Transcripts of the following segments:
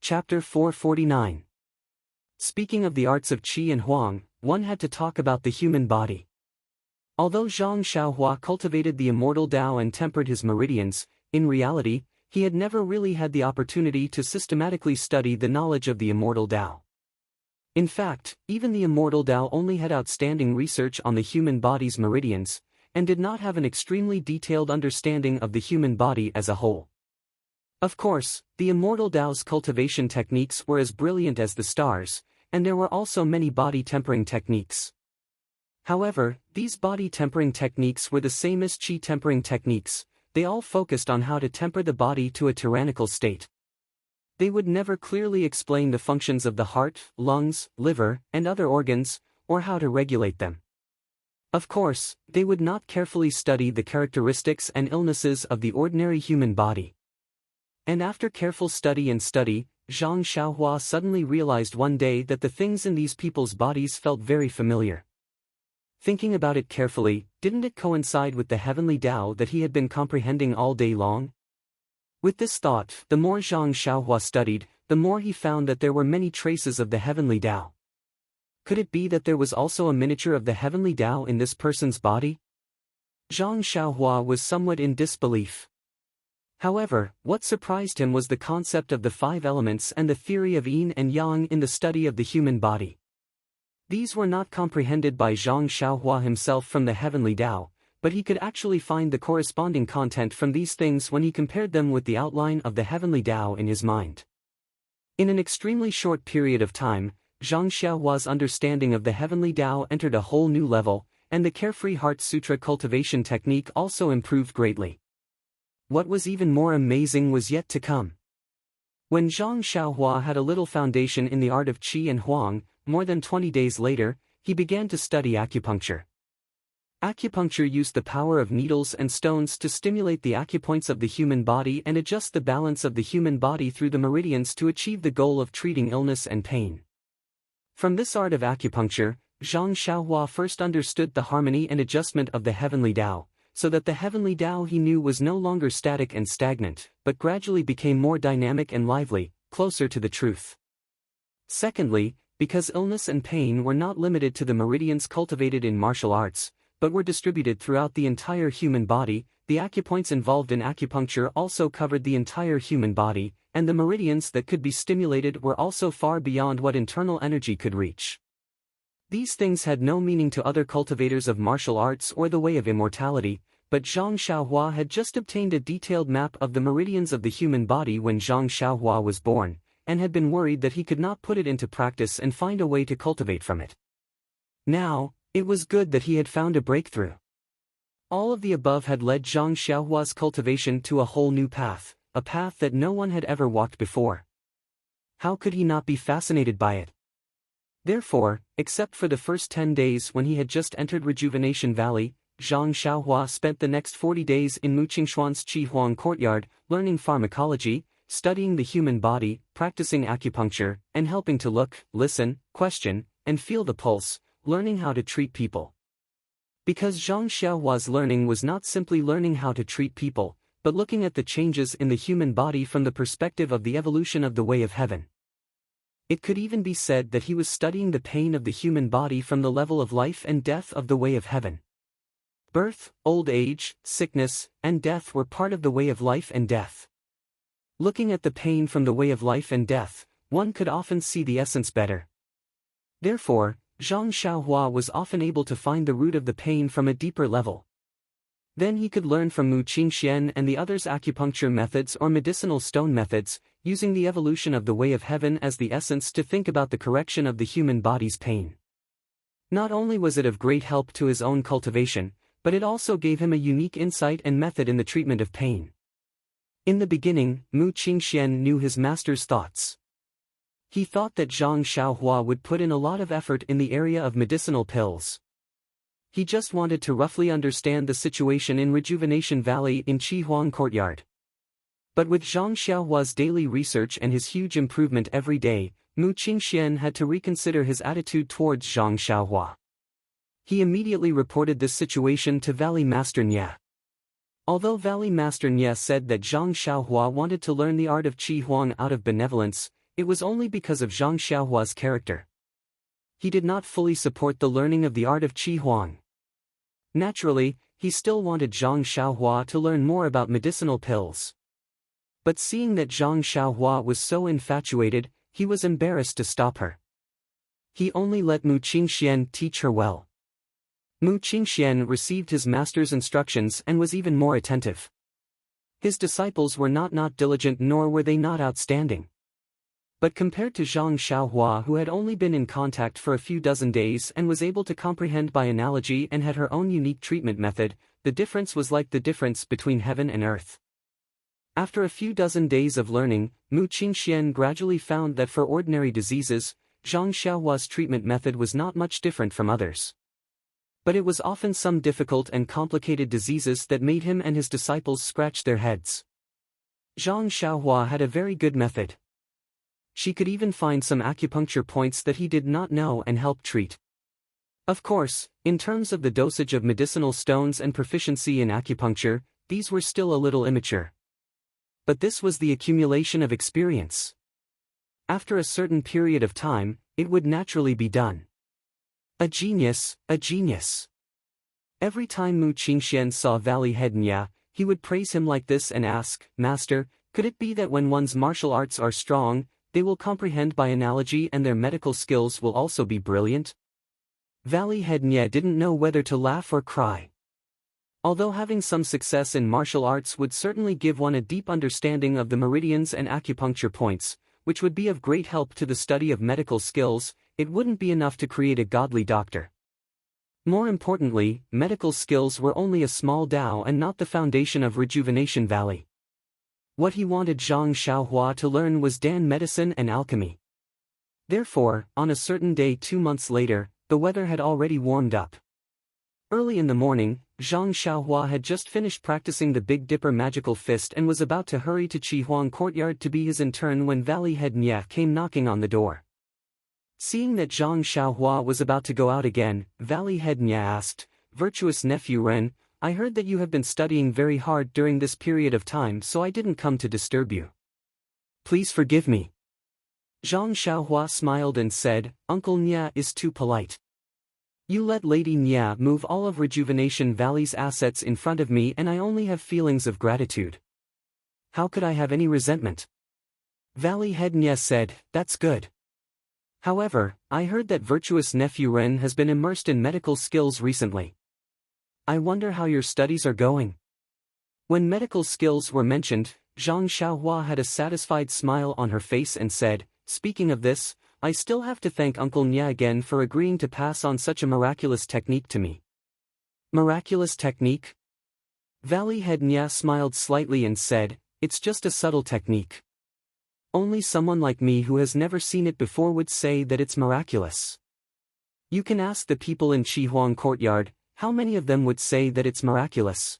Chapter 449. Speaking of the arts of Qi and Huang, one had to talk about the human body. Although Zhang Xiaohua cultivated the immortal Tao and tempered his meridians, in reality, he had never really had the opportunity to systematically study the knowledge of the immortal Tao. In fact, even the immortal Tao only had outstanding research on the human body's meridians, and did not have an extremely detailed understanding of the human body as a whole. Of course, the immortal Tao's cultivation techniques were as brilliant as the stars, and there were also many body tempering techniques. However, these body tempering techniques were the same as Qi tempering techniques. They all focused on how to temper the body to a tyrannical state. They would never clearly explain the functions of the heart, lungs, liver, and other organs, or how to regulate them. Of course, they would not carefully study the characteristics and illnesses of the ordinary human body. And after careful study, Zhang Xiaohua suddenly realized one day that the things in these people's bodies felt very familiar. Thinking about it carefully, didn't it coincide with the heavenly Tao that he had been comprehending all day long? With this thought, the more Zhang Xiaohua studied, the more he found that there were many traces of the heavenly Tao. Could it be that there was also a miniature of the heavenly Tao in this person's body? Zhang Xiaohua was somewhat in disbelief. However, what surprised him was the concept of the five elements and the theory of yin and yang in the study of the human body. These were not comprehended by Zhang Xiaohua himself from the heavenly Tao, but he could actually find the corresponding content from these things when he compared them with the outline of the heavenly Tao in his mind. In an extremely short period of time, Zhang Xiaohua's understanding of the heavenly Tao entered a whole new level, and the Carefree Heart Sutra cultivation technique also improved greatly. What was even more amazing was yet to come. When Zhang Xiaohua had a little foundation in the art of Qi and Huang, more than 20 days later, he began to study acupuncture. Acupuncture used the power of needles and stones to stimulate the acupoints of the human body and adjust the balance of the human body through the meridians to achieve the goal of treating illness and pain. From this art of acupuncture, Zhang Xiaohua first understood the harmony and adjustment of the heavenly Tao, so that the heavenly Tao he knew was no longer static and stagnant, but gradually became more dynamic and lively, closer to the truth. Secondly, because illness and pain were not limited to the meridians cultivated in martial arts, but were distributed throughout the entire human body, the acupoints involved in acupuncture also covered the entire human body, and the meridians that could be stimulated were also far beyond what internal energy could reach. These things had no meaning to other cultivators of martial arts or the way of immortality, but Zhang Xiaohua had just obtained a detailed map of the meridians of the human body when Zhang Xiaohua was born, and had been worried that he could not put it into practice and find a way to cultivate from it. Now, it was good that he had found a breakthrough. All of the above had led Zhang Xiaohua's cultivation to a whole new path, a path that no one had ever walked before. How could he not be fascinated by it? Therefore, except for the first 10 days when he had just entered Rejuvenation Valley, Zhang Xiaohua spent the next 40 days in Muqingshuan's Qi Huang courtyard, learning pharmacology, studying the human body, practicing acupuncture, and helping to look, listen, question, and feel the pulse, learning how to treat people. Because Zhang Xiaohua's learning was not simply learning how to treat people, but looking at the changes in the human body from the perspective of the evolution of the way of heaven. It could even be said that he was studying the pain of the human body from the level of life and death of the way of heaven. Birth, old age, sickness, and death were part of the way of life and death. Looking at the pain from the way of life and death, one could often see the essence better. Therefore, Zhang Xiaohua was often able to find the root of the pain from a deeper level. Then he could learn from Mu Qingxian and the others' acupuncture methods or medicinal stone methods, using the evolution of the way of heaven as the essence to think about the correction of the human body's pain. Not only was it of great help to his own cultivation, but it also gave him a unique insight and method in the treatment of pain. In the beginning, Mu Qingxian knew his master's thoughts. He thought that Zhang Xiaohua would put in a lot of effort in the area of medicinal pills. He just wanted to roughly understand the situation in Rejuvenation Valley in Qi Huang courtyard. But with Zhang Xiaohua's daily research and his huge improvement every day, Mu Qingxian had to reconsider his attitude towards Zhang Xiaohua. He immediately reported this situation to Valley Master Nye. Although Valley Master Nye said that Zhang Xiaohua wanted to learn the art of Qi Huang out of benevolence, it was only because of Zhang Xiaohua's character. He did not fully support the learning of the art of Qi Huang. Naturally, he still wanted Zhang Xiaohua to learn more about medicinal pills. But seeing that Zhang Xiaohua was so infatuated, he was embarrassed to stop her. He only let Mu Qingxian teach her well. Mu Qingxian received his master's instructions and was even more attentive. His disciples were not diligent, nor were they not outstanding. But compared to Zhang Xiaohua, who had only been in contact for a few dozen days and was able to comprehend by analogy and had her own unique treatment method, the difference was like the difference between heaven and earth. After a few dozen days of learning, Mu Qingxian gradually found that for ordinary diseases, Zhang Xiaohua's treatment method was not much different from others. But it was often some difficult and complicated diseases that made him and his disciples scratch their heads. Zhang Xiaohua had a very good method. She could even find some acupuncture points that he did not know and help treat. Of course, in terms of the dosage of medicinal stones and proficiency in acupuncture, these were still a little immature. But this was the accumulation of experience. After a certain period of time, it would naturally be done. A genius, a genius. Every time Mu Qingxian saw Valley Head Nya, he would praise him like this and ask, "Master, could it be that when one's martial arts are strong, they will comprehend by analogy and their medical skills will also be brilliant?" Valley Head Nya didn't know whether to laugh or cry. Although having some success in martial arts would certainly give one a deep understanding of the meridians and acupuncture points, which would be of great help to the study of medical skills, it wouldn't be enough to create a godly doctor. More importantly, medical skills were only a small Dao and not the foundation of Rejuvenation Valley. What he wanted Zhang Xiaohua to learn was Dan medicine and alchemy. Therefore, on a certain day 2 months later, the weather had already warmed up. Early in the morning, Zhang Xiaohua had just finished practicing the Big Dipper magical fist and was about to hurry to Qihuang courtyard to be his intern when Valley Head Nya came knocking on the door. Seeing that Zhang Xiaohua was about to go out again, Valley Head Nya asked, "Virtuous nephew Ren, I heard that you have been studying very hard during this period of time, so I didn't come to disturb you. Please forgive me." Zhang Xiaohua smiled and said, "Uncle Nya is too polite. You let Lady Nya move all of Rejuvenation Valley's assets in front of me and I only have feelings of gratitude. How could I have any resentment?" Valley Head Nya said, "That's good. However, I heard that virtuous nephew Ren has been immersed in medical skills recently. I wonder how your studies are going." When medical skills were mentioned, Zhang Xiaohua had a satisfied smile on her face and said, "Speaking of this, I still have to thank Uncle Nya again for agreeing to pass on such a miraculous technique to me." Miraculous technique? Valley Head Nya smiled slightly and said, "It's just a subtle technique. Only someone like me who has never seen it before would say that it's miraculous. You can ask the people in Qihuang courtyard, how many of them would say that it's miraculous?"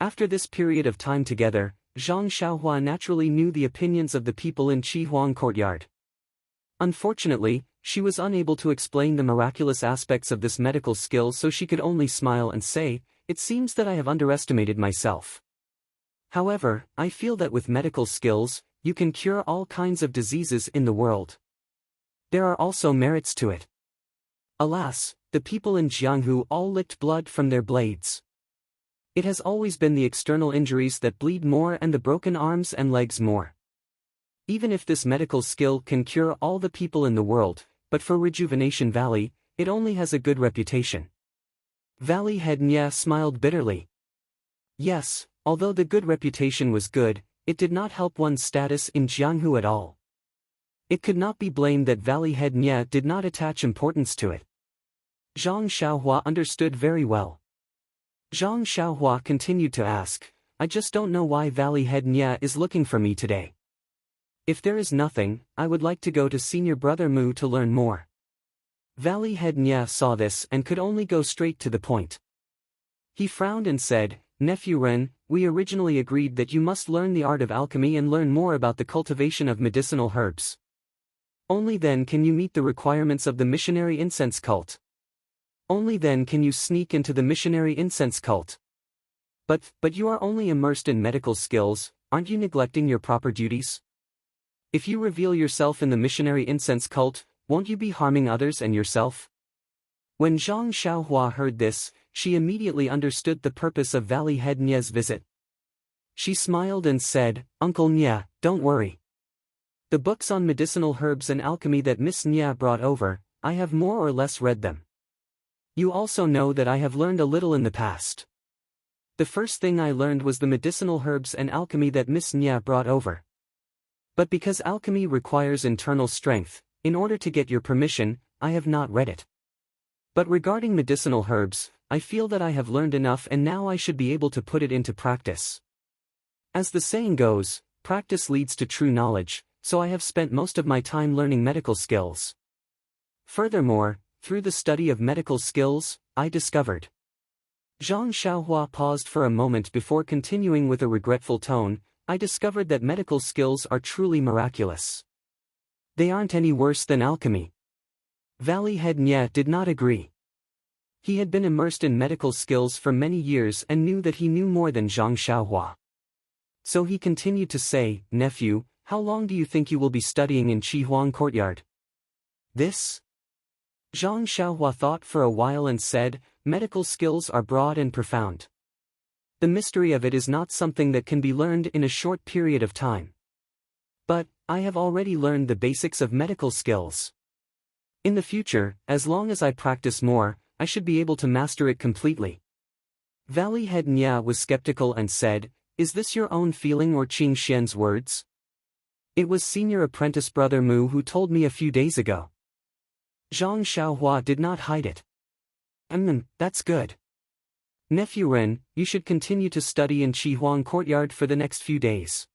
After this period of time together, Zhang Xiaohua naturally knew the opinions of the people in Qihuang courtyard. Unfortunately, she was unable to explain the miraculous aspects of this medical skill, so she could only smile and say, "It seems that I have underestimated myself. However, I feel that with medical skills, you can cure all kinds of diseases in the world. There are also merits to it." Alas, the people in Jianghu all licked blood from their blades. It has always been the external injuries that bleed more and the broken arms and legs more. Even if this medical skill can cure all the people in the world, but for Rejuvenation Valley, it only has a good reputation. Valley Head Nya smiled bitterly. Yes, although the good reputation was good, it did not help one's status in Jianghu at all. It could not be blamed that Valley Head Nya did not attach importance to it. Zhang Xiaohua understood very well. Zhang Xiaohua continued to ask, "I just don't know why Valley Head Nya is looking for me today. If there is nothing, I would like to go to senior brother Mu to learn more." Valley Head Nya saw this and could only go straight to the point. He frowned and said, "Nephew Ren, we originally agreed that you must learn the art of alchemy and learn more about the cultivation of medicinal herbs. Only then can you meet the requirements of the missionary incense cult. Only then can you sneak into the missionary incense cult. But you are only immersed in medical skills, aren't you neglecting your proper duties?" If you reveal yourself in the missionary incense cult, won't you be harming others and yourself? When Zhang Xiaohua heard this, she immediately understood the purpose of Valley Head Nye's visit. She smiled and said, "Uncle Nye, don't worry. The books on medicinal herbs and alchemy that Miss Nye brought over, I have more or less read them. You also know that I have learned a little in the past. The first thing I learned was the medicinal herbs and alchemy that Miss Nye brought over. But because alchemy requires internal strength, in order to get your permission, I have not read it. But regarding medicinal herbs, I feel that I have learned enough and now I should be able to put it into practice. As the saying goes, practice leads to true knowledge, so I have spent most of my time learning medical skills. Furthermore, through the study of medical skills, I discovered." Zhang Xiaohua paused for a moment before continuing with a regretful tone, "I discovered that medical skills are truly miraculous. They aren't any worse than alchemy." Valley Head Nye did not agree. He had been immersed in medical skills for many years and knew that he knew more than Zhang Xiaohua. So he continued to say, "Nephew, how long do you think you will be studying in Qihuang Courtyard?" "This?" Zhang Xiaohua thought for a while and said, "Medical skills are broad and profound. The mystery of it is not something that can be learned in a short period of time. But, I have already learned the basics of medical skills. In the future, as long as I practice more, I should be able to master it completely." Valley Head Nye was skeptical and said, "Is this your own feeling or Qing Xian's words?" "It was senior apprentice brother Mu who told me a few days ago." Zhang Xiaohua did not hide it. That's good. Nephew Ren, you should continue to study in Qihuang Courtyard for the next few days.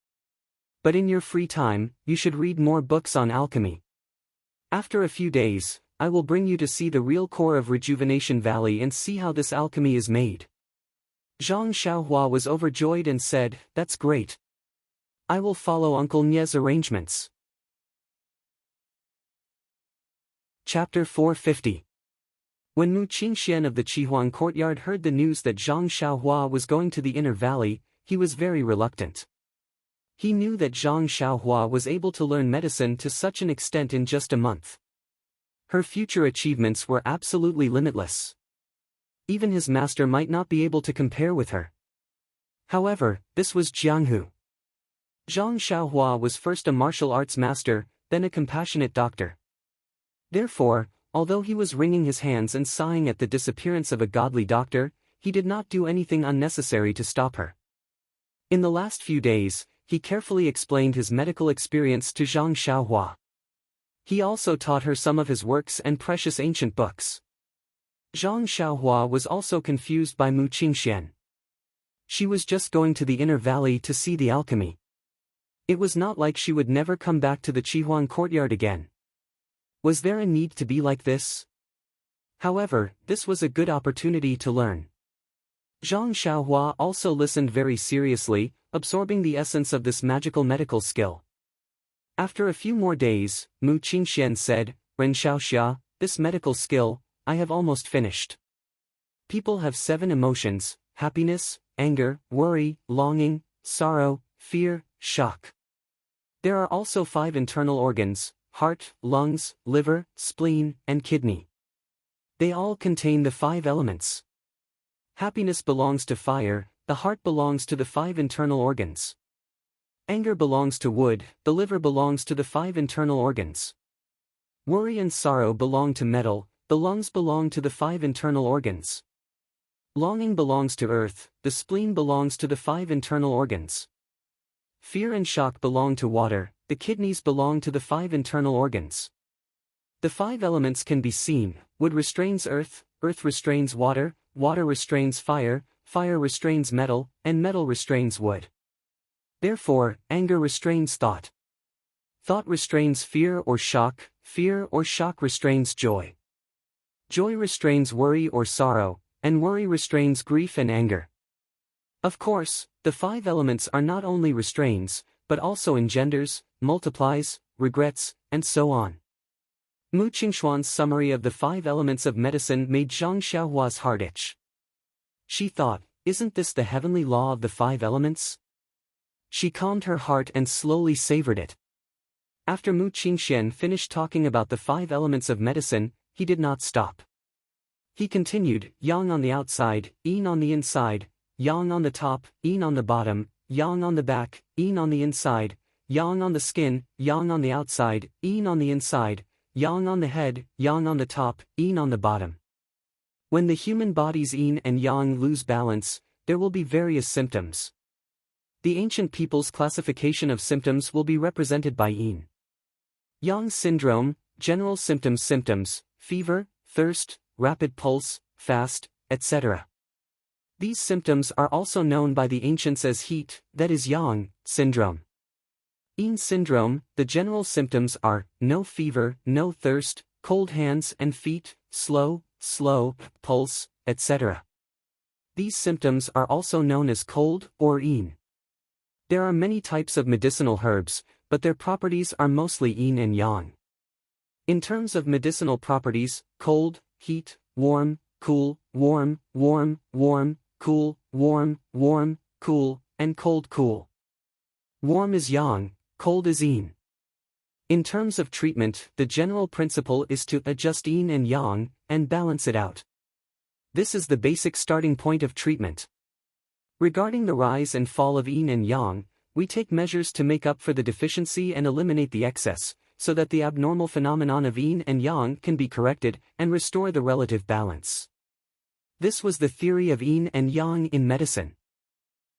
But in your free time, you should read more books on alchemy. After a few days, I will bring you to see the real core of Rejuvenation Valley and see how this alchemy is made." Zhang Xiaohua was overjoyed and said, "That's great. I will follow Uncle Nye's arrangements." Chapter 450. When Mu Qingxian of the Qihuang Courtyard heard the news that Zhang Xiaohua was going to the inner valley, he was very reluctant. He knew that Zhang Xiaohua was able to learn medicine to such an extent in just a month. Her future achievements were absolutely limitless. Even his master might not be able to compare with her. However, this was Jianghu. Zhang Xiaohua was first a martial arts master, then a compassionate doctor. Therefore, although he was wringing his hands and sighing at the disappearance of a godly doctor, he did not do anything unnecessary to stop her. In the last few days, he carefully explained his medical experience to Zhang Xiaohua. He also taught her some of his works and precious ancient books. Zhang Xiaohua was also confused by Mu Qingxian. She was just going to the inner valley to see the alchemy. It was not like she would never come back to the Qihuang Courtyard again. Was there a need to be like this? However, this was a good opportunity to learn. Zhang Xiaohua also listened very seriously, absorbing the essence of this magical medical skill. After a few more days, Mu Qingxian said, "Ren Xiaoxia, this medical skill, I have almost finished. People have 7 emotions: happiness, anger, worry, longing, sorrow, fear, shock. There are also 5 internal organs: heart, lungs, liver, spleen, and kidney. They all contain the 5 elements. Happiness belongs to fire, the heart belongs to the 5 internal organs. Anger belongs to wood, the liver belongs to the 5 internal organs. Worry and sorrow belong to metal, the lungs belong to the 5 internal organs. Longing belongs to earth, the spleen belongs to the 5 internal organs. Fear and shock belong to water, the kidneys belong to the 5 internal organs. The 5 elements can be seen: wood restrains earth, earth restrains water, water restrains fire, fire restrains metal, and metal restrains wood. Therefore, anger restrains thought. Thought restrains fear or shock restrains joy. Joy restrains worry or sorrow, and worry restrains grief and anger. Of course, the 5 elements are not only restrains, but also engenders, multiplies, regrets, and so on. Mu Qingxuan's summary of the 5 elements of medicine made Zhang Xiaohua's heart itch. She thought, isn't this the heavenly law of the 5 elements? She calmed her heart and slowly savored it. After Mu Qingxian finished talking about the 5 elements of medicine, he did not stop. He continued, yang on the outside, yin on the inside, yang on the top, yin on the bottom, yang on the back, yin on the inside, yang on the skin, yang on the outside, yin on the inside, yang on the head, yang on the top, yin on the bottom. When the human body's yin and yang lose balance, there will be various symptoms. The ancient people's classification of symptoms will be represented by yin. Yang syndrome, general symptoms, fever, thirst, rapid pulse, fast, etc. These symptoms are also known by the ancients as heat, that is yang, syndrome. Yin syndrome, the general symptoms are, no fever, no thirst, cold hands and feet, slow pulse, etc. These symptoms are also known as cold or yin. There are many types of medicinal herbs, but their properties are mostly yin and yang. In terms of medicinal properties, cold, heat, warm, cool, warm, cool, warm, cool, and cold, cool. Warm is yang, cold is yin. In terms of treatment, the general principle is to adjust yin and yang, and balance it out. This is the basic starting point of treatment. Regarding the rise and fall of yin and yang, we take measures to make up for the deficiency and eliminate the excess, so that the abnormal phenomenon of yin and yang can be corrected and restore the relative balance. This was the theory of yin and yang in medicine.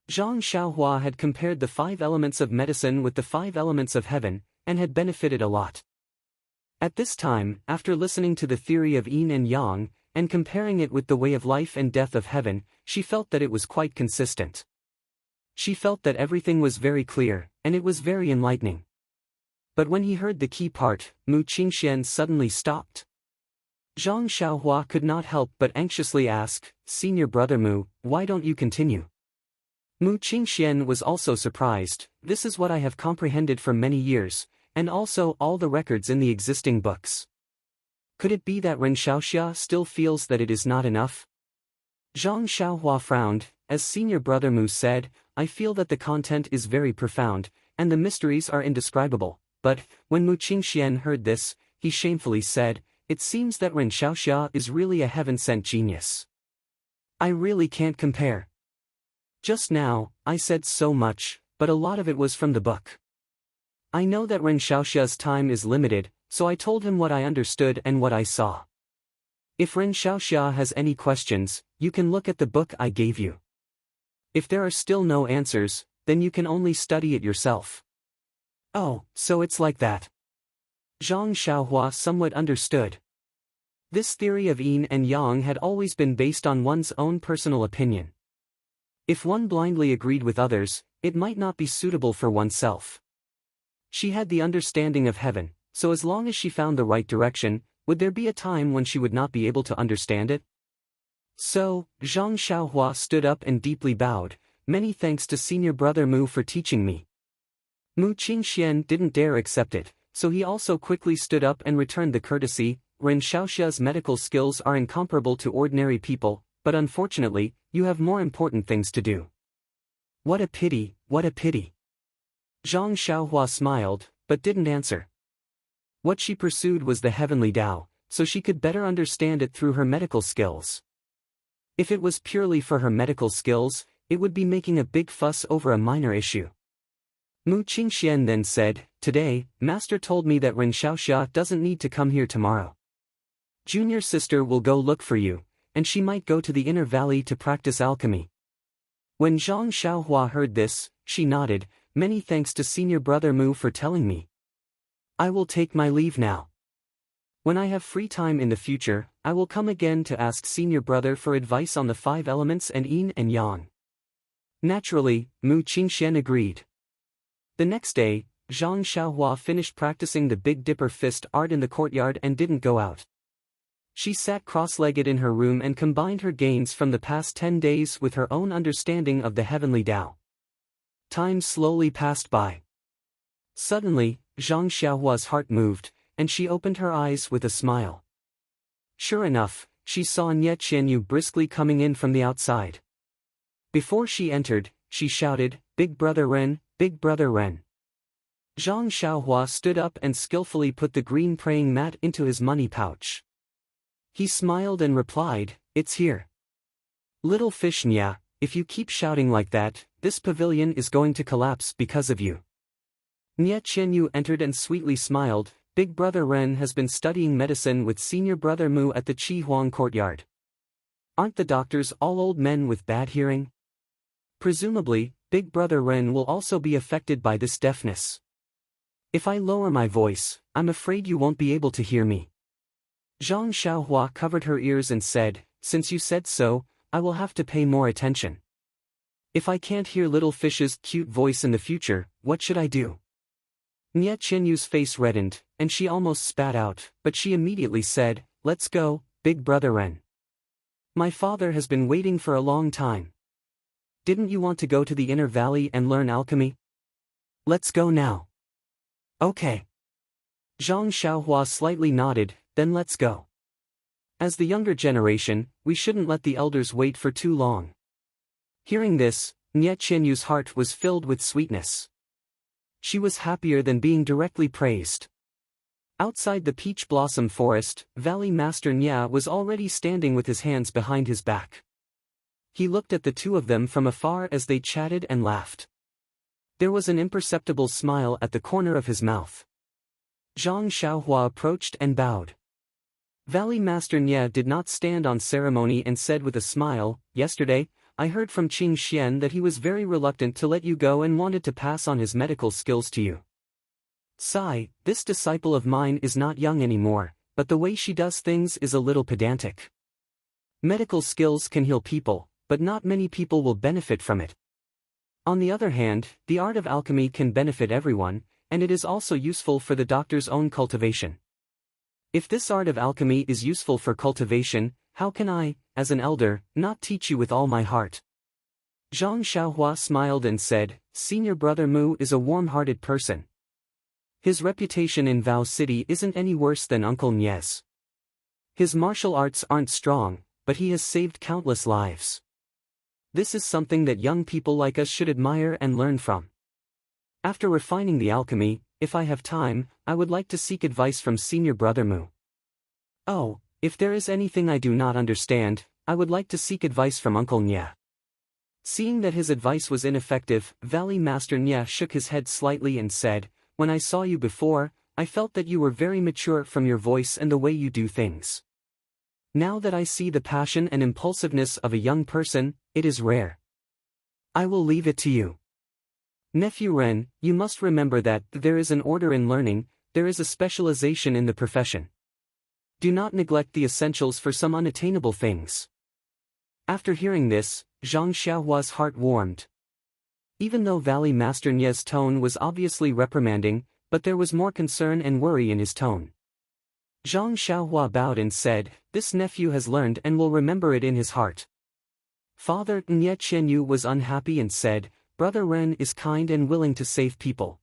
Zhang Xiaohua had compared the 5 elements of medicine with the 5 elements of heaven, and had benefited a lot. At this time, after listening to the theory of yin and yang, and comparing it with the way of life and death of heaven, she felt that it was quite consistent. She felt that everything was very clear, and it was very enlightening. But when he heard the key part, Mu Qingxian suddenly stopped. Zhang Xiaohua could not help but anxiously ask, "Senior brother Mu, why don't you continue?" Mu Qingxian was also surprised. This is what I have comprehended for many years, and also all the records in the existing books. Could it be that Ren Xiaoxia still feels that it is not enough? Zhang Xiaohua frowned. As senior brother Mu said, I feel that the content is very profound, and the mysteries are indescribable, but, when Mu Qingxian heard this, he shamefully said, it seems that Ren Xiaoxia is really a heaven-sent genius. I really can't compare. Just now, I said so much, but a lot of it was from the book. I know that Ren Xiaoxia's time is limited, so I told him what I understood and what I saw. If Ren Xiaoxia has any questions, you can look at the book I gave you. If there are still no answers, then you can only study it yourself. Oh, so it's like that. Zhang Xiaohua somewhat understood. This theory of yin and yang had always been based on one's own personal opinion. If one blindly agreed with others, it might not be suitable for oneself. She had the understanding of heaven, so as long as she found the right direction, would there be a time when she would not be able to understand it? So, Zhang Xiaohua stood up and deeply bowed. Many thanks to senior brother Mu for teaching me. Mu Qingxian didn't dare accept it, so he also quickly stood up and returned the courtesy. Ren Xiaoxia's medical skills are incomparable to ordinary people, but unfortunately, you have more important things to do. What a pity, what a pity. Zhang Xiaohua smiled, but didn't answer. What she pursued was the heavenly Tao, so she could better understand it through her medical skills. If it was purely for her medical skills, it would be making a big fuss over a minor issue. Mu Qingxian then said, today, Master told me that Ren Xiaoxia doesn't need to come here tomorrow. Junior sister will go look for you, and she might go to the inner valley to practice alchemy. When Zhang Xiaohua heard this, she nodded, many thanks to senior brother Mu for telling me. I will take my leave now. When I have free time in the future, I will come again to ask senior brother for advice on the 5 elements and yin and yang. Naturally, Mu Qingxian agreed. The next day, Zhang Xiaohua finished practicing the Big Dipper fist art in the courtyard and didn't go out. She sat cross-legged in her room and combined her gains from the past 10 days with her own understanding of the heavenly Tao. Time slowly passed by. Suddenly, Zhang Xiaohua's heart moved, and she opened her eyes with a smile. Sure enough, she saw Nye Qianyu briskly coming in from the outside. Before she entered, she shouted, Big Brother Ren, Big Brother Ren. Zhang Xiaohua stood up and skillfully put the green praying mat into his money pouch. He smiled and replied, "It's here. Little fish Nya, if you keep shouting like that, this pavilion is going to collapse because of you." Nye Qianyu entered and sweetly smiled. Big brother Ren has been studying medicine with senior brother Mu at the Qi Huang courtyard. Aren't the doctors all old men with bad hearing? Presumably, big brother Ren will also be affected by this deafness. If I lower my voice, I'm afraid you won't be able to hear me. Zhang Xiaohua covered her ears and said, "Since you said so, I will have to pay more attention. If I can't hear little fish's cute voice in the future, what should I do?" Nye Qianyu's face reddened, and she almost spat out, but she immediately said, "Let's go, big brother Ren. My father has been waiting for a long time. Didn't you want to go to the inner valley and learn alchemy? Let's go now." "Okay." Zhang Xiaohua slightly nodded, "Then let's go. As the younger generation, we shouldn't let the elders wait for too long." Hearing this, Nye Qianyu's heart was filled with sweetness. She was happier than being directly praised. Outside the peach blossom forest, Valley Master Nya was already standing with his hands behind his back. He looked at the two of them from afar as they chatted and laughed. There was an imperceptible smile at the corner of his mouth. Zhang Xiaohua approached and bowed. Valley Master Nya did not stand on ceremony and said with a smile, "Yesterday, I heard from Qing Xian that he was very reluctant to let you go and wanted to pass on his medical skills to you. Sigh, this disciple of mine is not young anymore, but the way she does things is a little pedantic. Medical skills can heal people, but not many people will benefit from it. On the other hand, the art of alchemy can benefit everyone, and it is also useful for the doctor's own cultivation. If this art of alchemy is useful for cultivation, how can I, as an elder, not teach you with all my heart?" Zhang Xiaohua smiled and said, "Senior brother Mu is a warm-hearted person. His reputation in Vao City isn't any worse than Uncle Nye's. His martial arts aren't strong, but he has saved countless lives. This is something that young people like us should admire and learn from. After refining the alchemy, if I have time, I would like to seek advice from senior brother Mu. Oh, if there is anything I do not understand, I would like to seek advice from Uncle Nye." Seeing that his advice was ineffective, Valley Master Nye shook his head slightly and said, "When I saw you before, I felt that you were very mature from your voice and the way you do things. Now that I see the passion and impulsiveness of a young person, it is rare. I will leave it to you. Nephew Ren, you must remember that there is an order in learning, there is a specialization in the profession. Do not neglect the essentials for some unattainable things." After hearing this, Zhang Xiaohua's heart warmed. Even though Valley Master Nye's tone was obviously reprimanding, but there was more concern and worry in his tone. Zhang Xiaohua bowed and said, "This nephew has learned and will remember it in his heart." Father Nye Qianyu was unhappy and said, "Brother Ren is kind and willing to save people.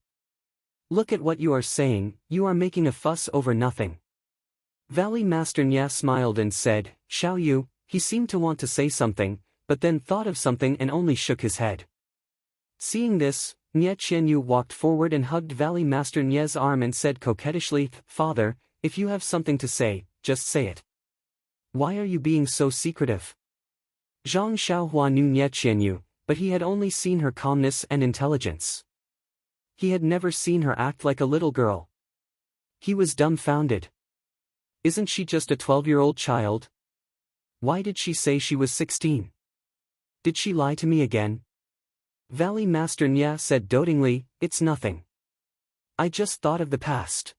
Look at what you are saying, you are making a fuss over nothing." Valley Master Nye smiled and said, "Xiao Yu," he seemed to want to say something, but then thought of something and only shook his head. Seeing this, Nye Qianyu walked forward and hugged Valley Master Nye's arm and said coquettishly, "Father, if you have something to say, just say it. Why are you being so secretive?" Zhang Xiaohua knew Nye Qianyu, but he had only seen her calmness and intelligence. He had never seen her act like a little girl. He was dumbfounded. Isn't she just a 12-year-old child? Why did she say she was 16? Did she lie to me again? Valley Master Nye said dotingly, "It's nothing. I just thought of the past.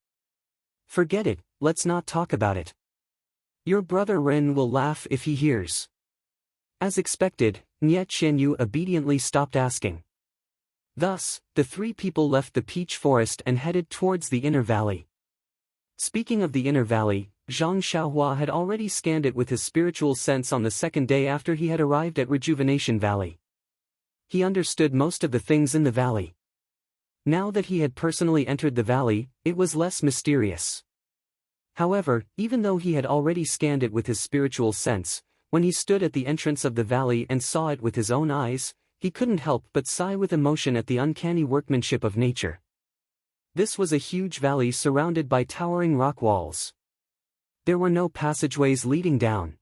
Forget it, let's not talk about it. Your brother Ren will laugh if he hears." As expected, Nye Qianyu obediently stopped asking. Thus, the three people left the peach forest and headed towards the inner valley. Speaking of the inner valley, Zhang Xiaohua had already scanned it with his spiritual sense on the second day after he had arrived at Rejuvenation Valley. He understood most of the things in the valley. Now that he had personally entered the valley, it was less mysterious. However, even though he had already scanned it with his spiritual sense, when he stood at the entrance of the valley and saw it with his own eyes, he couldn't help but sigh with emotion at the uncanny workmanship of nature. This was a huge valley surrounded by towering rock walls. There were no passageways leading down.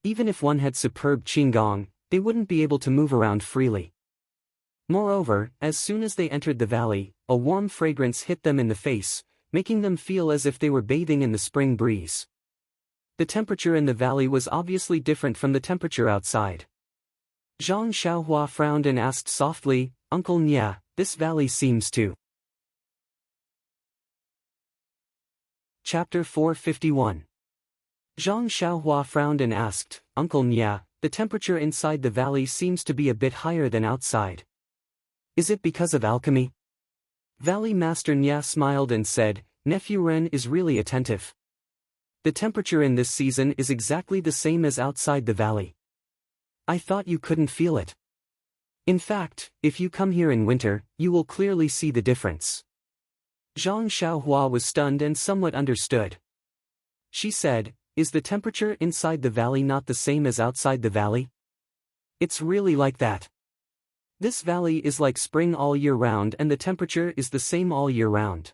Even if one had superb qigong, they wouldn't be able to move around freely. Moreover, as soon as they entered the valley, a warm fragrance hit them in the face, making them feel as if they were bathing in the spring breeze. The temperature in the valley was obviously different from the temperature outside. Zhang Xiaohua frowned and asked softly, "Uncle Nya, this valley seems to..." Chapter 451. Zhang Xiaohua frowned and asked, "Uncle Nya, the temperature inside the valley seems to be a bit higher than outside. Is it because of alchemy?" Valley Master Nya smiled and said, "Nephew Ren is really attentive. The temperature in this season is exactly the same as outside the valley. I thought you couldn't feel it. In fact, if you come here in winter, you will clearly see the difference." Zhang Xiaohua was stunned and somewhat understood. She said, "Is the temperature inside the valley not the same as outside the valley? It's really like that. This valley is like spring all year round and the temperature is the same all year round.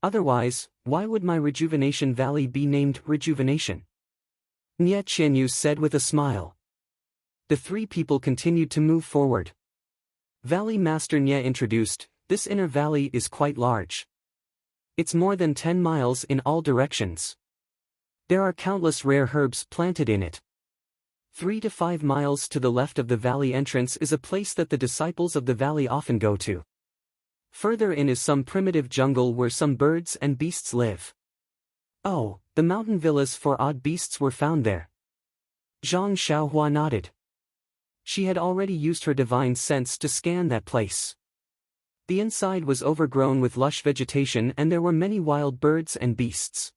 Otherwise, why would my rejuvenation valley be named Rejuvenation?" Nye Qianyu said with a smile. The three people continued to move forward. Valley Master Nye introduced, "This inner valley is quite large. It's more than 10 miles in all directions. There are countless rare herbs planted in it. 3 to 5 miles to the left of the valley entrance is a place that the disciples of the valley often go to. Further in is some primitive jungle where some birds and beasts live. Oh, the mountain villas for odd beasts were found there." Zhang Xiaohua nodded. She had already used her divine sense to scan that place. The inside was overgrown with lush vegetation and there were many wild birds and beasts.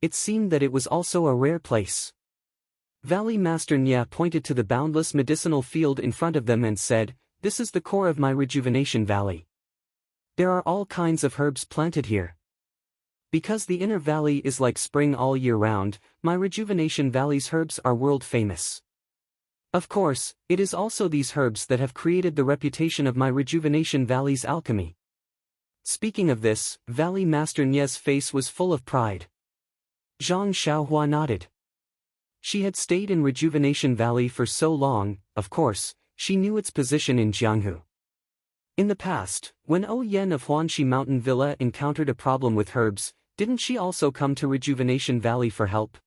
It seemed that it was also a rare place. Valley Master Nya pointed to the boundless medicinal field in front of them and said, "This is the core of my rejuvenation valley. There are all kinds of herbs planted here. Because the inner valley is like spring all year round, my rejuvenation valley's herbs are world famous. Of course, it is also these herbs that have created the reputation of my rejuvenation valley's alchemy." Speaking of this, Valley Master Nye's face was full of pride. Zhang Xiaohua nodded. She had stayed in Rejuvenation Valley for so long, of course, she knew its position in Jianghu. In the past, when O Yen of Huanxi Mountain Villa encountered a problem with herbs, didn't she also come to Rejuvenation Valley for help?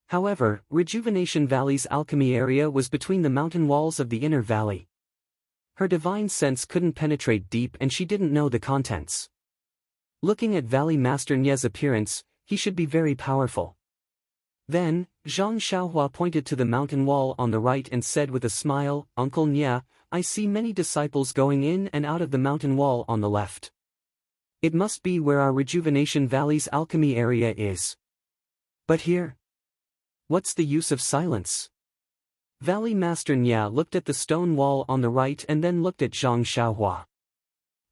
However, Rejuvenation Valley's alchemy area was between the mountain walls of the inner valley. Her divine sense couldn't penetrate deep and she didn't know the contents. Looking at Valley Master Nye's appearance, he should be very powerful. Then, Zhang Xiaohua pointed to the mountain wall on the right and said with a smile, "Uncle Nye, I see many disciples going in and out of the mountain wall on the left. It must be where our Rejuvenation Valley's alchemy area is. But here? What's the use of silence?" Valley Master Nye looked at the stone wall on the right and then looked at Zhang Xiaohua.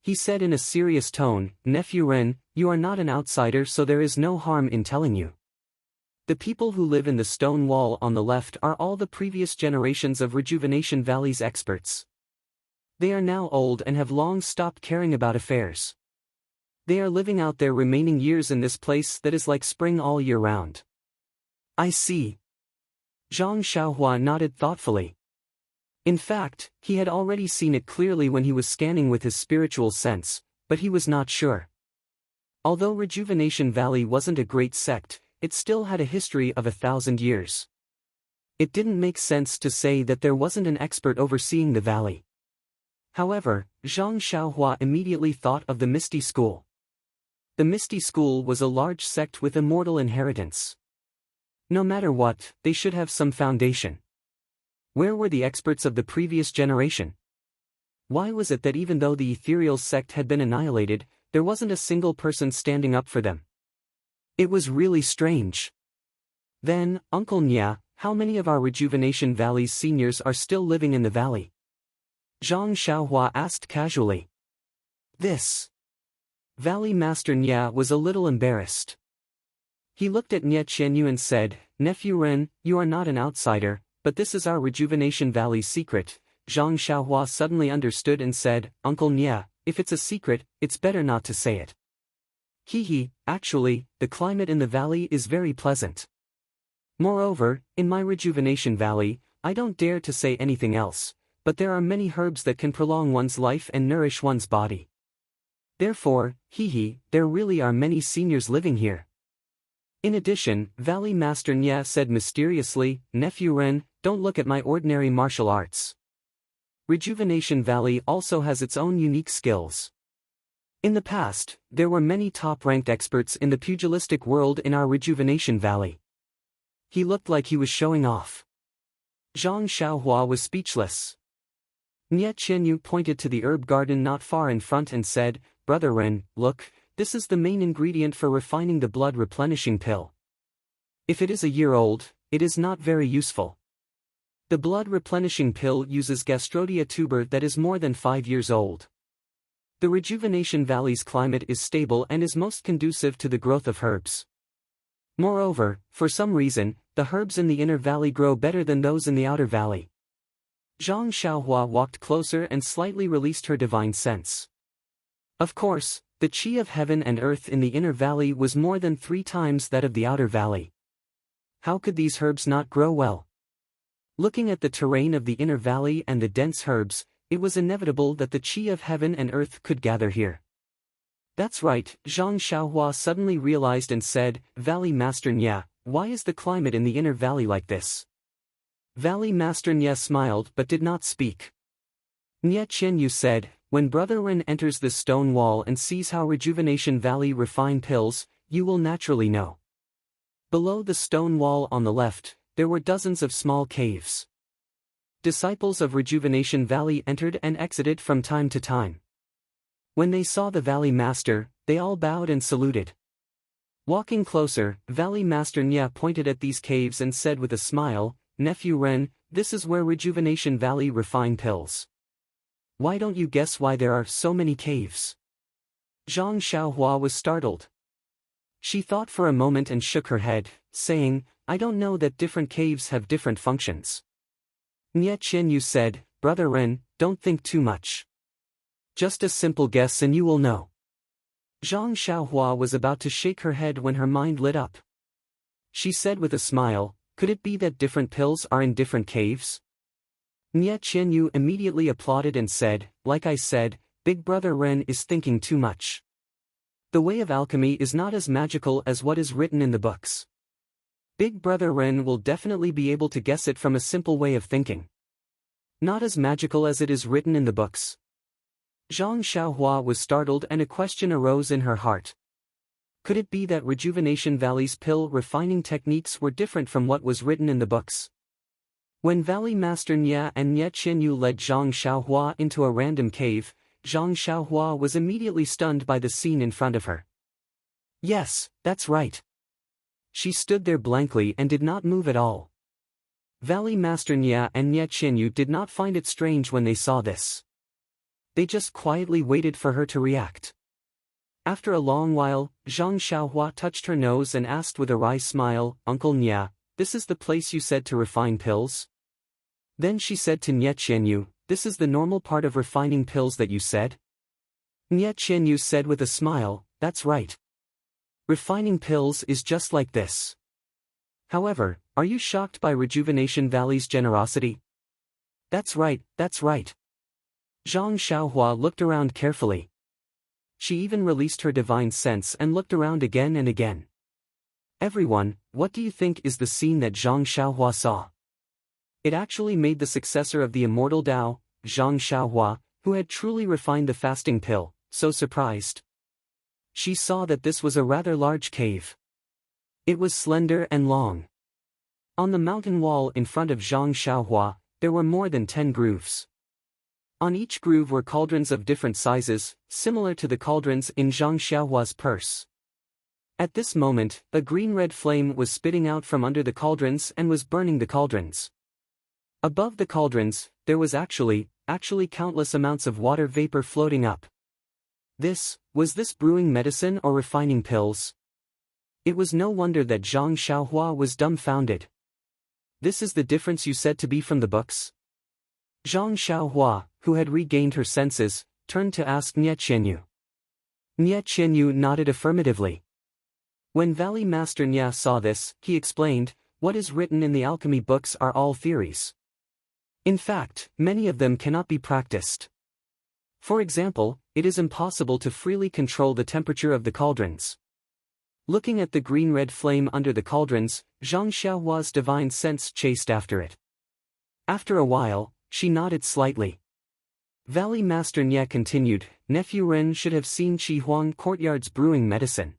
He said in a serious tone, "Nephew Ren, you are not an outsider so there is no harm in telling you. The people who live in the stone wall on the left are all the previous generations of Rejuvenation Valley's experts. They are now old and have long stopped caring about affairs. They are living out their remaining years in this place that is like spring all year round." "I see." Zhang Xiaohua nodded thoughtfully. In fact, he had already seen it clearly when he was scanning with his spiritual sense, but he was not sure. Although Rejuvenation Valley wasn't a great sect, it still had a history of 1,000 years. It didn't make sense to say that there wasn't an expert overseeing the valley. However, Zhang Xiaohua immediately thought of the Misty School. The Misty School was a large sect with immortal inheritance. No matter what, they should have some foundation. Where were the experts of the previous generation? Why was it that even though the ethereal sect had been annihilated, there wasn't a single person standing up for them? It was really strange. Then, Uncle Nya, how many of our Rejuvenation Valley's seniors are still living in the valley? Zhang Xiaohua asked casually. This. Valley Master Nya was a little embarrassed. He looked at Nye Qianyu and said, "Nephew Ren, you are not an outsider, but this is our Rejuvenation Valley's secret." Zhang Xiaohua suddenly understood and said, "Uncle Nye, if it's a secret, it's better not to say it. Hee, actually, the climate in the valley is very pleasant. Moreover, in my rejuvenation valley, I don't dare to say anything else, but there are many herbs that can prolong one's life and nourish one's body. Therefore, there really are many seniors living here. In addition, Valley Master Nya said mysteriously, Nephew Ren, don't look at my ordinary martial arts. Rejuvenation Valley also has its own unique skills. In the past, there were many top-ranked experts in the pugilistic world in our Rejuvenation Valley. He looked like he was showing off. Zhang Xiaohua was speechless. Nye Qianyu pointed to the herb garden not far in front and said, Brother Ren, look, this is the main ingredient for refining the blood replenishing pill. If it is a year old, it is not very useful. The blood replenishing pill uses Gastrodia tuber that is more than 5 years old. The Rejuvenation Valley's climate is stable and is most conducive to the growth of herbs. Moreover, for some reason, the herbs in the inner valley grow better than those in the outer valley. Zhang Xiaohua walked closer and slightly released her divine sense. Of course, the qi of heaven and earth in the inner valley was more than 3 times that of the outer valley. How could these herbs not grow well? Looking at the terrain of the inner valley and the dense herbs, it was inevitable that the qi of heaven and earth could gather here. That's right, Zhang Xiaohua suddenly realized and said, Valley Master Nya, why is the climate in the inner valley like this? Valley Master Nya smiled but did not speak. Nye Qianyu said, when Brother Ren enters this stone wall and sees how Rejuvenation Valley refine pills, you will naturally know. Below the stone wall on the left, there were dozens of small caves. Disciples of Rejuvenation Valley entered and exited from time to time. When they saw the Valley Master, they all bowed and saluted. Walking closer, Valley Master Nya pointed at these caves and said with a smile, Nephew Ren, this is where Rejuvenation Valley refine pills. Why don't you guess why there are so many caves? Zhang Xiaohua was startled. She thought for a moment and shook her head, saying, I don't know that different caves have different functions. Nye Qianyu said, Brother Ren, don't think too much. Just a simple guess and you will know. Zhang Xiaohua was about to shake her head when her mind lit up. She said with a smile, could it be that different pills are in different caves? Nye Qianyu immediately applauded and said, like I said, Big Brother Ren is thinking too much. The way of alchemy is not as magical as what is written in the books. Big Brother Ren will definitely be able to guess it from a simple way of thinking. Not as magical as it is written in the books. Zhang Xiaohua was startled and a question arose in her heart. Could it be that Rejuvenation Valley's pill refining techniques were different from what was written in the books? When Valley Master Nya and Nye Qianyu led Zhang Xiaohua into a random cave, Zhang Xiaohua was immediately stunned by the scene in front of her. Yes, that's right. She stood there blankly and did not move at all. Valley Master Nya and Nye Qianyu did not find it strange when they saw this. They just quietly waited for her to react. After a long while, Zhang Xiaohua touched her nose and asked with a wry smile, Uncle Nya, this is the place you said to refine pills? Then she said to Nye Qianyu, this is the normal part of refining pills that you said? Nye Qianyu said with a smile, that's right. Refining pills is just like this. However, are you shocked by Rejuvenation Valley's generosity? That's right, that's right. Zhang Xiaohua looked around carefully. She even released her divine sense and looked around again and again. Everyone, what do you think is the scene that Zhang Xiaohua saw? It actually made the successor of the immortal Tao, Zhang Xiaohua, who had truly refined the fasting pill, so surprised. She saw that this was a rather large cave. It was slender and long. On the mountain wall in front of Zhang Xiaohua, there were more than 10 grooves. On each groove were cauldrons of different sizes, similar to the cauldrons in Zhang Xiaohua's purse. At this moment, a green-red flame was spitting out from under the cauldrons and was burning the cauldrons. Above the cauldrons, there was actually countless amounts of water vapor floating up. Was this brewing medicine or refining pills? It was no wonder that Zhang Xiaohua was dumbfounded. This is the difference you said to be from the books? Zhang Xiaohua, who had regained her senses, turned to ask Nie Qianyu. Nie Qianyu nodded affirmatively. When Valley Master Nie saw this, he explained, "What is written in the alchemy books are all theories. In fact, many of them cannot be practiced. For example, it is impossible to freely control the temperature of the cauldrons." Looking at the green-red flame under the cauldrons, Zhang Xiaohua's divine sense chased after it. After a while, she nodded slightly. Valley Master Nie continued, "Nephew Ren should have seen Qi Huang Courtyard's brewing medicine.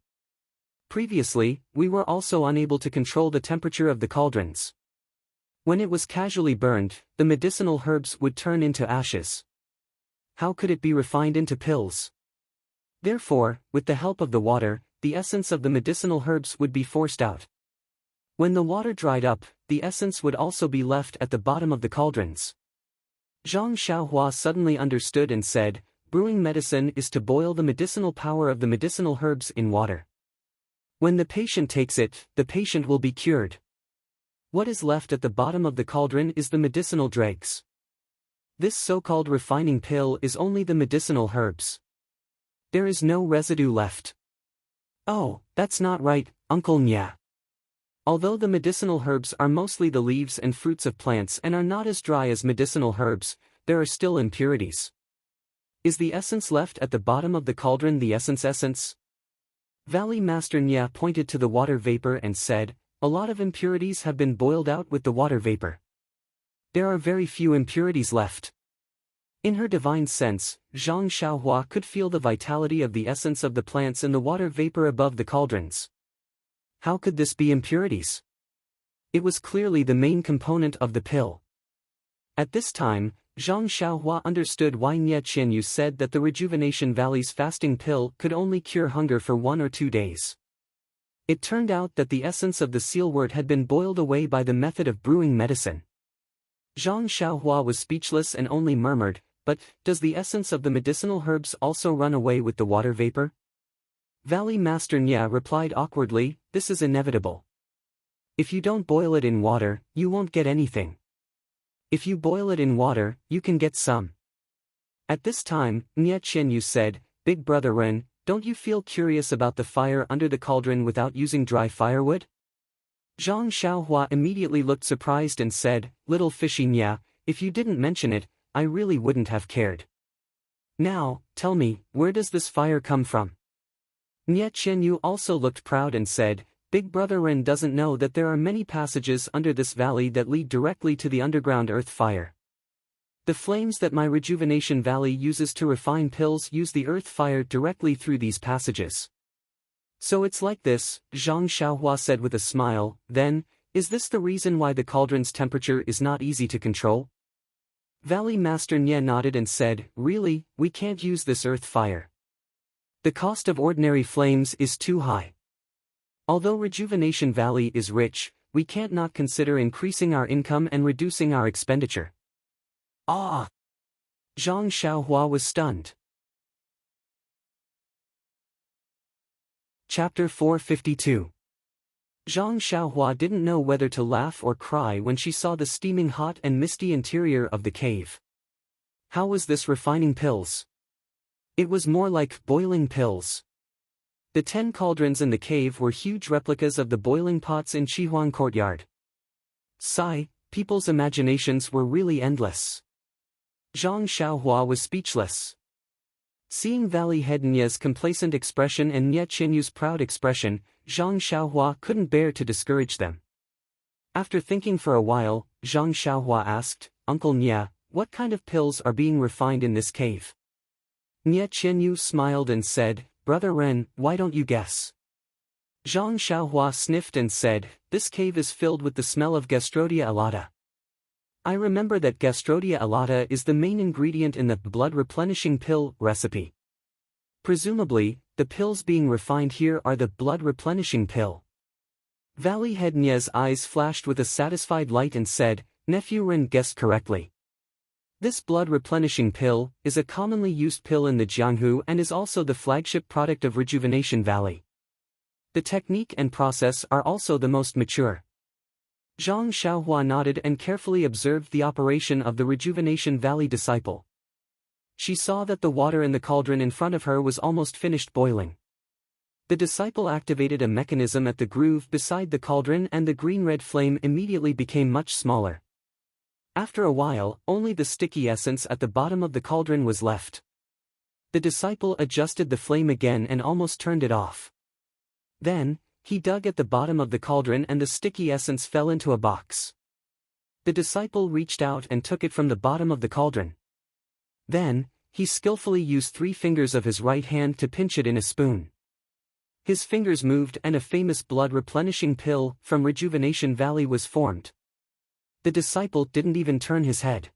Previously, we were also unable to control the temperature of the cauldrons. When it was casually burned, the medicinal herbs would turn into ashes. How could it be refined into pills? Therefore, with the help of the water, the essence of the medicinal herbs would be forced out. When the water dried up, the essence would also be left at the bottom of the cauldrons." Zhang Xiaohua suddenly understood and said, "Brewing medicine is to boil the medicinal power of the medicinal herbs in water. When the patient takes it, the patient will be cured. What is left at the bottom of the cauldron is the medicinal dregs. This so-called refining pill is only the medicinal herbs. There is no residue left." "Oh, that's not right, Uncle Nie. Although the medicinal herbs are mostly the leaves and fruits of plants and are not as dry as medicinal herbs, there are still impurities. Is the essence left at the bottom of the cauldron the essence? Valley Master Nie pointed to the water vapor and said, "A lot of impurities have been boiled out with the water vapor. There are very few impurities left." In her divine sense, Zhang Xiaohua could feel the vitality of the essence of the plants in the water vapor above the cauldrons. How could this be impurities? It was clearly the main component of the pill. At this time, Zhang Xiaohua understood why Nie Qianyu said that the Rejuvenation Valley's fasting pill could only cure hunger for 1 or 2 days. It turned out that the essence of the sealwort had been boiled away by the method of brewing medicine. Zhang Xiaohua was speechless and only murmured, "But, does the essence of the medicinal herbs also run away with the water vapor?" Valley Master Nie replied awkwardly, "This is inevitable. If you don't boil it in water, you won't get anything. If you boil it in water, you can get some." At this time, Nie Qianyu said, "Big brother Ren, don't you feel curious about the fire under the cauldron without using dry firewood?" Zhang Xiaohua immediately looked surprised and said, "Little fishy Nie, if you didn't mention it, I really wouldn't have cared. Now, tell me, where does this fire come from?" Nie Qianyu also looked proud and said, "Big brother Ren doesn't know that there are many passages under this valley that lead directly to the underground earth fire. The flames that my Rejuvenation Valley uses to refine pills use the earth fire directly through these passages." "So it's like this," Zhang Xiaohua said with a smile. "Then, is this the reason why the cauldron's temperature is not easy to control?" Valley Master Nie nodded and said, "Really, we can't use this earth fire. The cost of ordinary flames is too high. Although Rejuvenation Valley is rich, we can't not consider increasing our income and reducing our expenditure." "Ah!" Zhang Xiaohua was stunned. Chapter 452. Zhang Xiaohua didn't know whether to laugh or cry when she saw the steaming hot and misty interior of the cave. How was this refining pills? It was more like boiling pills. The 10 cauldrons in the cave were huge replicas of the boiling pots in Qihuang Courtyard. Sigh, people's imaginations were really endless. Zhang Xiaohua was speechless. Seeing Valley Head Nie's complacent expression and Nie Qianyu's proud expression, Zhang Xiaohua couldn't bear to discourage them. After thinking for a while, Zhang Xiaohua asked, "Uncle Nie, what kind of pills are being refined in this cave?" Nie Qianyu smiled and said, "Brother Ren, why don't you guess?" Zhang Xiaohua sniffed and said, "This cave is filled with the smell of Gastrodia alata. I remember that Gastrodia alata is the main ingredient in the blood-replenishing pill recipe. Presumably, the pills being refined here are the blood-replenishing pill." Valley Head Nie's eyes flashed with a satisfied light and said, "Nephew Ren guessed correctly. This blood-replenishing pill is a commonly used pill in the Jianghu and is also the flagship product of Rejuvenation Valley. The technique and process are also the most mature." Zhang Xiaohua nodded and carefully observed the operation of the Rejuvenation Valley disciple. she saw that the water in the cauldron in front of her was almost finished boiling. The disciple activated a mechanism at the groove beside the cauldron and the green-red flame immediately became much smaller. After a while, only the sticky essence at the bottom of the cauldron was left. The disciple adjusted the flame again and almost turned it off. Then, he dug at the bottom of the cauldron and the sticky essence fell into a box. The disciple reached out and took it from the bottom of the cauldron. Then, he skillfully used 3 fingers of his right hand to pinch it in a spoon. His fingers moved and a famous blood-replenishing pill from Rejuvenation Valley was formed. The disciple didn't even turn his head.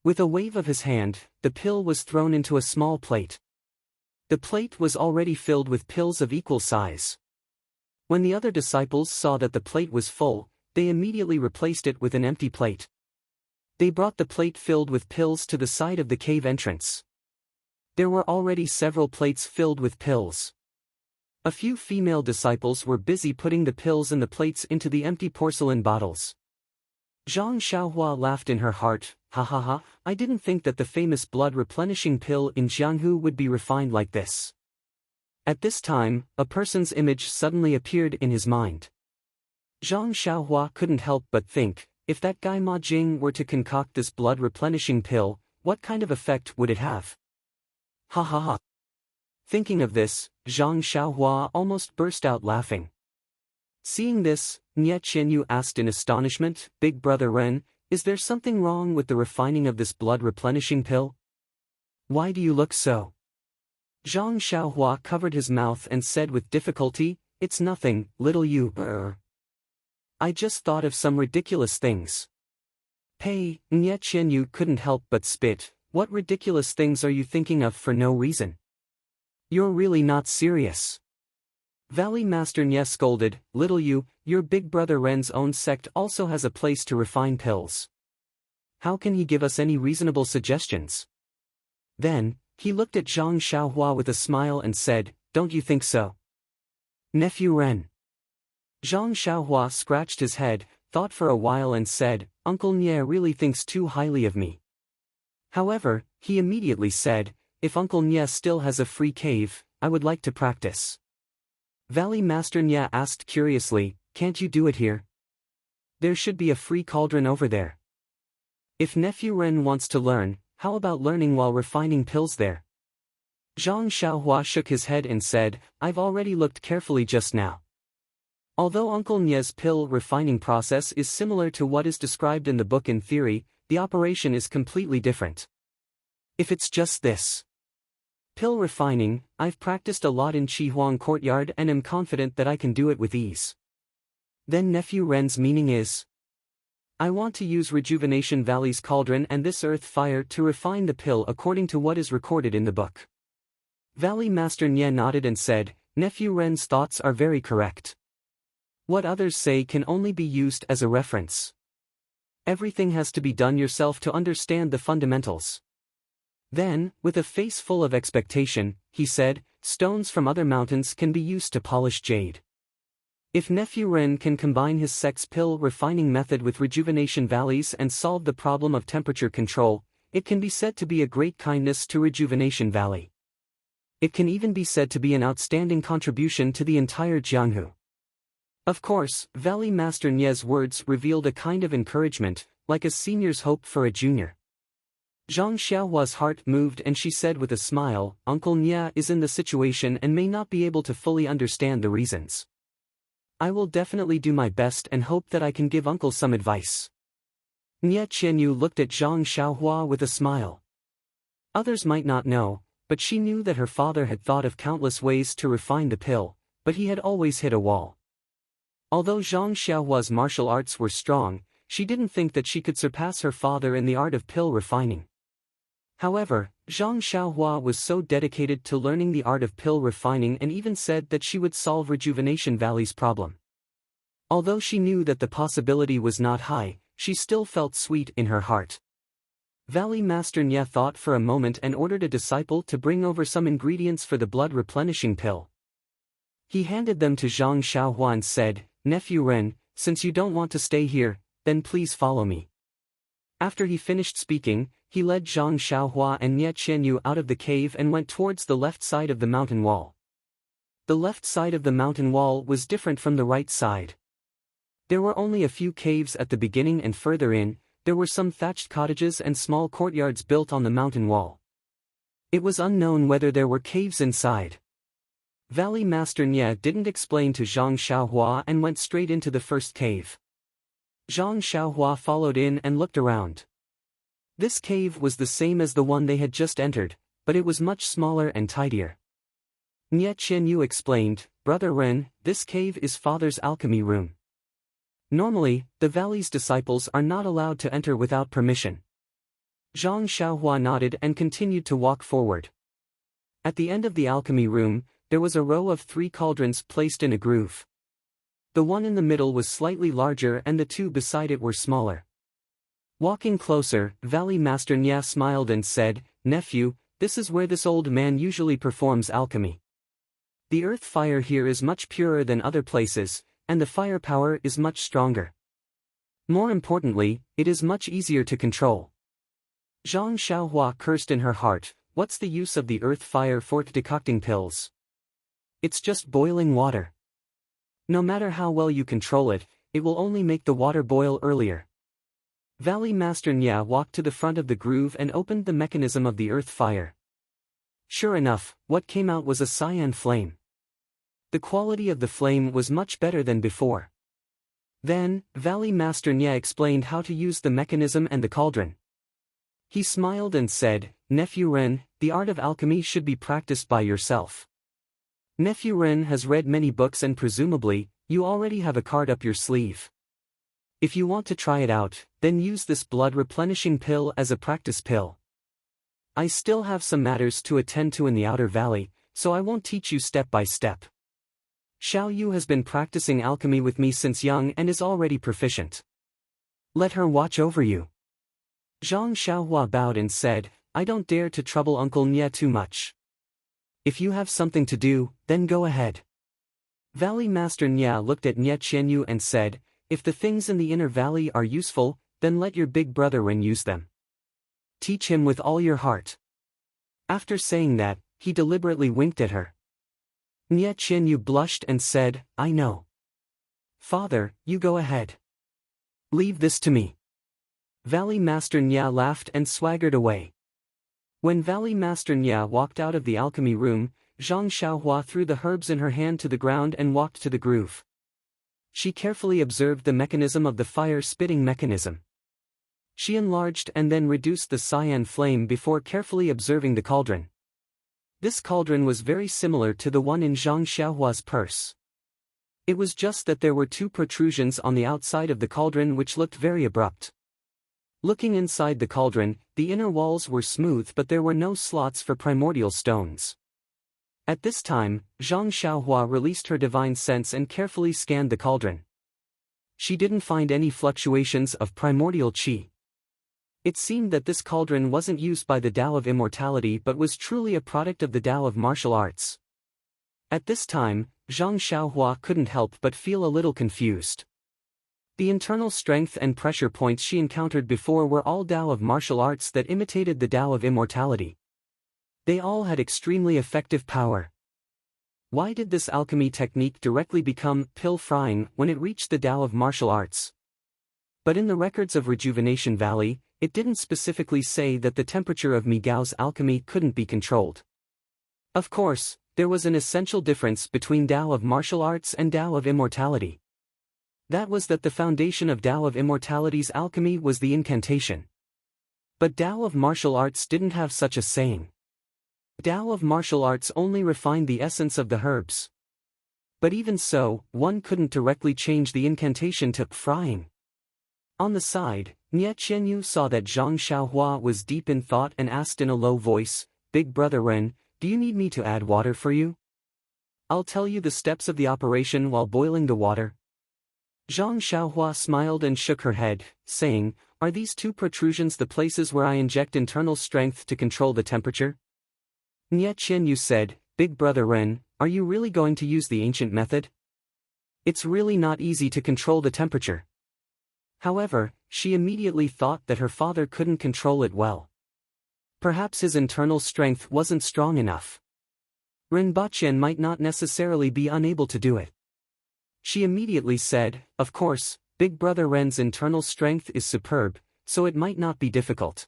With a wave of his hand, the pill was thrown into a small plate. The plate was already filled with pills of equal size. When the other disciples saw that the plate was full, they immediately replaced it with an empty plate. They brought the plate filled with pills to the side of the cave entrance. There were already several plates filled with pills. A few female disciples were busy putting the pills and the plates into the empty porcelain bottles. Zhang Xiaohua laughed in her heart, "Ha ha ha, I didn't think that the famous blood-replenishing pill in Jianghu would be refined like this." At this time, a person's image suddenly appeared in his mind. Zhang Xiaohua couldn't help but think, if that guy Ma Jing were to concoct this blood-replenishing pill, what kind of effect would it have? Ha ha ha. Thinking of this, Zhang Xiaohua almost burst out laughing. Seeing this, Nie Qianyu asked in astonishment, "Big brother Ren, is there something wrong with the refining of this blood-replenishing pill? Why do you look so?" Zhang Xiaohua covered his mouth and said with difficulty, "It's nothing, little you. I just thought of some ridiculous things." "Hey," Nie Qianyu couldn't help but spit, "What ridiculous things are you thinking of for no reason? You're really not serious." Valley Master Nie scolded, "Little you, your big brother Ren's own sect also has a place to refine pills. How can he give us any reasonable suggestions?" Then, he looked at Zhang Xiaohua with a smile and said, "Don't you think so, Nephew Ren?" Zhang Xiaohua scratched his head, thought for a while and said, "Uncle Nie really thinks too highly of me." However, he immediately said, "If Uncle Nie still has a free cave, I would like to practice." Valley Master Nie asked curiously, "Can't you do it here? There should be a free cauldron over there. If Nephew Ren wants to learn, how about learning while refining pills there?" Zhang Xiaohua shook his head and said, "I've already looked carefully just now. Although Uncle Nie's pill refining process is similar to what is described in the book in theory, the operation is completely different. If it's just this pill refining, I've practiced a lot in Qihuang Courtyard and am confident that I can do it with ease." Then Nephew Ren's meaning is, "I want to use Rejuvenation Valley's cauldron and this earth fire to refine the pill according to what is recorded in the book." Valley Master Nie nodded and said, "Nephew Ren's thoughts are very correct. What others say can only be used as a reference. Everything has to be done yourself to understand the fundamentals." Then, with a face full of expectation, he said, "Stones from other mountains can be used to polish jade. If Nephew Ren can combine his sect's pill refining method with Rejuvenation Valleys and solve the problem of temperature control, it can be said to be a great kindness to Rejuvenation Valley. It can even be said to be an outstanding contribution to the entire Jianghu." Of course, Valley Master Nie's words revealed a kind of encouragement, like a senior's hope for a junior. Zhang Xiaohua's heart moved and she said with a smile, "Uncle Nie is in the situation and may not be able to fully understand the reasons. I will definitely do my best and hope that I can give Uncle some advice." Nie Qianyu looked at Zhang Xiaohua with a smile. Others might not know, but she knew that her father had thought of countless ways to refine the pill, but he had always hit a wall. Although Zhang Xiaohua's martial arts were strong, she didn't think that she could surpass her father in the art of pill refining. However, Zhang Xiaohua was so dedicated to learning the art of pill refining and even said that she would solve Rejuvenation Valley's problem. Although she knew that the possibility was not high, she still felt sweet in her heart. Valley Master Nie thought for a moment and ordered a disciple to bring over some ingredients for the blood-replenishing pill. He handed them to Zhang Xiaohua and said, "Nephew Ren, since you don't want to stay here, then please follow me." After he finished speaking, he led Zhang Xiaohua and Nie Qianyu out of the cave and went towards the left side of the mountain wall. The left side of the mountain wall was different from the right side. There were only a few caves at the beginning, and further in, there were some thatched cottages and small courtyards built on the mountain wall. It was unknown whether there were caves inside. Valley Master Nie didn't explain to Zhang Xiaohua and went straight into the first cave. Zhang Xiaohua followed in and looked around. This cave was the same as the one they had just entered, but it was much smaller and tidier. Nie Qianyu explained, "Brother Ren, this cave is Father's alchemy room. Normally, the valley's disciples are not allowed to enter without permission." Zhang Xiaohua nodded and continued to walk forward. At the end of the alchemy room, there was a row of 3 cauldrons placed in a groove. The one in the middle was slightly larger and the 2 beside it were smaller. Walking closer, Valley Master Nie smiled and said, "Nephew, this is where this old man usually performs alchemy. The earth fire here is much purer than other places, and the firepower is much stronger. More importantly, it is much easier to control." Zhang Xiaohua cursed in her heart, "What's the use of the earth fire for decocting pills? It's just boiling water. No matter how well you control it, it will only make the water boil earlier." Valley Master Nie walked to the front of the groove and opened the mechanism of the earth fire. Sure enough, what came out was a cyan flame. The quality of the flame was much better than before. Then, Valley Master Nie explained how to use the mechanism and the cauldron. He smiled and said, "Nephew Ren, the art of alchemy should be practiced by yourself. Nephew Ren has read many books and presumably, you already have a card up your sleeve. If you want to try it out, then use this blood-replenishing pill as a practice pill. I still have some matters to attend to in the outer valley, so I won't teach you step by step. Xiao Yu has been practicing alchemy with me since young and is already proficient. Let her watch over you." Zhang Xiaohua bowed and said, "I don't dare to trouble Uncle Nie too much. If you have something to do, then go ahead." Valley Master Nie looked at Nie Qianyu and said, "If the things in the inner valley are useful, then let your big brother Ren use them. Teach him with all your heart." After saying that, he deliberately winked at her. Nie Qianyu blushed and said, "I know. Father, you go ahead. Leave this to me." Valley Master Nie laughed and swaggered away. When Valley Master Nie walked out of the alchemy room, Zhang Xiaohua threw the herbs in her hand to the ground and walked to the groove. She carefully observed the mechanism of the fire-spitting mechanism. She enlarged and then reduced the cyan flame before carefully observing the cauldron. This cauldron was very similar to the one in Zhang Xiaohua's purse. It was just that there were 2 protrusions on the outside of the cauldron which looked very abrupt. Looking inside the cauldron, the inner walls were smooth but there were no slots for primordial stones. At this time, Zhang Xiaohua released her divine sense and carefully scanned the cauldron. She didn't find any fluctuations of primordial qi. It seemed that this cauldron wasn't used by the Tao of Immortality but was truly a product of the Tao of Martial Arts. At this time, Zhang Xiaohua couldn't help but feel a little confused. The internal strength and pressure points she encountered before were all Tao of Martial Arts that imitated the Tao of Immortality. They all had extremely effective power. Why did this alchemy technique directly become pill frying when it reached the Tao of Martial Arts? But in the records of Rejuvenation Valley, it didn't specifically say that the temperature of Mi Gao's alchemy couldn't be controlled. Of course, there was an essential difference between Tao of Martial Arts and Tao of Immortality. That was that the foundation of Tao of Immortality's alchemy was the incantation. But Tao of Martial Arts didn't have such a saying. Tao of Martial Arts only refined the essence of the herbs. But even so, one couldn't directly change the incantation to frying. On the side, Nie Qianyu saw that Zhang Xiaohua was deep in thought and asked in a low voice, "Big brother Ren, do you need me to add water for you? I'll tell you the steps of the operation while boiling the water." Zhang Xiaohua smiled and shook her head, saying, "Are these 2 protrusions the places where I inject internal strength to control the temperature?" Nie Qianyu said, "Big brother Ren, are you really going to use the ancient method? It's really not easy to control the temperature." However, she immediately thought that her father couldn't control it well. Perhaps his internal strength wasn't strong enough. Rinpoche might not necessarily be unable to do it. She immediately said, "Of course, Big Brother Ren's internal strength is superb, so it might not be difficult."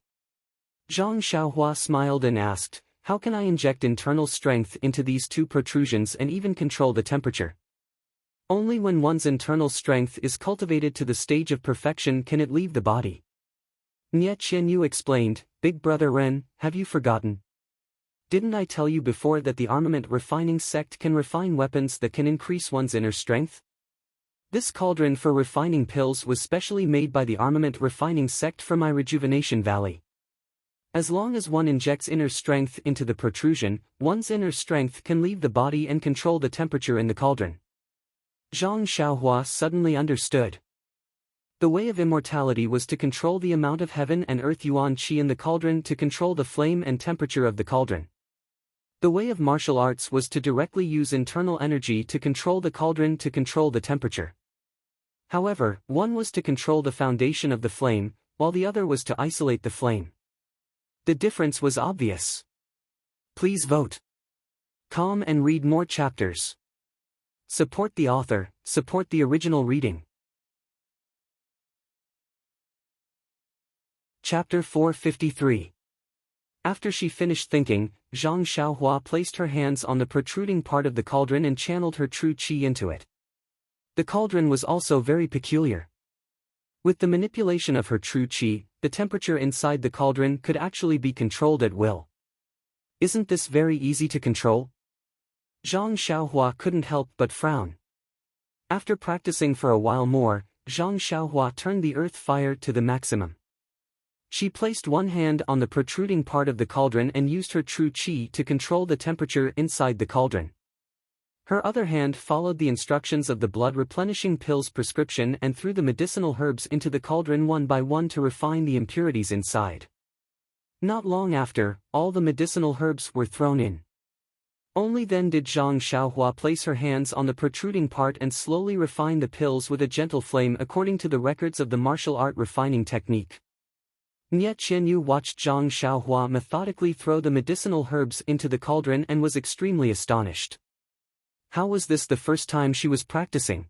Zhang Xiaohua smiled and asked, "How can I inject internal strength into these two protrusions and even control the temperature?" Only when one's internal strength is cultivated to the stage of perfection can it leave the body. Nie Qianyu explained, "Big Brother Ren, have you forgotten? Didn't I tell you before that the armament refining sect can refine weapons that can increase one's inner strength? This cauldron for refining pills was specially made by the armament refining sect for my rejuvenation valley. As long as one injects inner strength into the protrusion, one's inner strength can leave the body and control the temperature in the cauldron." Zhang Xiaohua suddenly understood. The way of immortality was to control the amount of heaven and earth yuan qi in the cauldron to control the flame and temperature of the cauldron. The way of martial arts was to directly use internal energy to control the cauldron to control the temperature. However, one was to control the foundation of the flame, while the other was to isolate the flame. The difference was obvious. Please vote. Calm and read more chapters. Support the author, support the original reading. Chapter 453. After she finished thinking, Zhang Xiaohua placed her hands on the protruding part of the cauldron and channeled her true qi into it. The cauldron was also very peculiar. With the manipulation of her true qi, the temperature inside the cauldron could actually be controlled at will. Isn't this very easy to control? Zhang Xiaohua couldn't help but frown. After practicing for a while more, Zhang Xiaohua turned the earth fire to the maximum. She placed one hand on the protruding part of the cauldron and used her true qi to control the temperature inside the cauldron. Her other hand followed the instructions of the blood-replenishing pills prescription and threw the medicinal herbs into the cauldron one by one to refine the impurities inside. Not long after, all the medicinal herbs were thrown in. Only then did Zhang Xiaohua place her hands on the protruding part and slowly refine the pills with a gentle flame according to the records of the martial art refining technique. Nie Qianyu watched Zhang Xiaohua methodically throw the medicinal herbs into the cauldron and was extremely astonished. How was this the first time she was practicing?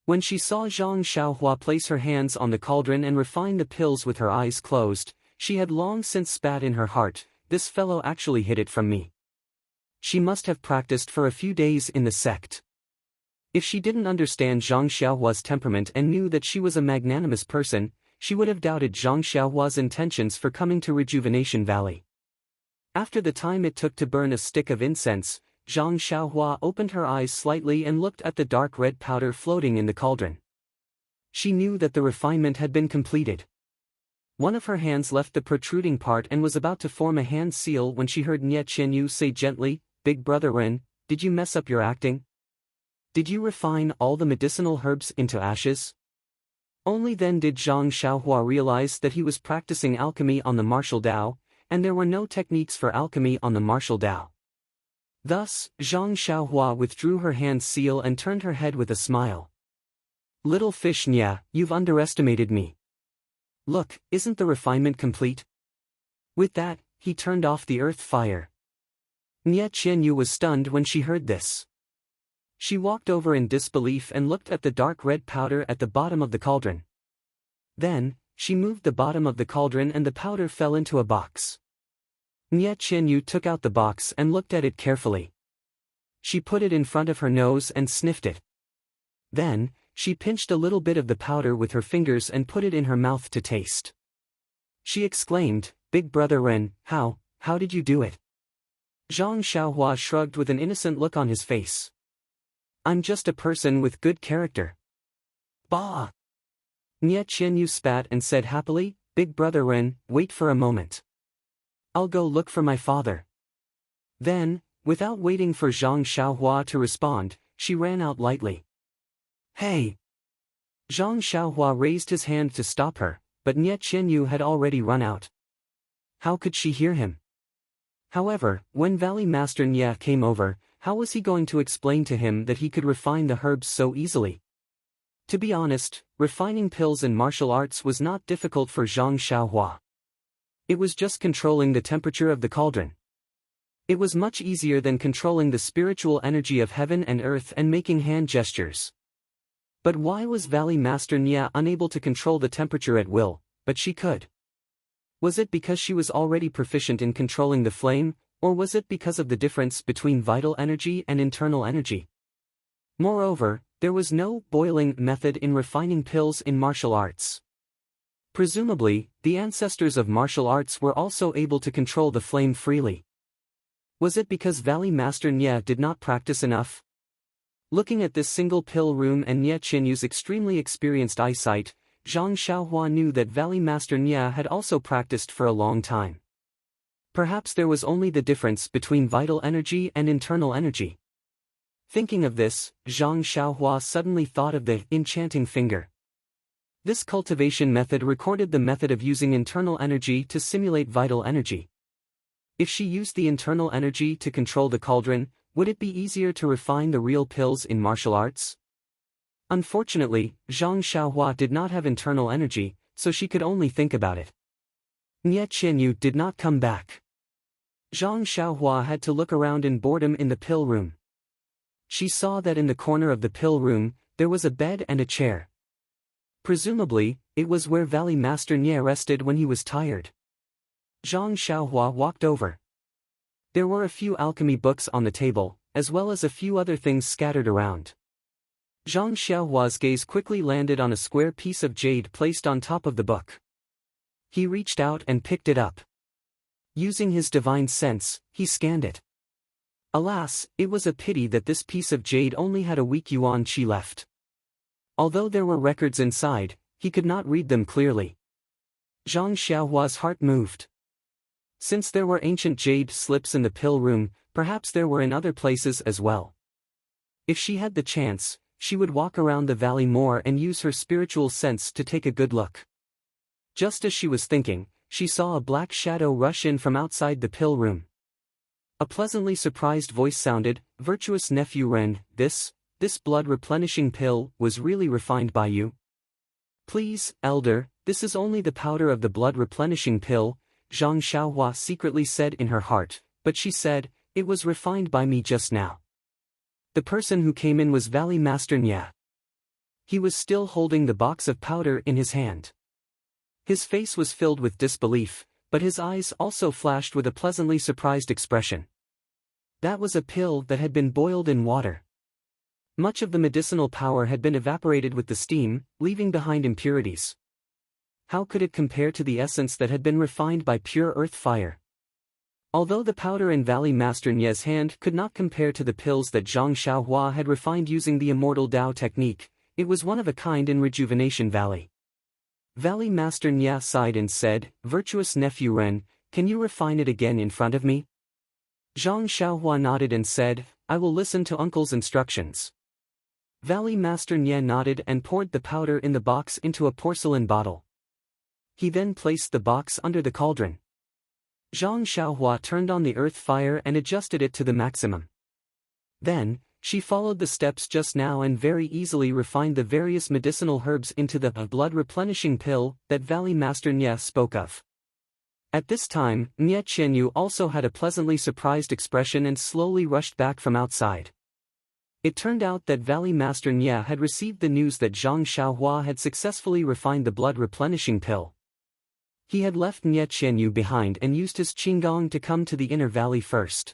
When she saw Zhang Xiaohua place her hands on the cauldron and refine the pills with her eyes closed, she had long since spat in her heart, "This fellow actually hid it from me." She must have practiced for a few days in the sect. If she didn't understand Zhang Xiaohua's temperament and knew that she was a magnanimous person, she would have doubted Zhang Xiaohua's intentions for coming to Rejuvenation Valley. After the time it took to burn a stick of incense, Zhang Xiaohua opened her eyes slightly and looked at the dark red powder floating in the cauldron. She knew that the refinement had been completed. One of her hands left the protruding part and was about to form a hand seal when she heard Nie Qianyu say gently, "Big Brother Ren, did you mess up your acting? Did you refine all the medicinal herbs into ashes?" Only then did Zhang Xiaohua realize that he was practicing alchemy on the martial Dao, and there were no techniques for alchemy on the martial Dao. Thus, Zhang Xiaohua withdrew her hand seal and turned her head with a smile. "Little fish Nya, you've underestimated me. Look, isn't the refinement complete?" With that, he turned off the earth fire. Nie Qianyu was stunned when she heard this. She walked over in disbelief and looked at the dark red powder at the bottom of the cauldron. Then, she moved the bottom of the cauldron and the powder fell into a box. Nie Qianyu took out the box and looked at it carefully. She put it in front of her nose and sniffed it. Then, she pinched a little bit of the powder with her fingers and put it in her mouth to taste. She exclaimed, "Big Brother Ren, how did you do it?" Zhang Xiaohua shrugged with an innocent look on his face. "I'm just a person with good character." "Bah!" Nie Qianyu spat and said happily, "Big Brother Ren, wait for a moment. I'll go look for my father." Then, without waiting for Zhang Xiaohua to respond, she ran out lightly. "Hey!" Zhang Xiaohua raised his hand to stop her, but Nie Qianyu had already run out. How could she hear him? However, when Valley Master Nie came over, how was he going to explain to him that he could refine the herbs so easily? To be honest, refining pills in martial arts was not difficult for Zhang Xiaohua. It was just controlling the temperature of the cauldron. It was much easier than controlling the spiritual energy of heaven and earth and making hand gestures. But why was Valley Master Nya unable to control the temperature at will, but she could? Was it because she was already proficient in controlling the flame, or was it because of the difference between vital energy and internal energy? Moreover, there was no boiling method in refining pills in martial arts. Presumably, the ancestors of martial arts were also able to control the flame freely. Was it because Valley Master Nya did not practice enough? Looking at this single pill room and Nye Qianyu's extremely experienced eyesight, Zhang Xiaohua knew that Valley Master Nya had also practiced for a long time. Perhaps there was only the difference between vital energy and internal energy. Thinking of this, Zhang Xiaohua suddenly thought of the enchanting finger. This cultivation method recorded the method of using internal energy to simulate vital energy. If she used the internal energy to control the cauldron, would it be easier to refine the real pills in martial arts? Unfortunately, Zhang Xiaohua did not have internal energy, so she could only think about it. Nye Qianyu did not come back. Zhang Xiaohua had to look around in boredom in the pill room. She saw that in the corner of the pill room, there was a bed and a chair. Presumably, it was where Valley Master Nye rested when he was tired. Zhang Xiaohua walked over. There were a few alchemy books on the table, as well as a few other things scattered around. Zhang Xiaohua's gaze quickly landed on a square piece of jade placed on top of the book. He reached out and picked it up. Using his divine sense, he scanned it. Alas, it was a pity that this piece of jade only had a weak yuan qi left. Although there were records inside, he could not read them clearly. Zhang Xiaohua's heart moved. Since there were ancient jade slips in the pill room, perhaps there were in other places as well. If she had the chance, she would walk around the valley more and use her spiritual sense to take a good look. Just as she was thinking, she saw a black shadow rush in from outside the pill room. A pleasantly surprised voice sounded, "Virtuous nephew Ren, this blood-replenishing pill was really refined by you? Please, elder, this is only the powder of the blood-replenishing pill," Zhang Xiaohua secretly said in her heart, but she said, "It was refined by me just now." The person who came in was Valley Master Nya. He was still holding the box of powder in his hand. His face was filled with disbelief, but his eyes also flashed with a pleasantly surprised expression. That was a pill that had been boiled in water. Much of the medicinal power had been evaporated with the steam, leaving behind impurities. How could it compare to the essence that had been refined by pure earth fire? Although the powder in Valley Master Nye's hand could not compare to the pills that Zhang Xiaohua had refined using the Immortal Dao technique, it was one of a kind in Rejuvenation Valley. Valley Master Nye sighed and said, "Virtuous nephew Ren, can you refine it again in front of me?" Zhang Xiaohua nodded and said, "I will listen to uncle's instructions." Valley Master Nye nodded and poured the powder in the box into a porcelain bottle. He then placed the box under the cauldron. Zhang Xiaohua turned on the earth fire and adjusted it to the maximum. Then, she followed the steps just now and very easily refined the various medicinal herbs into the blood-replenishing pill that Valley Master Nye spoke of. At this time, Nye Qianyu also had a pleasantly surprised expression and slowly rushed back from outside. It turned out that Valley Master Nye had received the news that Zhang Xiaohua had successfully refined the blood-replenishing pill. He had left Nye Qianyu behind and used his Qinggong to come to the inner valley first.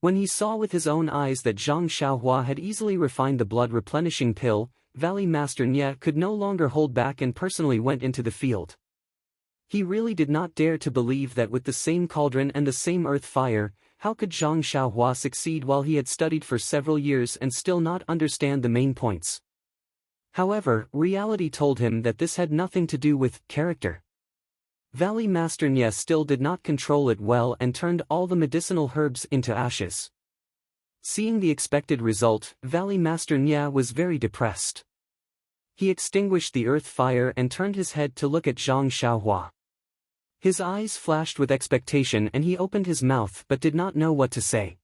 When he saw with his own eyes that Zhang Xiaohua had easily refined the blood-replenishing pill, Valley Master Nye could no longer hold back and personally went into the field. He really did not dare to believe that with the same cauldron and the same earth fire, how could Zhang Xiaohua succeed while he had studied for several years and still not understand the main points? However, reality told him that this had nothing to do with character. Valley Master Nye still did not control it well and turned all the medicinal herbs into ashes. Seeing the expected result, Valley Master Nye was very depressed. He extinguished the earth fire and turned his head to look at Zhang Xiaohua. His eyes flashed with expectation and he opened his mouth but did not know what to say.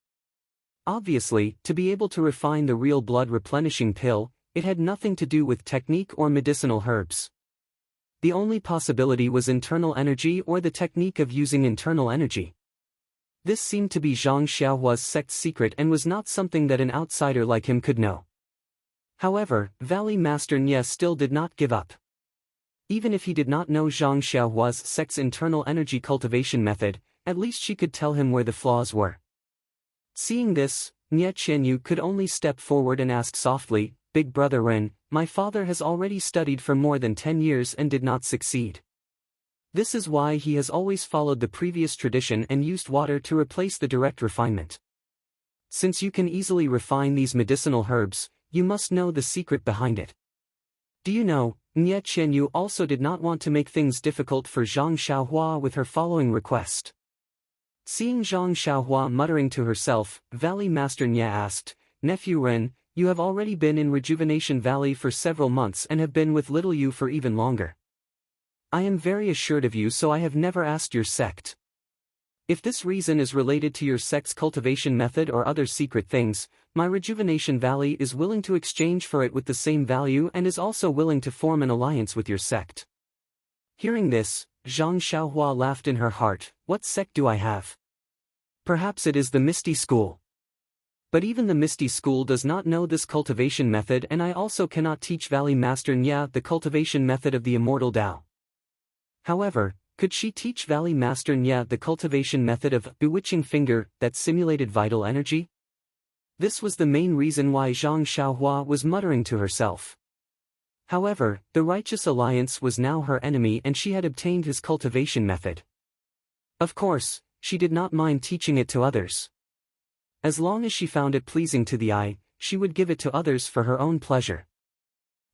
Obviously, to be able to refine the real blood-replenishing pill, it had nothing to do with technique or medicinal herbs. The only possibility was internal energy or the technique of using internal energy. This seemed to be Zhang Xiaohua's sect's secret and was not something that an outsider like him could know. However, Valley Master Nye still did not give up. Even if he did not know Zhang Xiaohua's sect's internal energy cultivation method, at least she could tell him where the flaws were. Seeing this, Nye Qianyu could only step forward and ask softly, "Big brother Ren, my father has already studied for more than 10 years and did not succeed. This is why he has always followed the previous tradition and used water to replace the direct refinement. Since you can easily refine these medicinal herbs, you must know the secret behind it." Do you know, Nye Qianyu also did not want to make things difficult for Zhang Xiaohua with her following request. Seeing Zhang Xiaohua muttering to herself, Valley Master Nye asked, "Nephew Ren, you have already been in Rejuvenation Valley for several months and have been with little you for even longer. I am very assured of you, so I have never asked your sect. If this reason is related to your sect's cultivation method or other secret things, my Rejuvenation Valley is willing to exchange for it with the same value and is also willing to form an alliance with your sect." Hearing this, Zhang Xiaohua laughed in her heart. "What sect do I have? Perhaps it is the Misty School. But even the Misty School does not know this cultivation method, and I also cannot teach Valley Master Nye the cultivation method of the Immortal Tao. However, could she teach Valley Master Nye the cultivation method of Bewitching Finger that simulated vital energy?" This was the main reason why Zhang Xiaohua was muttering to herself. However, the Righteous Alliance was now her enemy and she had obtained his cultivation method. Of course, she did not mind teaching it to others. As long as she found it pleasing to the eye, she would give it to others for her own pleasure.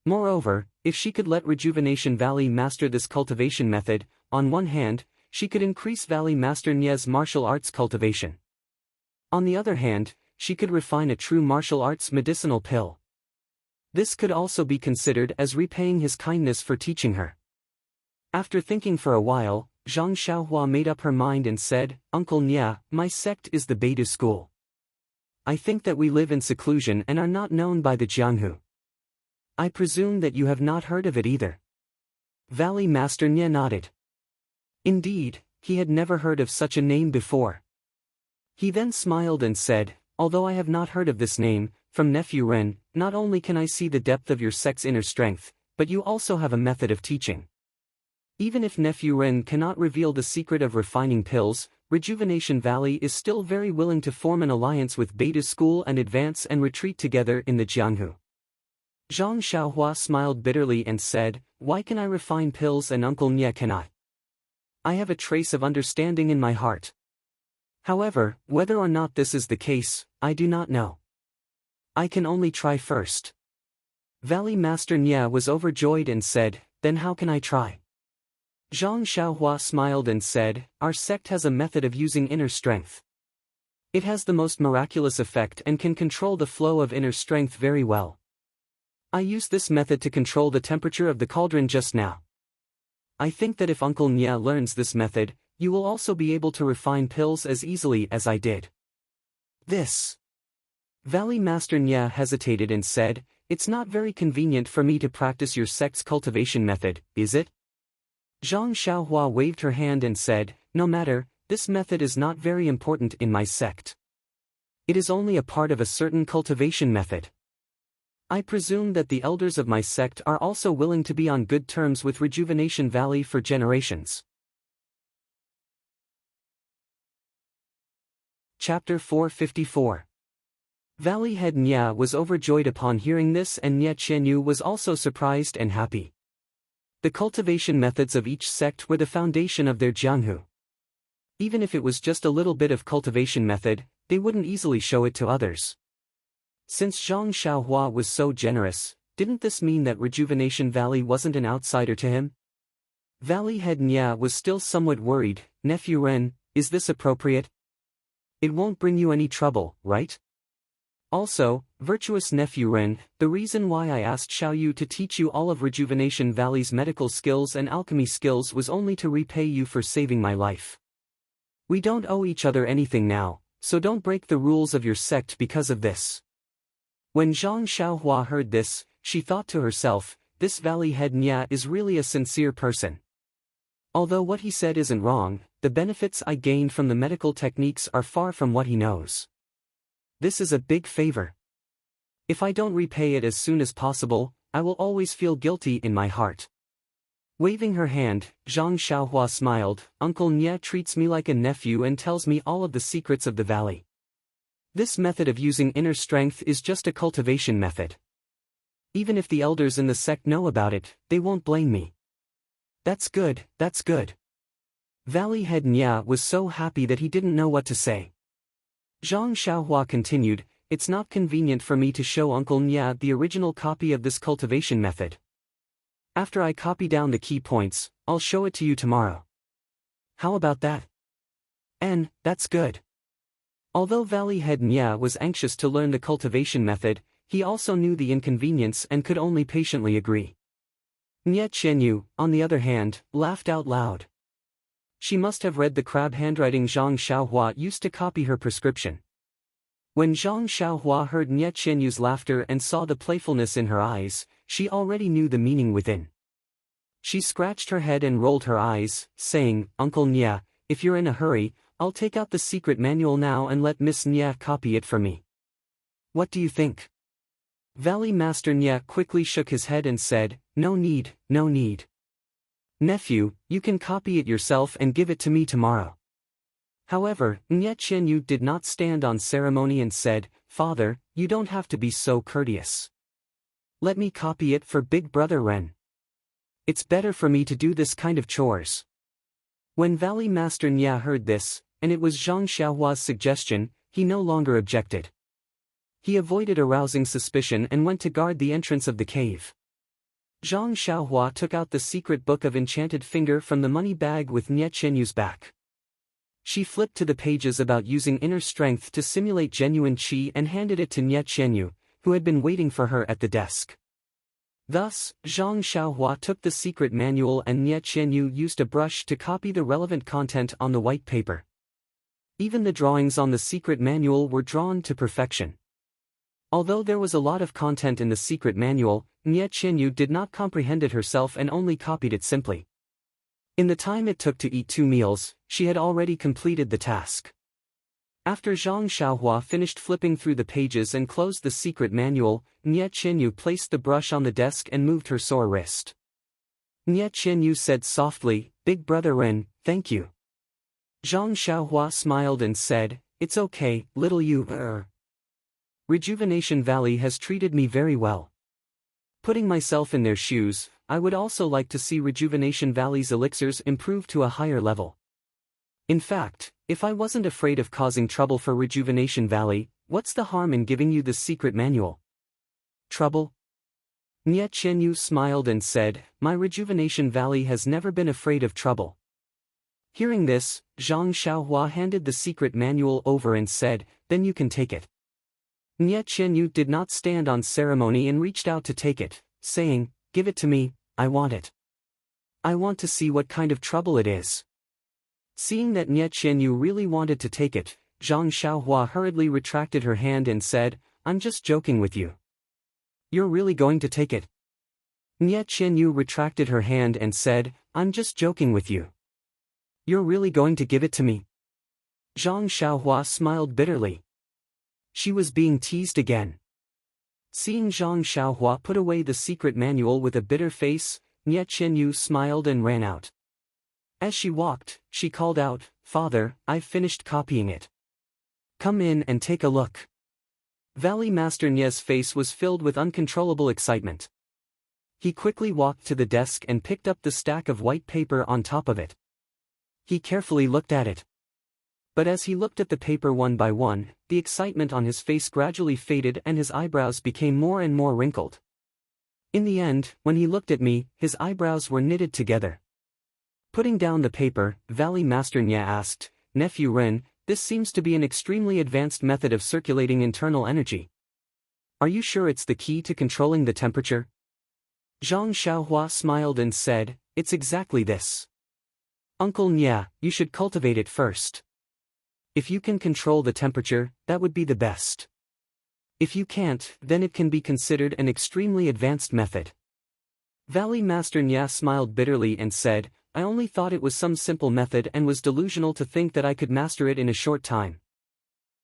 Moreover, if she could let Rejuvenation Valley master this cultivation method, on one hand, she could increase Valley Master Nye's martial arts cultivation. On the other hand, she could refine a true martial arts medicinal pill. This could also be considered as repaying his kindness for teaching her. After thinking for a while, Zhang Xiaohua made up her mind and said, "Uncle Nye, my sect is the Beidou school. I think that we live in seclusion and are not known by the Jianghu. I presume that you have not heard of it either." Valley Master Nye nodded. Indeed, he had never heard of such a name before. He then smiled and said, "Although I have not heard of this name, from Nephew Ren, not only can I see the depth of your sect's inner strength, but you also have a method of teaching. Even if Nephew Ren cannot reveal the secret of refining pills, Rejuvenation Valley is still very willing to form an alliance with Beidou School and advance and retreat together in the Jianghu." Zhang Xiaohua smiled bitterly and said, "Why can I refine pills and Uncle Nye cannot? I have a trace of understanding in my heart. However, whether or not this is the case, I do not know. I can only try first." Valley Master Nye was overjoyed and said, "Then how can I try?" Zhang Xiaohua smiled and said, "Our sect has a method of using inner strength. It has the most miraculous effect and can control the flow of inner strength very well. I used this method to control the temperature of the cauldron just now. I think that if Uncle Nye learns this method, you will also be able to refine pills as easily as I did." This. Valley Master Nye hesitated and said, "It's not very convenient for me to practice your sect's cultivation method, is it?" Zhang Xiaohua waved her hand and said, "No matter, this method is not very important in my sect. It is only a part of a certain cultivation method. I presume that the elders of my sect are also willing to be on good terms with Rejuvenation Valley for generations." Chapter 454. Valley Head Nye was overjoyed upon hearing this, and Nye Qianyu was also surprised and happy. The cultivation methods of each sect were the foundation of their Jianghu. Even if it was just a little bit of cultivation method, they wouldn't easily show it to others. Since Zhang Xiaohua was so generous, didn't this mean that Rejuvenation Valley wasn't an outsider to him? Valley Head Nye was still somewhat worried. "Nephew Ren, is this appropriate? It won't bring you any trouble, right? Also, virtuous Nephew Ren, the reason why I asked Xiaoyu to teach you all of Rejuvenation Valley's medical skills and alchemy skills was only to repay you for saving my life. We don't owe each other anything now, so don't break the rules of your sect because of this." When Zhang Xiaohua heard this, she thought to herself, this valley head Nya is really a sincere person. Although what he said isn't wrong, the benefits I gained from the medical techniques are far from what he knows. This is a big favor. If I don't repay it as soon as possible, I will always feel guilty in my heart. Waving her hand, Zhang Xiaohua smiled. Uncle Nya treats me like a nephew and tells me all of the secrets of the valley. This method of using inner strength is just a cultivation method. Even if the elders in the sect know about it, they won't blame me. That's good, that's good. Valley head Nya was so happy that he didn't know what to say. Zhang Xiaohua continued, it's not convenient for me to show Uncle Nya the original copy of this cultivation method. After I copy down the key points, I'll show it to you tomorrow. How about that? That's good. Although Valley head Nya was anxious to learn the cultivation method, he also knew the inconvenience and could only patiently agree. Nya Qianyu, on the other hand, laughed out loud. She must have read the crab handwriting Zhang Xiaohua used to copy her prescription. When Zhang Xiaohua heard Nya Qianyu's laughter and saw the playfulness in her eyes, she already knew the meaning within. She scratched her head and rolled her eyes, saying, Uncle Nya, if you're in a hurry, I'll take out the secret manual now and let Miss Nya copy it for me. What do you think? Valley Master Nya quickly shook his head and said, no need, no need. Nephew, you can copy it yourself and give it to me tomorrow. However, Nya Qianyu did not stand on ceremony and said, Father, you don't have to be so courteous. Let me copy it for Big Brother Ren. It's better for me to do this kind of chores. When Valley Master Nya heard this, and it was Zhang Xiaohua's suggestion, he no longer objected. He avoided arousing suspicion and went to guard the entrance of the cave. Zhang Xiaohua took out the secret book of Enchanted Finger from the money bag with Nya Qianyu's back. She flipped to the pages about using inner strength to simulate genuine qi and handed it to Nya Qianyu, who had been waiting for her at the desk. Thus, Zhang Xiaohua took the secret manual and Nya Qianyu used a brush to copy the relevant content on the white paper. Even the drawings on the secret manual were drawn to perfection. Although there was a lot of content in the secret manual, Nya Qianyu did not comprehend it herself and only copied it simply. In the time it took to eat 2 meals, she had already completed the task. After Zhang Xiaohua finished flipping through the pages and closed the secret manual, Nya Qianyu placed the brush on the desk and moved her sore wrist. Nya Qianyu said softly, Big Brother Ren, thank you. Zhang Xiaohua smiled and said, it's okay, little you. Rejuvenation Valley has treated me very well. Putting myself in their shoes, I would also like to see Rejuvenation Valley's elixirs improve to a higher level. In fact, if I wasn't afraid of causing trouble for Rejuvenation Valley, what's the harm in giving you the secret manual? Trouble? Nya Qianyu smiled and said, my Rejuvenation Valley has never been afraid of trouble. Hearing this, Zhang Xiaohua handed the secret manual over and said, then you can take it. Nya Qianyu did not stand on ceremony and reached out to take it, saying, give it to me, I want it. I want to see what kind of trouble it is. Seeing that Nya Qianyu really wanted to take it, Zhang Xiaohua hurriedly retracted her hand and said, I'm just joking with you. You're really going to take it? Nya Qianyu retracted her hand and said, I'm just joking with you. You're really going to give it to me? Zhang Xiaohua smiled bitterly. She was being teased again. Seeing Zhang Xiaohua put away the secret manual with a bitter face, Nya Qianyu smiled and ran out. As she walked, she called out, Father, I've finished copying it. Come in and take a look. Valley Master Nya's face was filled with uncontrollable excitement. He quickly walked to the desk and picked up the stack of white paper on top of it. He carefully looked at it. But as he looked at the paper one by one, the excitement on his face gradually faded and his eyebrows became more and more wrinkled. In the end, when he looked at me, his eyebrows were knitted together. Putting down the paper, Valley Master Nya asked, Nephew Ren, this seems to be an extremely advanced method of circulating internal energy. Are you sure it's the key to controlling the temperature? Zhang Xiaohua smiled and said, it's exactly this. Uncle Nya, you should cultivate it first. If you can control the temperature, that would be the best. If you can't, then it can be considered an extremely advanced method. Valley Master Nya smiled bitterly and said, I only thought it was some simple method and was delusional to think that I could master it in a short time.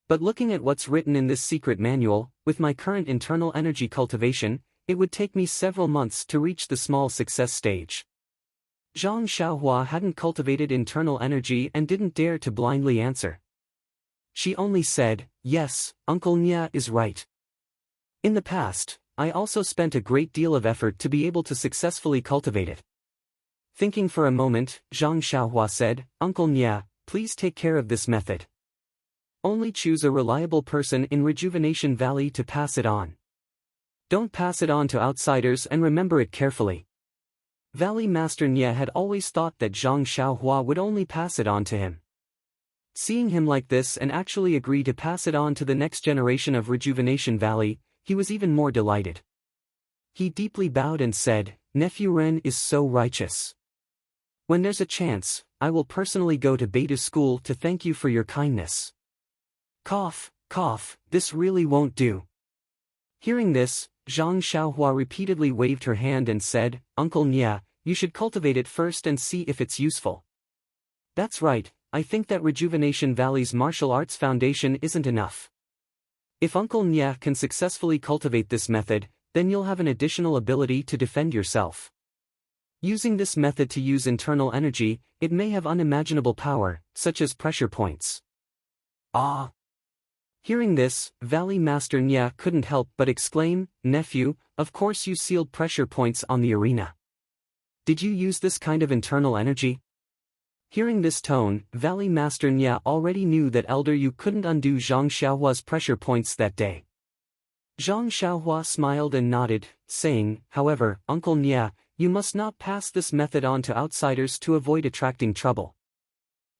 But looking at what's written in this secret manual, with my current internal energy cultivation, it would take me several months to reach the small success stage. Zhang Xiaohua hadn't cultivated internal energy and didn't dare to blindly answer. She only said, yes, Uncle Nya is right. In the past, I also spent a great deal of effort to be able to successfully cultivate it. Thinking for a moment, Zhang Xiaohua said, Uncle Nya, please take care of this method. Only choose a reliable person in Rejuvenation Valley to pass it on. Don't pass it on to outsiders and remember it carefully. Valley Master Nya had always thought that Zhang Xiaohua would only pass it on to him. Seeing him like this and actually agree to pass it on to the next generation of Rejuvenation Valley, he was even more delighted. He deeply bowed and said, Nephew Ren is so righteous. When there's a chance, I will personally go to Beta School to thank you for your kindness. Cough, cough, this really won't do. Hearing this, Zhang Xiaohua repeatedly waved her hand and said, Uncle Nya, you should cultivate it first and see if it's useful. That's right, I think that Rejuvenation Valley's martial arts foundation isn't enough. If Uncle Nya can successfully cultivate this method, then you'll have an additional ability to defend yourself. Using this method to use internal energy, it may have unimaginable power, such as pressure points. Ah! Hearing this, Valley Master Nya couldn't help but exclaim, Nephew, of course you sealed pressure points on the arena. Did you use this kind of internal energy? Hearing this tone, Valley Master Nya already knew that Elder Yu couldn't undo Zhang Xiaohua's pressure points that day. Zhang Xiaohua smiled and nodded, saying, however, Uncle Nya, you must not pass this method on to outsiders to avoid attracting trouble.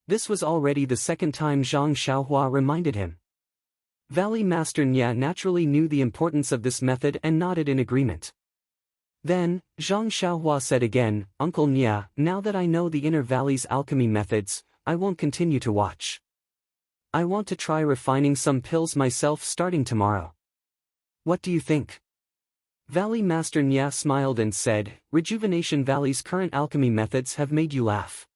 This was already the second time Zhang Xiaohua reminded him. Valley Master Nya naturally knew the importance of this method and nodded in agreement. Then, Zhang Xiaohua said again, Uncle Nya, now that I know the Inner Valley's alchemy methods, I won't continue to watch. I want to try refining some pills myself starting tomorrow. What do you think? Valley Master Nya smiled and said, Rejuvenation Valley's current alchemy methods have made you laugh.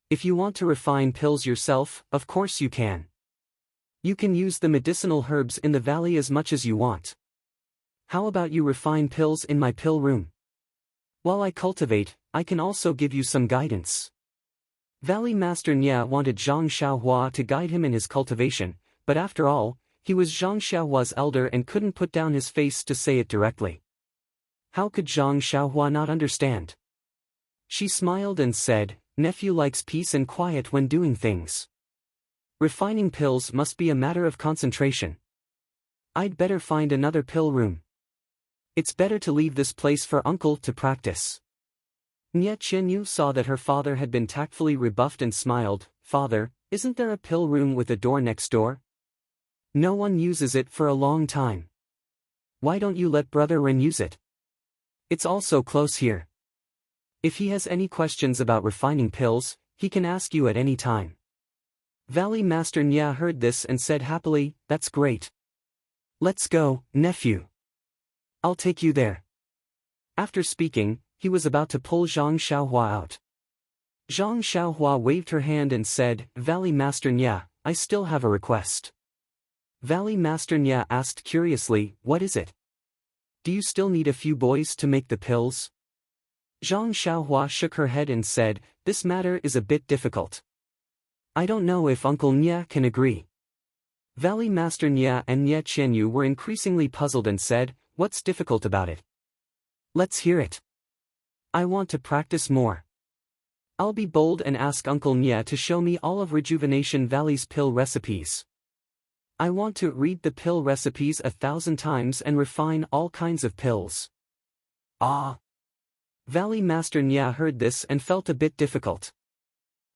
If you want to refine pills yourself, of course you can. You can use the medicinal herbs in the valley as much as you want. How about you refine pills in my pill room? While I cultivate, I can also give you some guidance. Valley Master Nya wanted Zhang Xiaohua to guide him in his cultivation, but after all, he was Zhang Xiaohua's elder and couldn't put down his face to say it directly. How could Zhang Xiaohua not understand? She smiled and said, Nephew likes peace and quiet when doing things. Refining pills must be a matter of concentration. I'd better find another pill room. It's better to leave this place for Uncle to practice. Nye Qianyu saw that her father had been tactfully rebuffed and smiled, Father, isn't there a pill room with a door next door? No one uses it for a long time. Why don't you let Brother Ren use it? It's all so close here. If he has any questions about refining pills, he can ask you at any time. Valley Master Nya heard this and said happily, That's great. Let's go, nephew. I'll take you there. After speaking, he was about to pull Zhang Xiaohua out. Zhang Xiaohua waved her hand and said, Valley Master Nya, I still have a request. Valley Master Nya asked curiously, What is it? Do you still need a few boys to make the pills? Zhang Xiaohua shook her head and said, This matter is a bit difficult. I don't know if Uncle Nya can agree. Valley Master Nya and Nye Qianyu were increasingly puzzled and said, What's difficult about it? Let's hear it. I want to practice more. I'll be bold and ask Uncle Nya to show me all of Rejuvenation Valley's pill recipes. I want to read the pill recipes 1,000 times and refine all kinds of pills. Ah! Valley Master Nya heard this and felt a bit difficult.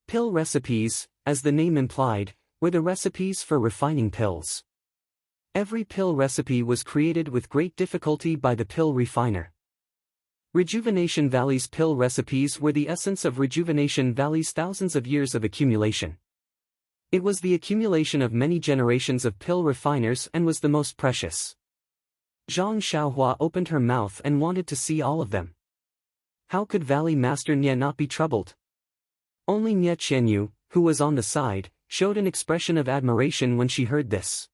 Pill recipes, as the name implied, were the recipes for refining pills. Every pill recipe was created with great difficulty by the pill refiner. Rejuvenation Valley's pill recipes were the essence of Rejuvenation Valley's thousands of years of accumulation. It was the accumulation of many generations of pill refiners and was the most precious. Zhang Xiaohua opened her mouth and wanted to see all of them. How could Valley Master Nye not be troubled? Only Nye Qianyu, who was on the side, showed an expression of admiration when she heard this.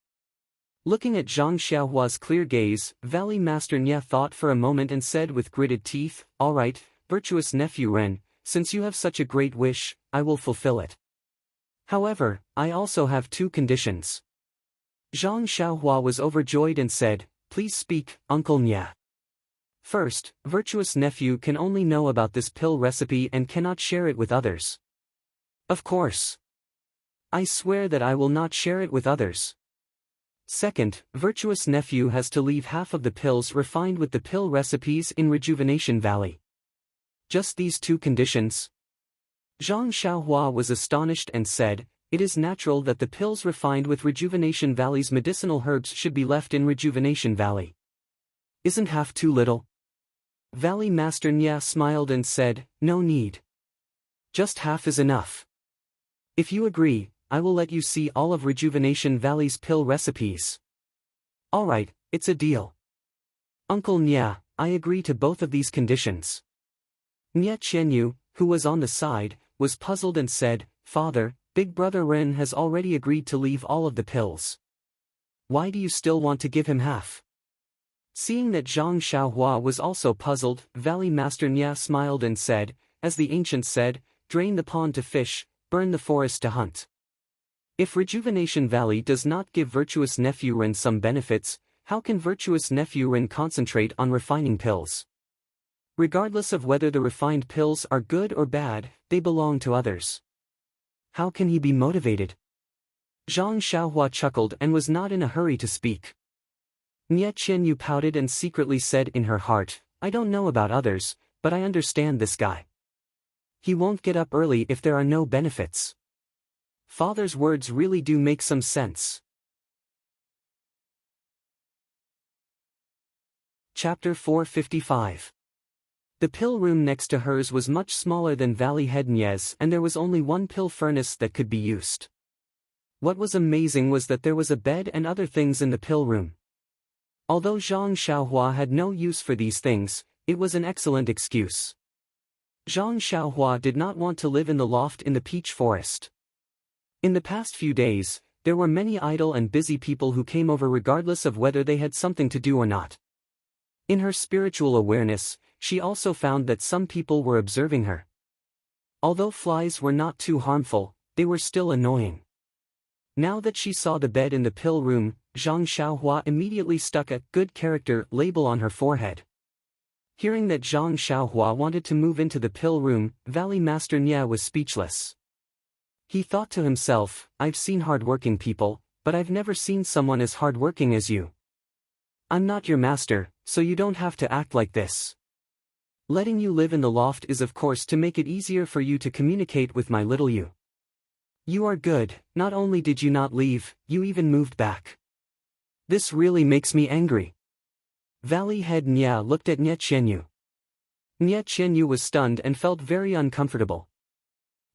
Looking at Zhang Xiaohua's clear gaze, Valley Master Nye thought for a moment and said with gritted teeth, "All right, virtuous nephew Ren, since you have such a great wish, I will fulfill it. However, I also have two conditions." Zhang Xiaohua was overjoyed and said, "Please speak, Uncle Nye." First, virtuous nephew can only know about this pill recipe and cannot share it with others. Of course. I swear that I will not share it with others. Second, virtuous nephew has to leave half of the pills refined with the pill recipes in Rejuvenation Valley. Just these two conditions? Zhang Xiaohua was astonished and said, "It is natural that the pills refined with Rejuvenation Valley's medicinal herbs should be left in Rejuvenation Valley. Isn't half too little?" Valley Master Nye smiled and said, "No need. Just half is enough. If you agree, I will let you see all of Rejuvenation Valley's pill recipes." "Alright, it's a deal. Uncle Nye, I agree to both of these conditions." Nye Qianyu, who was on the side, was puzzled and said, "Father, Big Brother Ren has already agreed to leave all of the pills. Why do you still want to give him half?" Seeing that Zhang Xiaohua was also puzzled, Valley Master Nye smiled and said, "As the ancients said, drain the pond to fish, burn the forest to hunt. If Rejuvenation Valley does not give virtuous nephew Ren some benefits, how can virtuous nephew Ren concentrate on refining pills? Regardless of whether the refined pills are good or bad, they belong to others. How can he be motivated?" Zhang Xiaohua chuckled and was not in a hurry to speak. Nye Qianyu pouted and secretly said in her heart, "I don't know about others, but I understand this guy. He won't get up early if there are no benefits. Father's words really do make some sense." Chapter 455. The pill room next to hers was much smaller than Valley Head Nye's, and there was only one pill furnace that could be used. What was amazing was that there was a bed and other things in the pill room. Although Zhang Xiaohua had no use for these things, it was an excellent excuse. Zhang Xiaohua did not want to live in the loft in the peach forest. In the past few days, there were many idle and busy people who came over regardless of whether they had something to do or not. In her spiritual awareness, she also found that some people were observing her. Although flies were not too harmful, they were still annoying. Now that she saw the bed in the pill room, Zhang Xiaohua immediately stuck a "good character" label on her forehead. Hearing that Zhang Xiaohua wanted to move into the pill room, Valley Master Nye was speechless. He thought to himself, "I've seen hard-working people, but I've never seen someone as hard-working as you. I'm not your master, so you don't have to act like this. Letting you live in the loft is of course to make it easier for you to communicate with my little you. You are good, not only did you not leave, you even moved back. This really makes me angry." Valley Head Nye looked at Nye Qianyu. Nye Qianyu was stunned and felt very uncomfortable.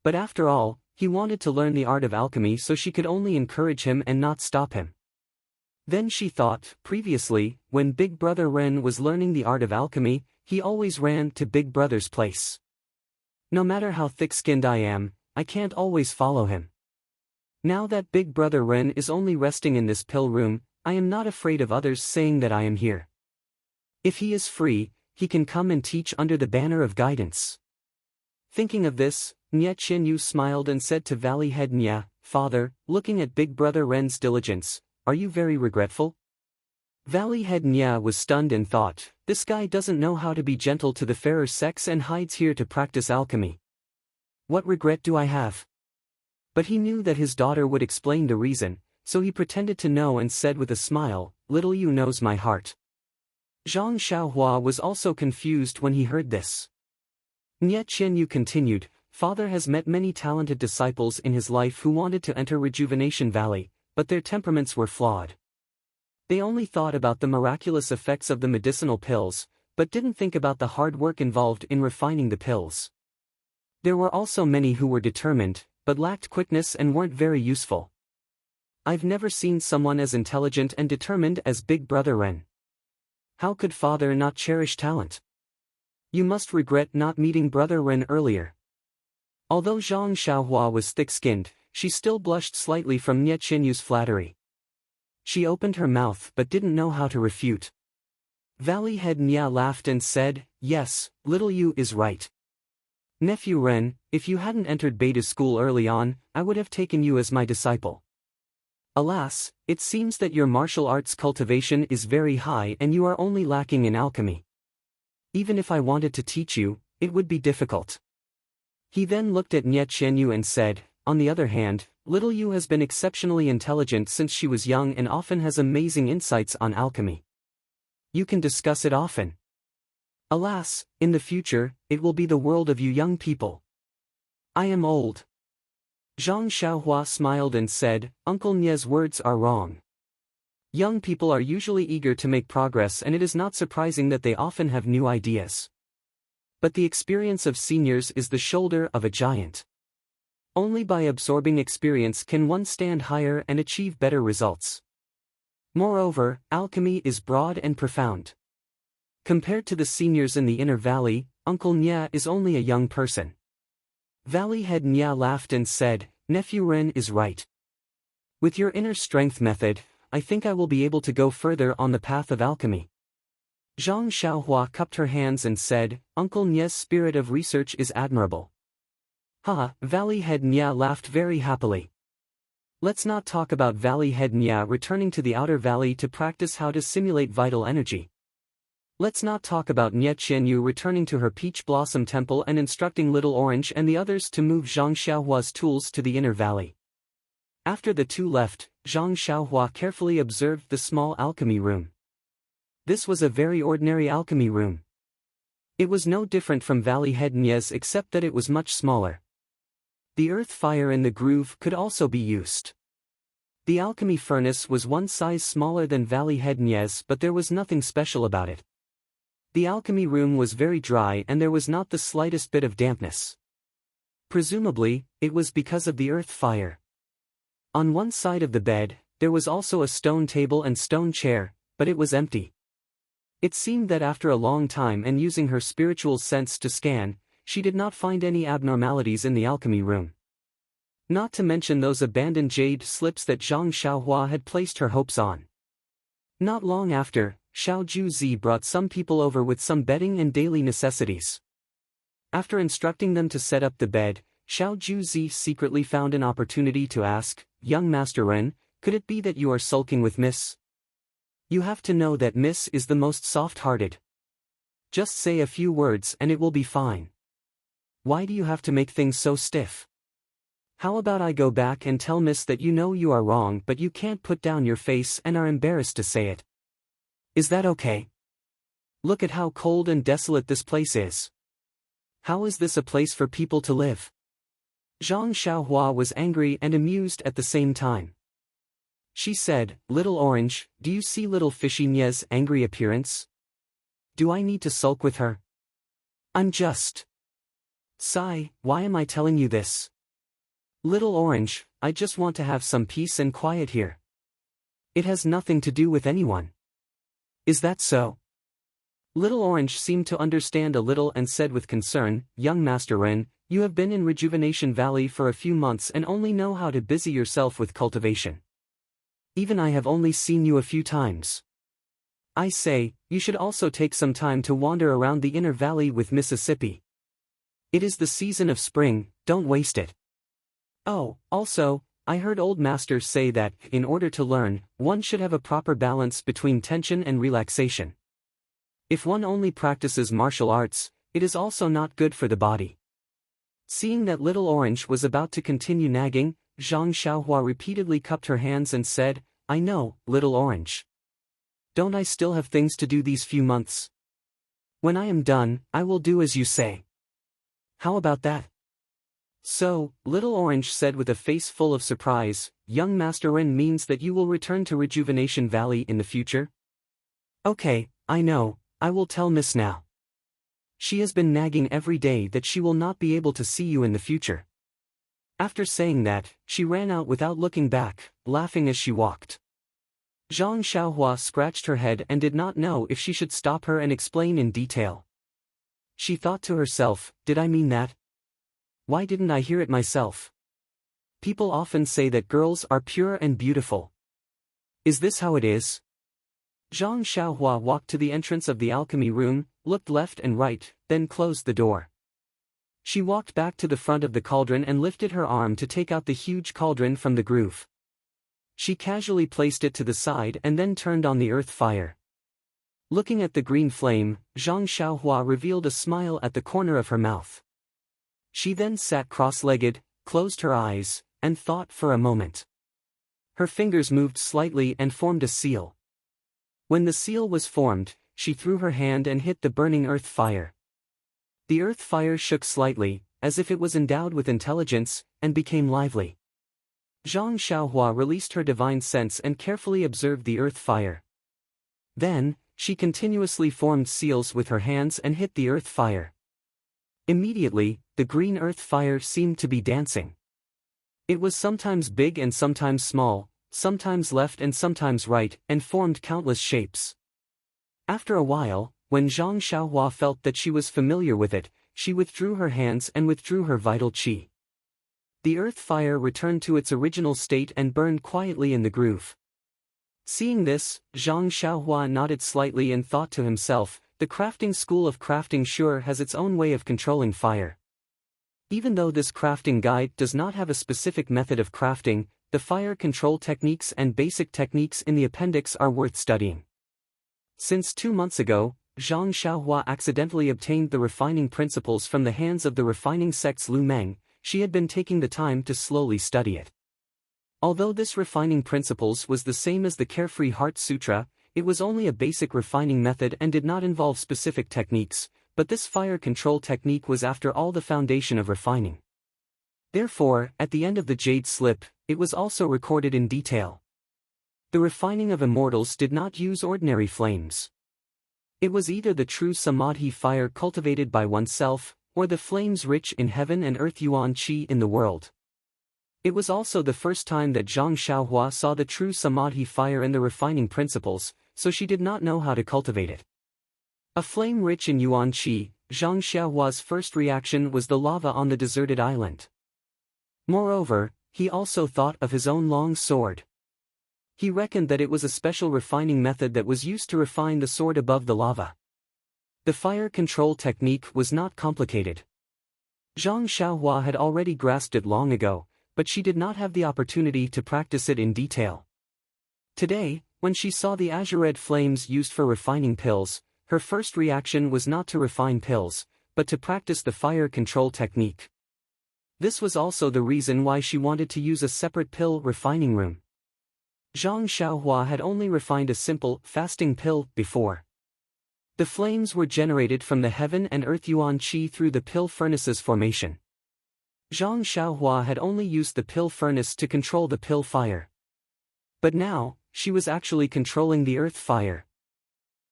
But after all, he wanted to learn the art of alchemy, so she could only encourage him and not stop him. Then she thought, previously, when Big Brother Ren was learning the art of alchemy, he always ran to Big Brother's place. No matter how thick-skinned I am, I can't always follow him. Now that Big Brother Ren is only resting in this pill room, I am not afraid of others saying that I am here. If he is free, he can come and teach under the banner of guidance." Thinking of this, Nye Qianyu smiled and said to Valley Head Nye, "Father, looking at Big Brother Ren's diligence, are you very regretful?" Valley Head Nye was stunned and thought, "This guy doesn't know how to be gentle to the fairer sex and hides here to practice alchemy. What regret do I have?" But he knew that his daughter would explain the reason, so he pretended to know and said with a smile, "Little you knows my heart." Zhang Xiaohua was also confused when he heard this. Nye Qianyu continued, "Father has met many talented disciples in his life who wanted to enter Rejuvenation Valley, but their temperaments were flawed. They only thought about the miraculous effects of the medicinal pills, but didn't think about the hard work involved in refining the pills. There were also many who were determined, but lacked quickness and weren't very useful. I've never seen someone as intelligent and determined as Big Brother Ren. How could father not cherish talent? You must regret not meeting Brother Ren earlier. Although Zhang Xiaohua was thick-skinned, she still blushed slightly from Nie Qianyu's flattery. She opened her mouth but didn't know how to refute. Valley Head Nya laughed and said, "Yes, little Yu is right. Nephew Ren, if you hadn't entered Beta school early on, I would have taken you as my disciple. Alas, it seems that your martial arts cultivation is very high and you are only lacking in alchemy. Even if I wanted to teach you, it would be difficult." He then looked at Nie Qianyu and said, "On the other hand, little Yu has been exceptionally intelligent since she was young and often has amazing insights on alchemy. You can discuss it often. Alas, in the future, it will be the world of you young people. I am old." Zhang Xiaohua smiled and said, "Uncle Nie's words are wrong. Young people are usually eager to make progress and it is not surprising that they often have new ideas. But the experience of seniors is the shoulder of a giant. Only by absorbing experience can one stand higher and achieve better results. Moreover, alchemy is broad and profound. Compared to the seniors in the inner valley, Uncle Nya is only a young person." Valley Head Nya laughed and said, "Nephew Ren is right. With your inner strength method, I think I will be able to go further on the path of alchemy." Zhang Xiaohua cupped her hands and said, "Uncle Nye's spirit of research is admirable." "Ha!" Valley Head Nya laughed very happily. Let's not talk about Valley Head Nya returning to the outer valley to practice how to simulate vital energy. Let's not talk about Nie Qianyu returning to her Peach Blossom Temple and instructing Little Orange and the others to move Zhang Xiaohua's tools to the inner valley. After the two left, Zhang Xiaohua carefully observed the small alchemy room. This was a very ordinary alchemy room. It was no different from Valley Head Nye's except that it was much smaller. The earth fire in the groove could also be used. The alchemy furnace was one size smaller than Valley Head Nye's, but there was nothing special about it. The alchemy room was very dry and there was not the slightest bit of dampness. Presumably, it was because of the earth fire. On one side of the bed, there was also a stone table and stone chair, but it was empty. It seemed that after a long time and using her spiritual sense to scan, she did not find any abnormalities in the alchemy room. Not to mention those abandoned jade slips that Zhang Xiaohua had placed her hopes on. Not long after, Xiao Juzi brought some people over with some bedding and daily necessities. After instructing them to set up the bed, Xiao Juzi secretly found an opportunity to ask, "Young Master Ren, could it be that you are sulking with Miss? You have to know that Miss is the most soft-hearted. Just say a few words and it will be fine. Why do you have to make things so stiff? How about I go back and tell Miss that you know you are wrong but you can't put down your face and are embarrassed to say it? Is that okay? Look at how cold and desolate this place is. How is this a place for people to live?" Zhang Xiaohua was angry and amused at the same time. She said, "Little Orange, do you see little Fishy Nye's angry appearance? Do I need to sulk with her? I'm just. Sigh, why am I telling you this? Little Orange, I just want to have some peace and quiet here. It has nothing to do with anyone. Is that so?" Little Orange seemed to understand a little and said with concern, "Young Master Ren, you have been in Rejuvenation Valley for a few months and only know how to busy yourself with cultivation. Even I have only seen you a few times. I say, you should also take some time to wander around the inner valley with Mississippi. It is the season of spring, don't waste it. Oh, also, I heard old masters say that, in order to learn, one should have a proper balance between tension and relaxation. If one only practices martial arts, it is also not good for the body." Seeing that Little Orange was about to continue nagging, Zhang Xiaohua repeatedly cupped her hands and said, "I know, Little Orange. Don't I still have things to do these few months? When I am done, I will do as you say. How about that?" "So," Little Orange said with a face full of surprise, "Young Master Ren means that you will return to Rejuvenation Valley in the future?" "Okay, I know, I will tell Miss now. She has been nagging every day that she will not be able to see you in the future." After saying that, she ran out without looking back, laughing as she walked. Zhang Xiaohua scratched her head and did not know if she should stop her and explain in detail. She thought to herself, did I mean that? Why didn't I hear it myself? People often say that girls are pure and beautiful. Is this how it is? Zhang Xiaohua walked to the entrance of the alchemy room, looked left and right, then closed the door. She walked back to the front of the cauldron and lifted her arm to take out the huge cauldron from the groove. She casually placed it to the side and then turned on the earth fire. Looking at the green flame, Zhang Xiaohua revealed a smile at the corner of her mouth. She then sat cross-legged, closed her eyes, and thought for a moment. Her fingers moved slightly and formed a seal. When the seal was formed, she threw her hand and hit the burning earth fire. The earth fire shook slightly, as if it was endowed with intelligence, and became lively. Zhang Xiaohua released her divine sense and carefully observed the earth fire. Then, she continuously formed seals with her hands and hit the earth fire. Immediately, the green earth fire seemed to be dancing. It was sometimes big and sometimes small, sometimes left and sometimes right, and formed countless shapes. After a while, when Zhang Xiaohua felt that she was familiar with it, she withdrew her hands and withdrew her vital qi. The earth fire returned to its original state and burned quietly in the groove. Seeing this, Zhang Xiaohua nodded slightly and thought to himself, the crafting school of crafting sure has its own way of controlling fire. Even though this crafting guide does not have a specific method of crafting, the fire control techniques and basic techniques in the appendix are worth studying. Since 2 months ago, Zhang Xiaohua accidentally obtained the refining principles from the hands of the refining sect's Lu Meng. She had been taking the time to slowly study it. Although this refining principles was the same as the Carefree Heart Sutra, it was only a basic refining method and did not involve specific techniques, but this fire control technique was after all the foundation of refining. Therefore, at the end of the jade slip, it was also recorded in detail. The refining of immortals did not use ordinary flames. It was either the true samadhi fire cultivated by oneself, or the flames rich in heaven and earth yuan qi in the world. It was also the first time that Zhang Xiaohua saw the true samadhi fire in the refining principles, so she did not know how to cultivate it. A flame rich in yuan qi, Zhang Xiaohua's first reaction was the lava on the deserted island. Moreover, he also thought of his own long sword. He reckoned that it was a special refining method that was used to refine the sword above the lava. The fire control technique was not complicated. Zhang Xiaohua had already grasped it long ago, but she did not have the opportunity to practice it in detail. Today, when she saw the azure-red flames used for refining pills, her first reaction was not to refine pills, but to practice the fire control technique. This was also the reason why she wanted to use a separate pill refining room. Zhang Xiaohua had only refined a simple, fasting pill before. The flames were generated from the heaven and earth yuan qi through the pill furnace's formation. Zhang Xiaohua had only used the pill furnace to control the pill fire. But now, she was actually controlling the earth fire.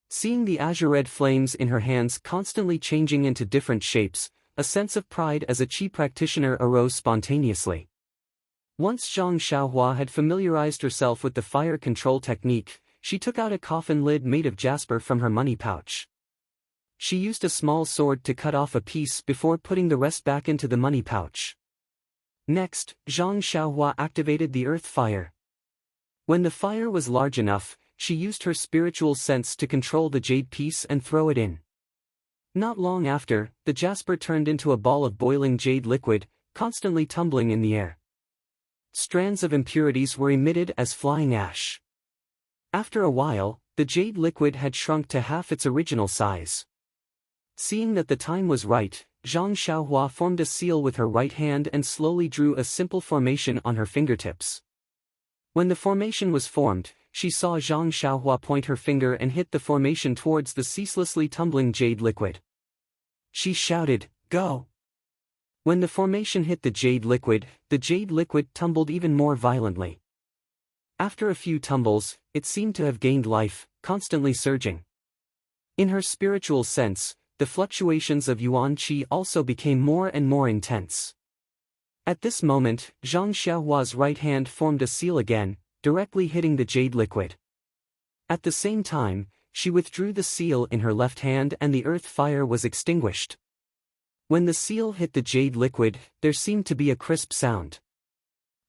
Seeing the azure-red flames in her hands constantly changing into different shapes, a sense of pride as a qi practitioner arose spontaneously. Once Zhang Xiaohua had familiarized herself with the fire control technique, she took out a coffin lid made of jasper from her money pouch. She used a small sword to cut off a piece before putting the rest back into the money pouch. Next, Zhang Xiaohua activated the earth fire. When the fire was large enough, she used her spiritual sense to control the jade piece and throw it in. Not long after, the jasper turned into a ball of boiling jade liquid, constantly tumbling in the air. Strands of impurities were emitted as flying ash. After a while, the jade liquid had shrunk to half its original size. Seeing that the time was right, Zhang Xiaohua formed a seal with her right hand and slowly drew a simple formation on her fingertips. When the formation was formed, she saw Zhang Xiaohua point her finger and hit the formation towards the ceaselessly tumbling jade liquid. She shouted, "Go!" When the formation hit the jade liquid tumbled even more violently. After a few tumbles, it seemed to have gained life, constantly surging. In her spiritual sense, the fluctuations of yuan qi also became more and more intense. At this moment, Zhang Xiaohua's right hand formed a seal again, directly hitting the jade liquid. At the same time, she withdrew the seal in her left hand and the earth fire was extinguished. When the seal hit the jade liquid, there seemed to be a crisp sound.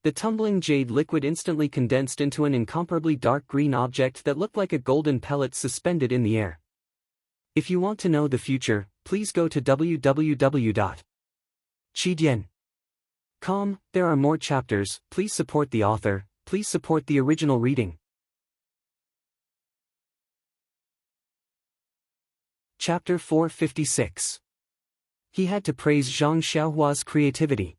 The tumbling jade liquid instantly condensed into an incomparably dark green object that looked like a golden pellet suspended in the air. If you want to know the future, please go to www.chidian.com. There are more chapters. Please support the author. Please support the original reading. Chapter 456. He had to praise Zhang Xiaohua's creativity.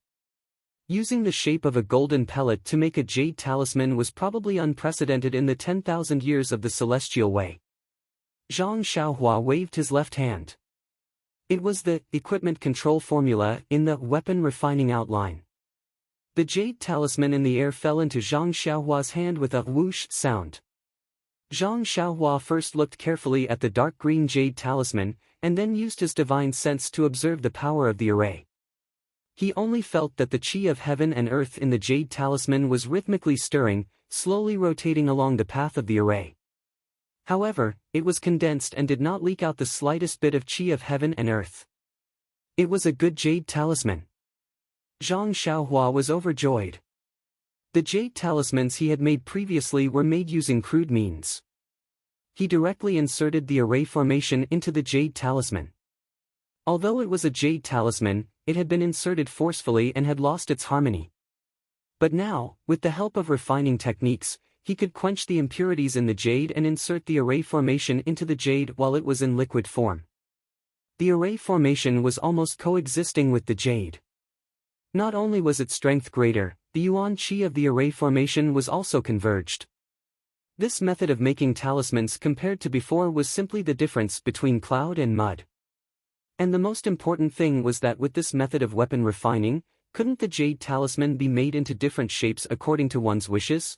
Using the shape of a golden pellet to make a jade talisman was probably unprecedented in the 10,000 years of the celestial way. Zhang Xiaohua waved his left hand. It was the equipment control formula in the weapon refining outline. The jade talisman in the air fell into Zhang Xiaohua's hand with a whoosh sound. Zhang Xiaohua first looked carefully at the dark green jade talisman, and then used his divine sense to observe the power of the array. He only felt that the chi of heaven and earth in the jade talisman was rhythmically stirring, slowly rotating along the path of the array. However, it was condensed and did not leak out the slightest bit of chi of heaven and earth. It was a good jade talisman. Zhang Xiaohua was overjoyed. The jade talismans he had made previously were made using crude means. He directly inserted the array formation into the jade talisman. Although it was a jade talisman, it had been inserted forcefully and had lost its harmony. But now, with the help of refining techniques, he could quench the impurities in the jade and insert the array formation into the jade while it was in liquid form. The array formation was almost coexisting with the jade. Not only was its strength greater, the yuan qi of the array formation was also converged. This method of making talismans compared to before was simply the difference between cloud and mud. And the most important thing was that with this method of weapon refining, couldn't the jade talisman be made into different shapes according to one's wishes?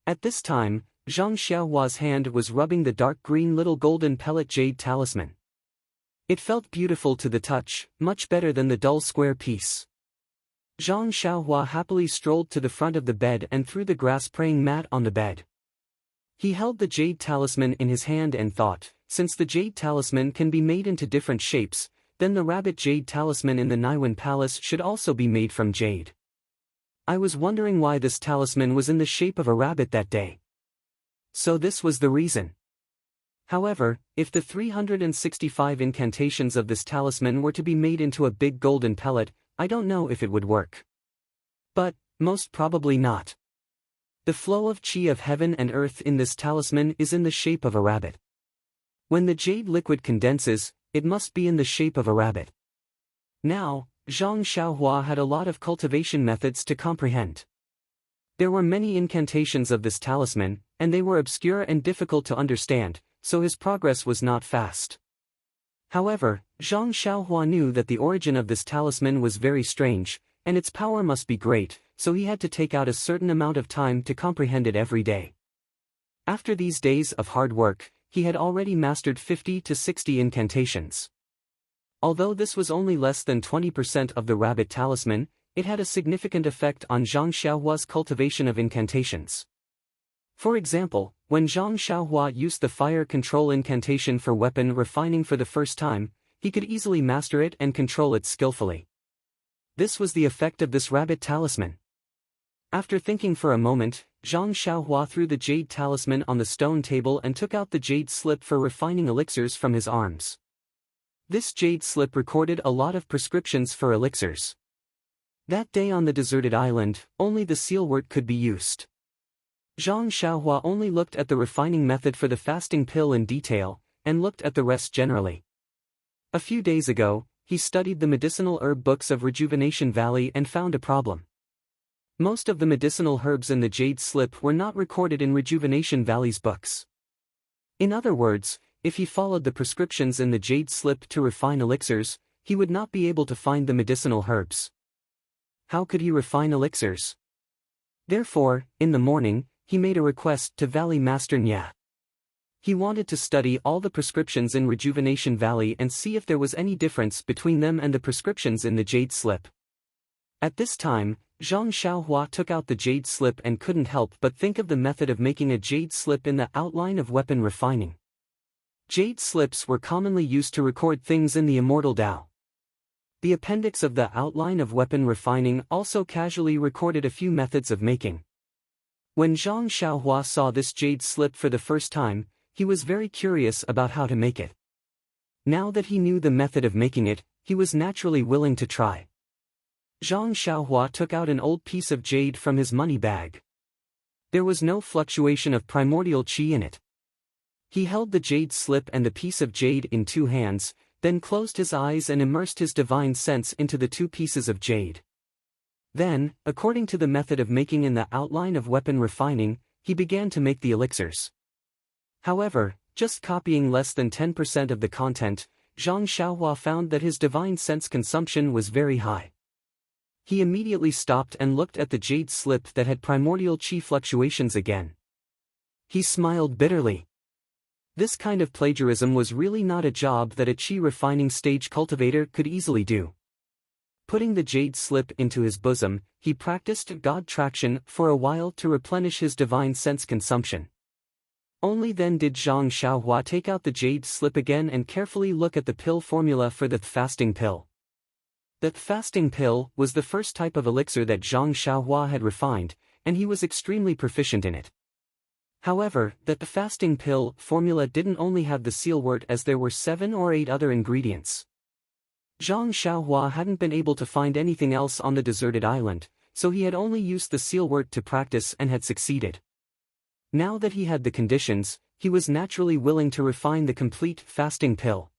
At this time, Zhang Xiaohua's hand was rubbing the dark green little golden pellet jade talisman. It felt beautiful to the touch, much better than the dull square piece. Zhang Xiaohua happily strolled to the front of the bed and threw the grass praying mat on the bed. He held the jade talisman in his hand and thought, since the jade talisman can be made into different shapes, then the rabbit jade talisman in the Naiwan Palace should also be made from jade. I was wondering why this talisman was in the shape of a rabbit that day. So this was the reason. However, if the 365 incantations of this talisman were to be made into a big golden pellet, I don't know if it would work. But, most probably not. The flow of chi of heaven and earth in this talisman is in the shape of a rabbit. When the jade liquid condenses, it must be in the shape of a rabbit. Now, Zhang Xiaohua had a lot of cultivation methods to comprehend. There were many incantations of this talisman, and they were obscure and difficult to understand, so his progress was not fast. However, Zhang Xiaohua knew that the origin of this talisman was very strange, and its power must be great, so he had to take out a certain amount of time to comprehend it every day. After these days of hard work, he had already mastered 50 to 60 incantations. Although this was only less than 20% of the rabbit talisman, it had a significant effect on Zhang Xiaohua's cultivation of incantations. For example, when Zhang Xiaohua used the fire control incantation for weapon refining for the first time, he could easily master it and control it skillfully. This was the effect of this rabbit talisman. After thinking for a moment, Zhang Xiaohua threw the jade talisman on the stone table and took out the jade slip for refining elixirs from his arms. This jade slip recorded a lot of prescriptions for elixirs. That day on the deserted island, only the sealwort could be used. Zhang Xiaohua only looked at the refining method for the fasting pill in detail, and looked at the rest generally. A few days ago, he studied the medicinal herb books of Rejuvenation Valley and found a problem. Most of the medicinal herbs in the jade slip were not recorded in Rejuvenation Valley's books. In other words, if he followed the prescriptions in the jade slip to refine elixirs, he would not be able to find the medicinal herbs. How could he refine elixirs? Therefore, in the morning, he made a request to Valley Master Nya. He wanted to study all the prescriptions in Rejuvenation Valley and see if there was any difference between them and the prescriptions in the jade slip. At this time, Zhang Xiaohua took out the jade slip and couldn't help but think of the method of making a jade slip in the outline of weapon refining. Jade slips were commonly used to record things in the immortal Tao. The appendix of the Outline of Weapon Refining also casually recorded a few methods of making. When Zhang Xiaohua saw this jade slip for the first time, he was very curious about how to make it. Now that he knew the method of making it, he was naturally willing to try. Zhang Xiaohua took out an old piece of jade from his money bag. There was no fluctuation of primordial qi in it. He held the jade slip and the piece of jade in two hands, then closed his eyes and immersed his divine sense into the two pieces of jade. Then, according to the method of making in the Outline of Weapon Refining, he began to make the elixirs. However, just copying less than 10% of the content, Zhang Xiaohua found that his divine sense consumption was very high. He immediately stopped and looked at the jade slip that had primordial qi fluctuations again. He smiled bitterly. This kind of plagiarism was really not a job that a qi refining stage cultivator could easily do. Putting the jade slip into his bosom, he practiced God traction for a while to replenish his divine sense consumption. Only then did Zhang Xiaohua take out the jade slip again and carefully look at the pill formula for the fasting pill. The fasting pill was the first type of elixir that Zhang Xiaohua had refined, and he was extremely proficient in it. However, the fasting pill formula didn't only have the seal wort, as there were 7 or 8 other ingredients. Zhang Xiaohua hadn't been able to find anything else on the deserted island, so he had only used the seal wort to practice and had succeeded. Now that he had the conditions, he was naturally willing to refine the complete fasting pill.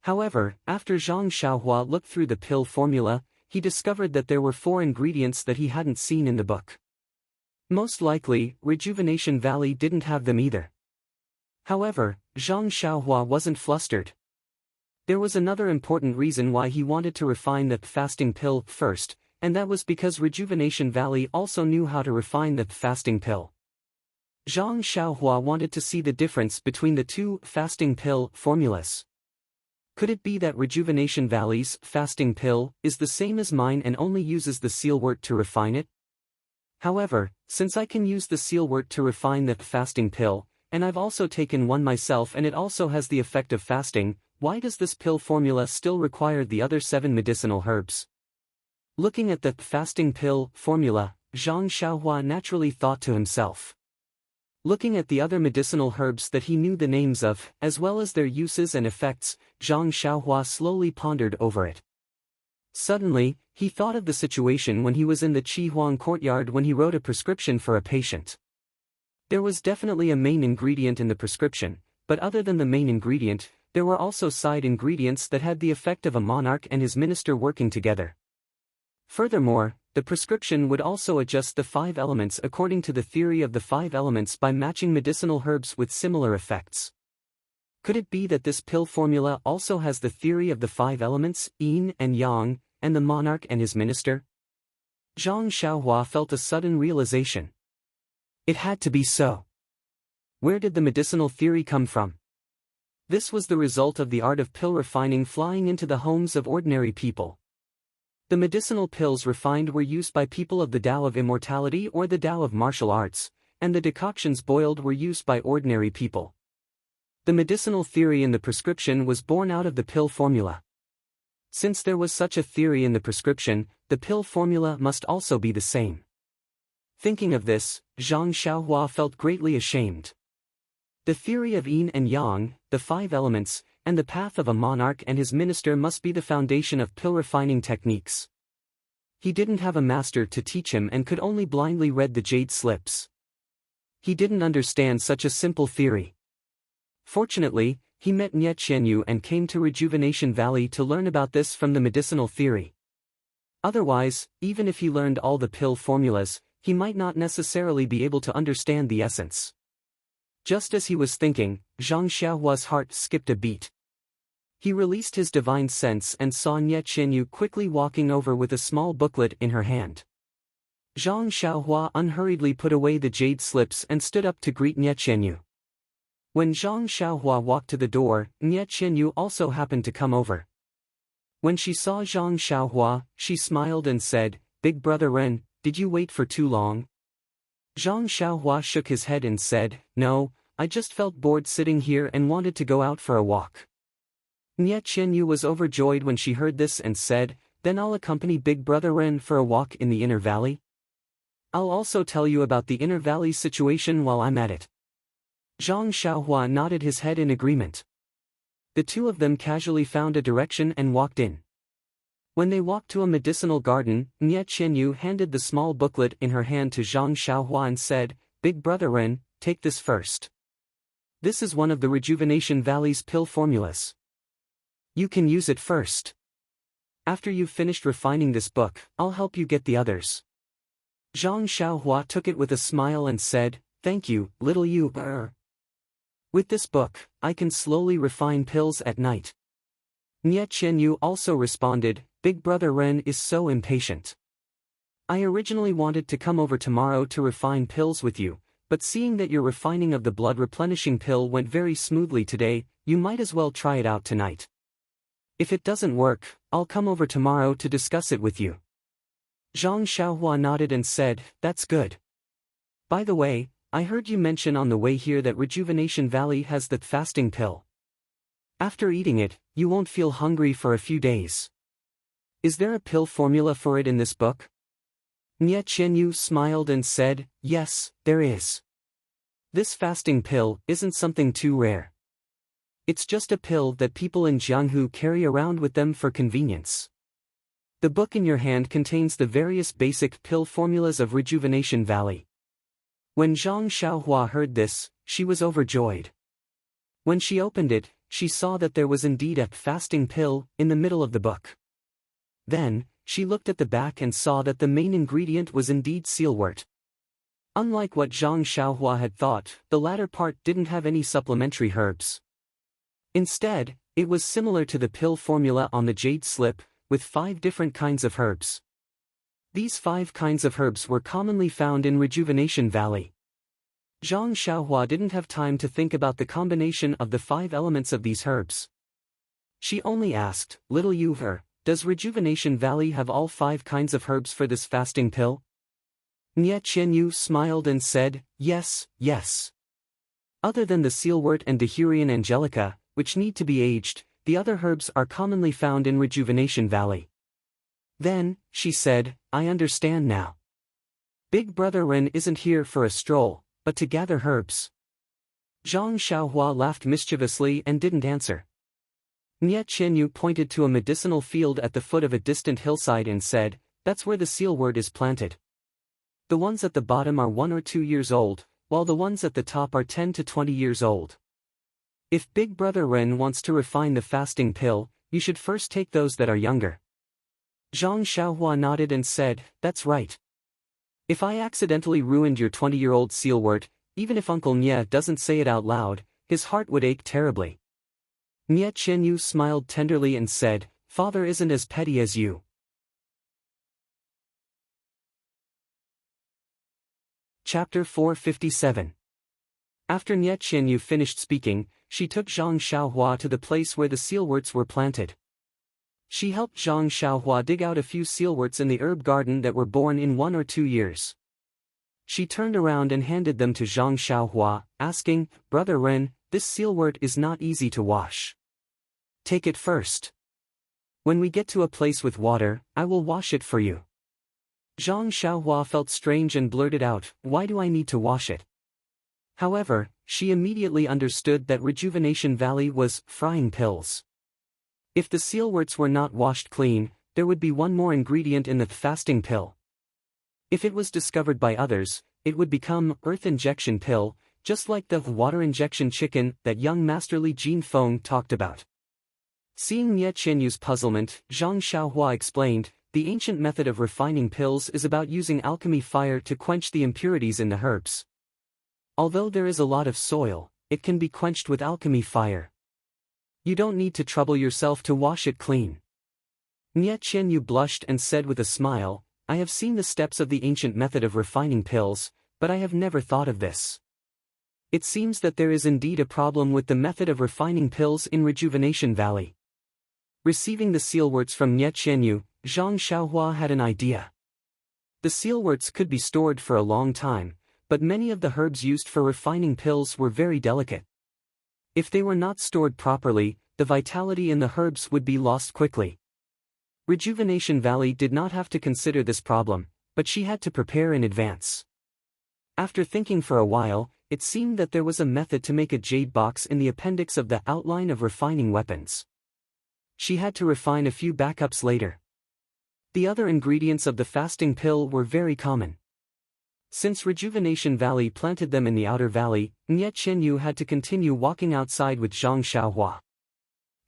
However, after Zhang Xiaohua looked through the pill formula, he discovered that there were 4 ingredients that he hadn't seen in the book. Most likely, Rejuvenation Valley didn't have them either. However, Zhang Xiaohua wasn't flustered. There was another important reason why he wanted to refine the fasting pill first, and that was because Rejuvenation Valley also knew how to refine the fasting pill. Zhang Xiaohua wanted to see the difference between the 2 fasting pill formulas. Could it be that Rejuvenation Valley's fasting pill is the same as mine and only uses the seal wort to refine it? However, since I can use the seal wort to refine the fasting pill, and I've also taken one myself and it also has the effect of fasting, why does this pill formula still require the other 7 medicinal herbs? Looking at the fasting pill formula, Zhang Xiaohua naturally thought to himself. Looking at the other medicinal herbs that he knew the names of, as well as their uses and effects, Zhang Xiaohua slowly pondered over it. Suddenly, he thought of the situation when he was in the Qi Huang courtyard when he wrote a prescription for a patient. There was definitely a main ingredient in the prescription, but other than the main ingredient, there were also side ingredients that had the effect of a monarch and his minister working together. Furthermore, the prescription would also adjust the 5 elements according to the theory of the 5 elements by matching medicinal herbs with similar effects. Could it be that this pill formula also has the theory of the 5 elements, yin and yang, and the monarch and his minister? Zhang Xiaohua felt a sudden realization. It had to be so. Where did the medicinal theory come from? This was the result of the art of pill refining flying into the homes of ordinary people. The medicinal pills refined were used by people of the Tao of Immortality or the Tao of Martial Arts, and the decoctions boiled were used by ordinary people. The medicinal theory in the prescription was born out of the pill formula. Since there was such a theory in the prescription, the pill formula must also be the same. Thinking of this, Zhang Xiaohua felt greatly ashamed. The theory of yin and yang, the 5 elements, and the path of a monarch and his minister must be the foundation of pill refining techniques. He didn't have a master to teach him and could only blindly read the jade slips. He didn't understand such a simple theory. Fortunately, he met Nye Qianyu and came to Rejuvenation Valley to learn about this from the medicinal theory. Otherwise, even if he learned all the pill formulas, he might not necessarily be able to understand the essence. Just as he was thinking, Zhang Xiaohua's heart skipped a beat. He released his divine sense and saw Nye Qianyu quickly walking over with a small booklet in her hand. Zhang Xiaohua unhurriedly put away the jade slips and stood up to greet Nye Qianyu. When Zhang Xiaohua walked to the door, Nye Qianyu also happened to come over. When she saw Zhang Xiaohua, she smiled and said, "Big brother Ren, did you wait for too long?" Zhang Xiaohua shook his head and said, "No, I just felt bored sitting here and wanted to go out for a walk. Nye Qianyu was overjoyed when she heard this and said, then I'll accompany Big Brother Ren for a walk in the inner valley. I'll also tell you about the inner valley situation while I'm at it. Zhang Xiaohua nodded his head in agreement. The two of them casually found a direction and walked in. When they walked to a medicinal garden, Nye Qianyu handed the small booklet in her hand to Zhang Xiaohua and said, Big Brother Ren, take this first. This is one of the Rejuvenation Valley's pill formulas. You can use it first. After you've finished refining this book, I'll help you get the others. Zhang Xiaohua took it with a smile and said, thank you, little you. With this book, I can slowly refine pills at night. Nye Qianyu also responded, Big Brother Ren is so impatient. I originally wanted to come over tomorrow to refine pills with you, but seeing that your refining of the blood replenishing pill went very smoothly today, you might as well try it out tonight. If it doesn't work, I'll come over tomorrow to discuss it with you. Zhang Xiaohua nodded and said, that's good. By the way, I heard you mention on the way here that Rejuvenation Valley has that fasting pill. After eating it, you won't feel hungry for a few days. Is there a pill formula for it in this book? Nye Qianyu smiled and said, yes, there is. This fasting pill isn't something too rare. It's just a pill that people in Jianghu carry around with them for convenience. The book in your hand contains the various basic pill formulas of Rejuvenation Valley. When Zhang Xiaohua heard this, she was overjoyed. When she opened it, she saw that there was indeed a fasting pill in the middle of the book. Then, she looked at the back and saw that the main ingredient was indeed sealwort. Unlike what Zhang Xiaohua had thought, the latter part didn't have any supplementary herbs. Instead, it was similar to the pill formula on the jade slip, with 5 different kinds of herbs. These 5 kinds of herbs were commonly found in Rejuvenation Valley. Zhang Xiaohua didn't have time to think about the combination of the 5 elements of these herbs. She only asked, little Yuver, does Rejuvenation Valley have all 5 kinds of herbs for this fasting pill? Nye Qianyu smiled and said, yes, yes. Other than the sealwort and Dahurian angelica, which need to be aged, the other herbs are commonly found in Rejuvenation Valley. Then, she said, I understand now. Big Brother Ren isn't here for a stroll, but to gather herbs. Zhang Xiaohua laughed mischievously and didn't answer. Nye Qianyu pointed to a medicinal field at the foot of a distant hillside and said, that's where the sealwort is planted. The ones at the bottom are 1 or 2 years old, while the ones at the top are 10 to 20 years old. If Big Brother Ren wants to refine the fasting pill, you should first take those that are younger. Zhang Xiaohua nodded and said, that's right. If I accidentally ruined your 20-year-old sealwort, even if Uncle Nye doesn't say it out loud, his heart would ache terribly. Nye Qianyu smiled tenderly and said, Father isn't as petty as you. Chapter 457. After Nye Qianyu finished speaking, she took Zhang Xiaohua to the place where the sealworts were planted. She helped Zhang Xiaohua dig out a few sealworts in the herb garden that were born in 1 or 2 years. She turned around and handed them to Zhang Xiaohua, asking, Brother Ren, this sealwort is not easy to wash. Take it first. When we get to a place with water, I will wash it for you. Zhang Xiaohua felt strange and blurted out, why do I need to wash it? However, she immediately understood that Rejuvenation Valley was frying pills. If the sealworts were not washed clean, there would be one more ingredient in the fasting pill. If it was discovered by others, it would become earth injection pill, just like the water injection chicken that young Master Li Jinfeng talked about. Seeing Nye Qianyu's puzzlement, Zhang Xiaohua explained, the ancient method of refining pills is about using alchemy fire to quench the impurities in the herbs. Although there is a lot of soil, it can be quenched with alchemy fire. You don't need to trouble yourself to wash it clean. Nye Qianyu blushed and said with a smile, I have seen the steps of the ancient method of refining pills, but I have never thought of this. It seems that there is indeed a problem with the method of refining pills in Rejuvenation Valley. Receiving the sealworts from Nye Qianyu, Zhang Xiaohua had an idea. The sealworts could be stored for a long time, but many of the herbs used for refining pills were very delicate. If they were not stored properly, the vitality in the herbs would be lost quickly. Rejuvenation Valley did not have to consider this problem, but she had to prepare in advance. After thinking for a while, it seemed that there was a method to make a jade box in the appendix of the outline of refining weapons. She had to refine a few backups later. The other ingredients of the fasting pill were very common. Since Rejuvenation Valley planted them in the outer valley, Nye Qianyu had to continue walking outside with Zhang Xiaohua.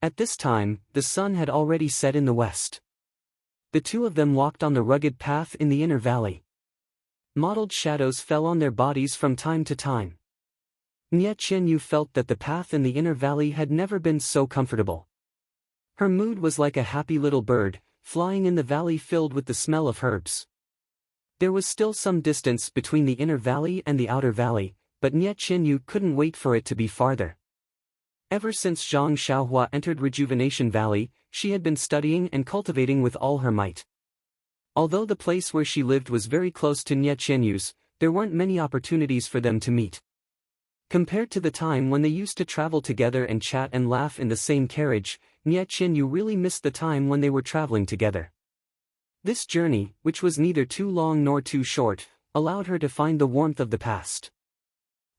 At this time, the sun had already set in the west. The two of them walked on the rugged path in the inner valley. Mottled shadows fell on their bodies from time to time. Nye Qianyu felt that the path in the inner valley had never been so comfortable. Her mood was like a happy little bird, flying in the valley filled with the smell of herbs. There was still some distance between the inner valley and the outer valley, but Nye Qianyu couldn't wait for it to be farther. Ever since Zhang Xiaohua entered Rejuvenation Valley, she had been studying and cultivating with all her might. Although the place where she lived was very close to Nye Qianyu's, there weren't many opportunities for them to meet. Compared to the time when they used to travel together and chat and laugh in the same carriage, Nye Qianyu really missed the time when they were traveling together. This journey, which was neither too long nor too short, allowed her to find the warmth of the past.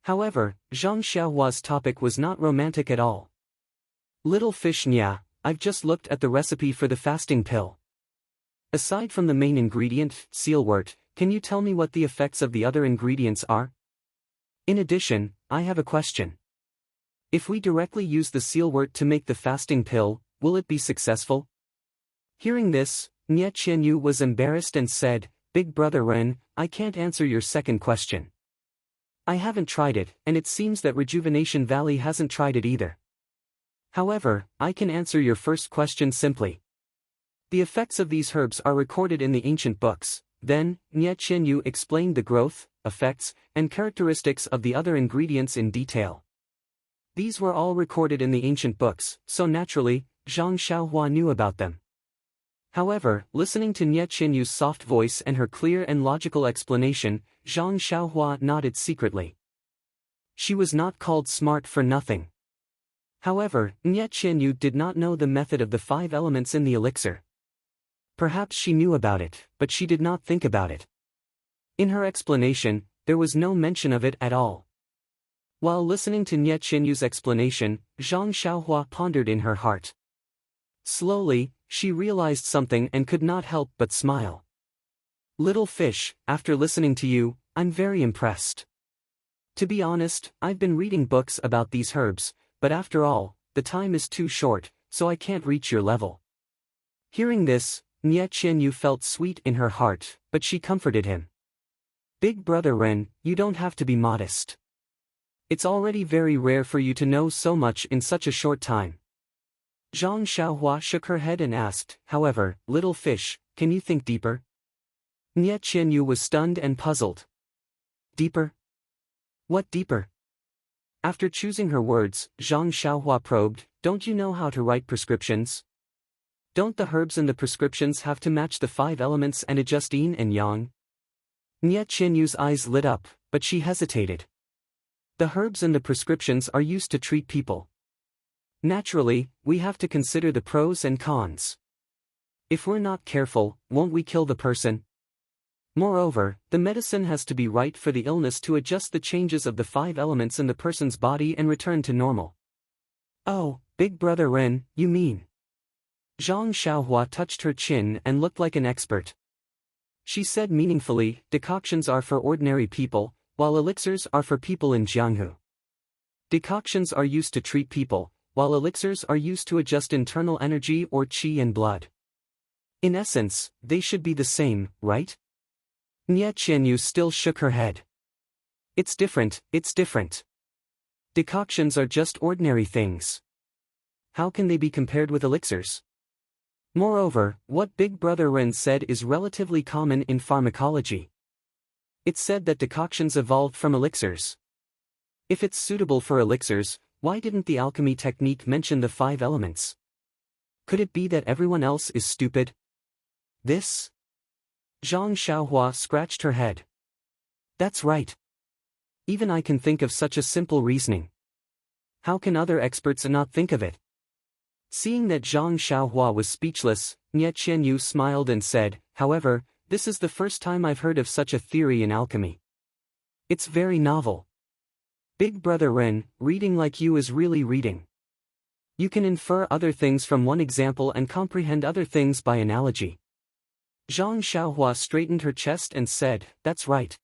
However, Zhang Xiaohua's topic was not romantic at all. "Little fish Nya, I've just looked at the recipe for the fasting pill. Aside from the main ingredient, sealwort, can you tell me what the effects of the other ingredients are? In addition, I have a question. If we directly use the sealwort to make the fasting pill, will it be successful?" Hearing this, Nye Qianyu was embarrassed and said, "Big brother Ren, I can't answer your second question. I haven't tried it, and it seems that Rejuvenation Valley hasn't tried it either. However, I can answer your first question simply. The effects of these herbs are recorded in the ancient books." Then, Nye Qianyu explained the growth, effects, and characteristics of the other ingredients in detail. These were all recorded in the ancient books, so naturally, Zhang Xiaohua knew about them. However, listening to Nye Qianyu's soft voice and her clear and logical explanation, Zhang Xiaohua nodded secretly. She was not called smart for nothing. However, Nye Qianyu did not know the method of the 5 elements in the elixir. Perhaps she knew about it, but she did not think about it. In her explanation, there was no mention of it at all. While listening to Nye Qianyu's explanation, Zhang Xiaohua pondered in her heart. Slowly, she realized something and could not help but smile. "Little fish, after listening to you, I'm very impressed. To be honest, I've been reading books about these herbs, but after all, the time is too short, so I can't reach your level." Hearing this, Nye Qianyu felt sweet in her heart, but she comforted him. "Big brother Ren, you don't have to be modest. It's already very rare for you to know so much in such a short time." Zhang Xiaohua shook her head and asked, "However, little fish, can you think deeper?" Nye Qianyu was stunned and puzzled. "Deeper? What deeper?" After choosing her words, Zhang Xiaohua probed, "Don't you know how to write prescriptions? Don't the herbs in the prescriptions have to match the 5 elements and adjust yin and yang?" Nye Qianyu's eyes lit up, but she hesitated. "The herbs in the prescriptions are used to treat people. Naturally, we have to consider the pros and cons. If we're not careful, won't we kill the person? Moreover, the medicine has to be right for the illness to adjust the changes of the 5 elements in the person's body and return to normal." "Oh, big brother Ren, you mean?" Zhang Xiaohua touched her chin and looked like an expert. She said meaningfully, "Decoctions are for ordinary people, while elixirs are for people in Jianghu. Decoctions are used to treat people, while elixirs are used to adjust internal energy or qi and blood. In essence, they should be the same, right?" Nye Qianyu still shook her head. It's different. Decoctions are just ordinary things. How can they be compared with elixirs? Moreover, what Big Brother Ren said is relatively common in pharmacology. It's said that decoctions evolved from elixirs. If it's suitable for elixirs, why didn't the alchemy technique mention the 5 elements? Could it be that everyone else is stupid? This? Zhang Xiaohua scratched her head. That's right. Even I can think of such a simple reasoning. How can other experts not think of it? Seeing that Zhang Xiaohua was speechless, Nie Qianyu smiled and said, however, this is the first time I've heard of such a theory in alchemy. It's very novel. Big Brother Ren, reading like you is really reading. You can infer other things from one example and comprehend other things by analogy. Zhang Xiaohua straightened her chest and said, that's right.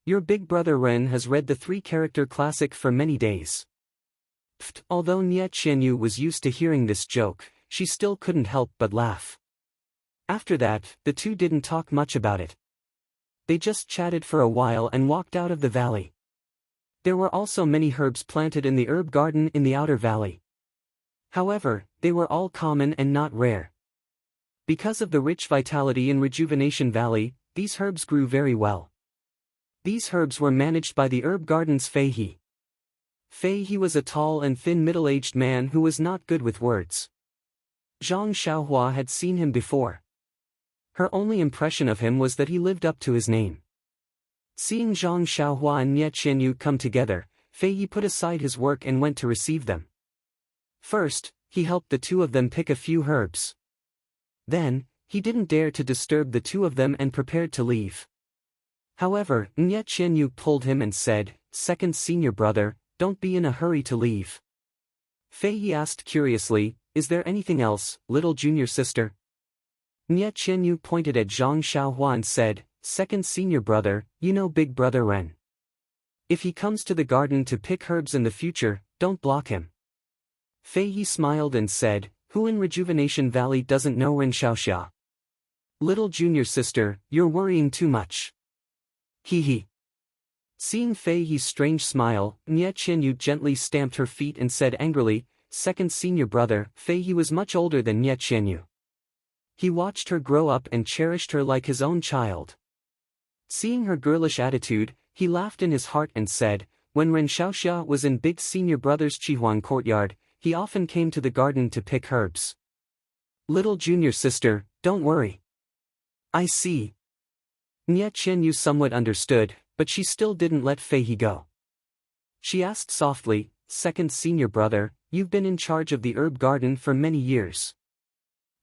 Your Big Brother Ren has read the three-character classic for many days. Pfft, although Nie Qianyu was used to hearing this joke, she still couldn't help but laugh. After that, the two didn't talk much about it. They just chatted for a while and walked out of the valley. There were also many herbs planted in the herb garden in the outer valley. However, they were all common and not rare. Because of the rich vitality in Rejuvenation Valley, these herbs grew very well. These herbs were managed by the herb garden's Fei He. Fei He was a tall and thin middle-aged man who was not good with words. Zhang Xiaohua had seen him before. Her only impression of him was that he lived up to his name. Seeing Zhang Xiaohua and Nie Qianyu come together, Fei He put aside his work and went to receive them. First, he helped the two of them pick a few herbs. Then, he didn't dare to disturb the two of them and prepared to leave. However, Nie Qianyu pulled him and said, second senior brother, don't be in a hurry to leave. Fei He asked curiously, is there anything else, little junior sister? Nie Qianyu pointed at Zhang Xiaohua and said, second senior brother, you know Big Brother Ren. If he comes to the garden to pick herbs in the future, don't block him. Fei He smiled and said, who in Rejuvenation Valley doesn't know Ren Xiaoxia? Little junior sister, you're worrying too much. Hee hee. Seeing Fei He's strange smile, Nie Qianyu gently stamped her feet and said angrily, second senior brother. Fei He was much older than Nie Qianyu. He watched her grow up and cherished her like his own child. Seeing her girlish attitude, he laughed in his heart and said, when Ren Xiaoxia was in big senior brother's Qihuan courtyard, he often came to the garden to pick herbs. Little junior sister, don't worry. I see. Nie Qianyu somewhat understood, but she still didn't let Fei He go. She asked softly, second senior brother, you've been in charge of the herb garden for many years.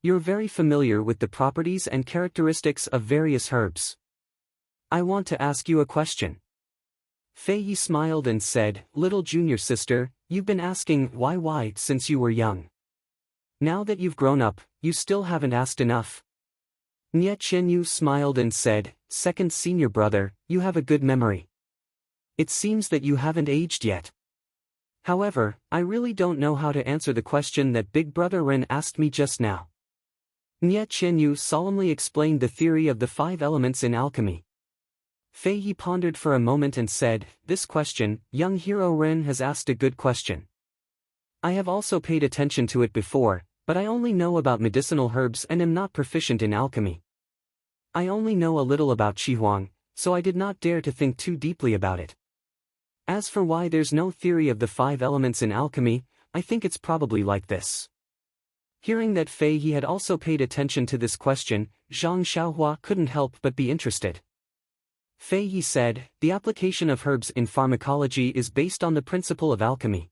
You're very familiar with the properties and characteristics of various herbs. I want to ask you a question. Fei He smiled and said, little junior sister, you've been asking why since you were young. Now that you've grown up, you still haven't asked enough. Nie Qianyu smiled and said, second senior brother, you have a good memory. It seems that you haven't aged yet. However, I really don't know how to answer the question that Big Brother Ren asked me just now. Nie Qianyu solemnly explained the theory of the 5 elements in alchemy. Fei He pondered for a moment and said, this question, young hero Ren has asked a good question. I have also paid attention to it before, but I only know about medicinal herbs and am not proficient in alchemy. I only know a little about Qihuang, so I did not dare to think too deeply about it. As for why there's no theory of the 5 elements in alchemy, I think it's probably like this. Hearing that Fei He had also paid attention to this question, Zhang Xiaohua couldn't help but be interested. Fei He said, the application of herbs in pharmacology is based on the principle of alchemy.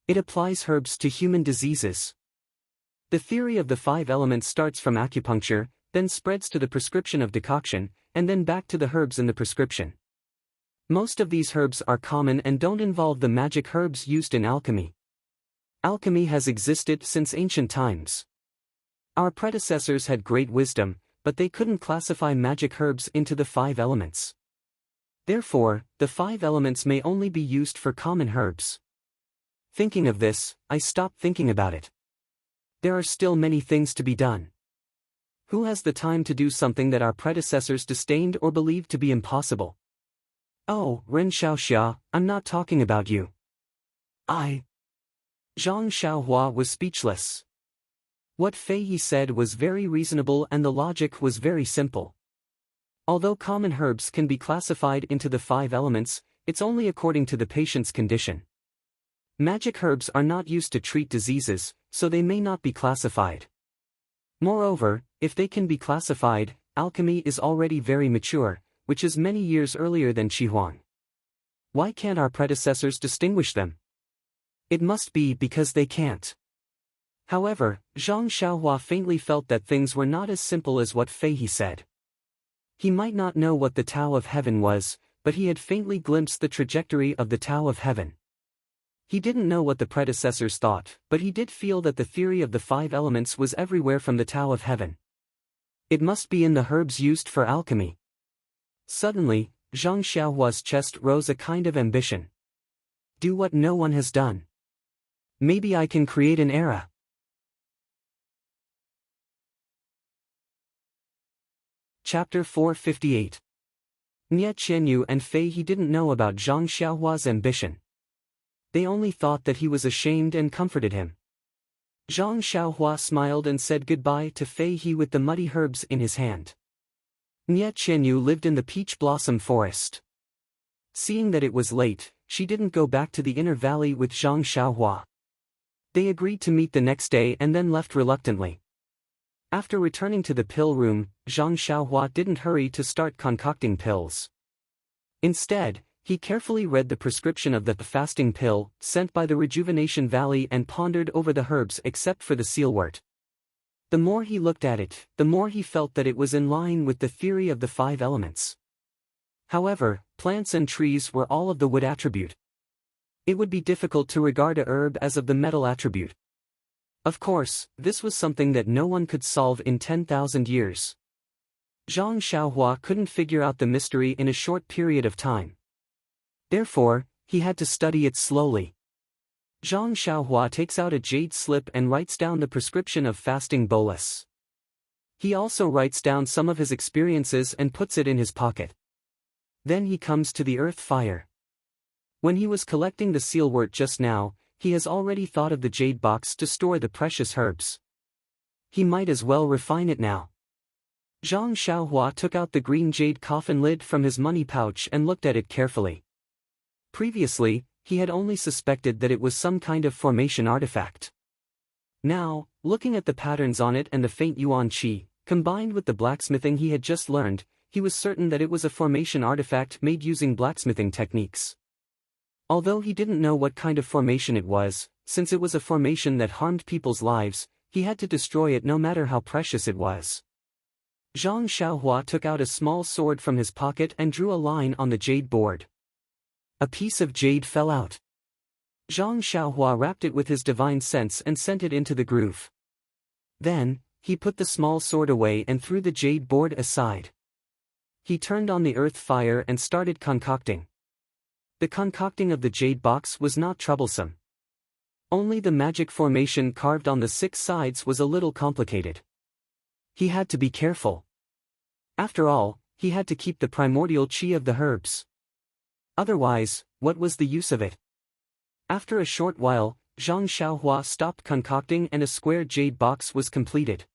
It applies herbs to human diseases. The theory of the 5 elements starts from acupuncture, then spreads to the prescription of decoction, and then back to the herbs in the prescription. Most of these herbs are common and don't involve the magic herbs used in alchemy. Alchemy has existed since ancient times. Our predecessors had great wisdom, but they couldn't classify magic herbs into the 5 elements. Therefore, the 5 elements may only be used for common herbs. Thinking of this, I stopped thinking about it. There are still many things to be done. Who has the time to do something that our predecessors disdained or believed to be impossible? Oh, Ren Xiaoxia, I'm not talking about you. Zhang Xiaohua was speechless. What Fei He said was very reasonable and the logic was very simple. Although common herbs can be classified into the 5 elements, it's only according to the patient's condition. Magic herbs are not used to treat diseases, so they may not be classified. Moreover, if they can be classified, alchemy is already very mature, which is many years earlier than Qihuang. Why can't our predecessors distinguish them? It must be because they can't. However, Zhang Xiaohua faintly felt that things were not as simple as what Fei He said. He might not know what the Tao of Heaven was, but he had faintly glimpsed the trajectory of the Tao of Heaven. He didn't know what the predecessors thought, but he did feel that the theory of the 5 elements was everywhere from the Tao of Heaven. It must be in the herbs used for alchemy. Suddenly, Zhang Xiaohua's chest rose a kind of ambition. Do what no one has done. Maybe I can create an era. Chapter 458. Nie Qianyu and Fei He didn't know about Zhang Xiaohua's ambition. They only thought that he was ashamed and comforted him. Zhang Xiaohua smiled and said goodbye to Fei He with the muddy herbs in his hand. Nie Qianyu lived in the peach blossom forest. Seeing that it was late, she didn't go back to the inner valley with Zhang Xiaohua. They agreed to meet the next day and then left reluctantly. After returning to the pill room, Zhang Xiaohua didn't hurry to start concocting pills. Instead, he carefully read the prescription of the fasting pill sent by the Rejuvenation Valley and pondered over the herbs except for the sealwort. The more he looked at it, the more he felt that it was in line with the theory of the 5 elements. However, plants and trees were all of the wood attribute. It would be difficult to regard a herb as of the metal attribute. Of course, this was something that no one could solve in 10,000 years. Zhang Xiaohua couldn't figure out the mystery in a short period of time. Therefore, he had to study it slowly. Zhang Xiaohua takes out a jade slip and writes down the prescription of fasting bolus. He also writes down some of his experiences and puts it in his pocket. Then he comes to the earth fire. When he was collecting the sealwort just now, he has already thought of the jade box to store the precious herbs. He might as well refine it now. Zhang Xiaohua took out the green jade coffin lid from his money pouch and looked at it carefully. Previously, he had only suspected that it was some kind of formation artifact. Now, looking at the patterns on it and the faint yuan qi, combined with the blacksmithing he had just learned, he was certain that it was a formation artifact made using blacksmithing techniques. Although he didn't know what kind of formation it was, since it was a formation that harmed people's lives, he had to destroy it no matter how precious it was. Zhang Xiaohua took out a small sword from his pocket and drew a line on the jade board. A piece of jade fell out. Zhang Xiaohua wrapped it with his divine sense and sent it into the groove. Then, he put the small sword away and threw the jade board aside. He turned on the earth fire and started concocting. The concocting of the jade box was not troublesome. Only the magic formation carved on the 6 sides was a little complicated. He had to be careful. After all, he had to keep the primordial qi of the herbs. Otherwise, what was the use of it? After a short while, Zhang Xiaohua stopped concocting and a square jade box was completed.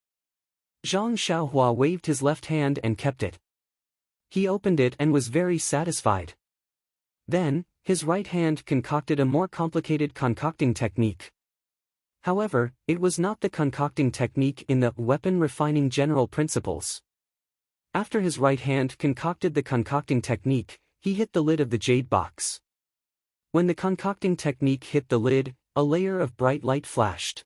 Zhang Xiaohua waved his left hand and kept it. He opened it and was very satisfied. Then, his right hand concocted a more complicated concocting technique. However, it was not the concocting technique in the weapon refining general principles. After his right hand concocted the concocting technique, he hit the lid of the jade box. When the concocting technique hit the lid, a layer of bright light flashed.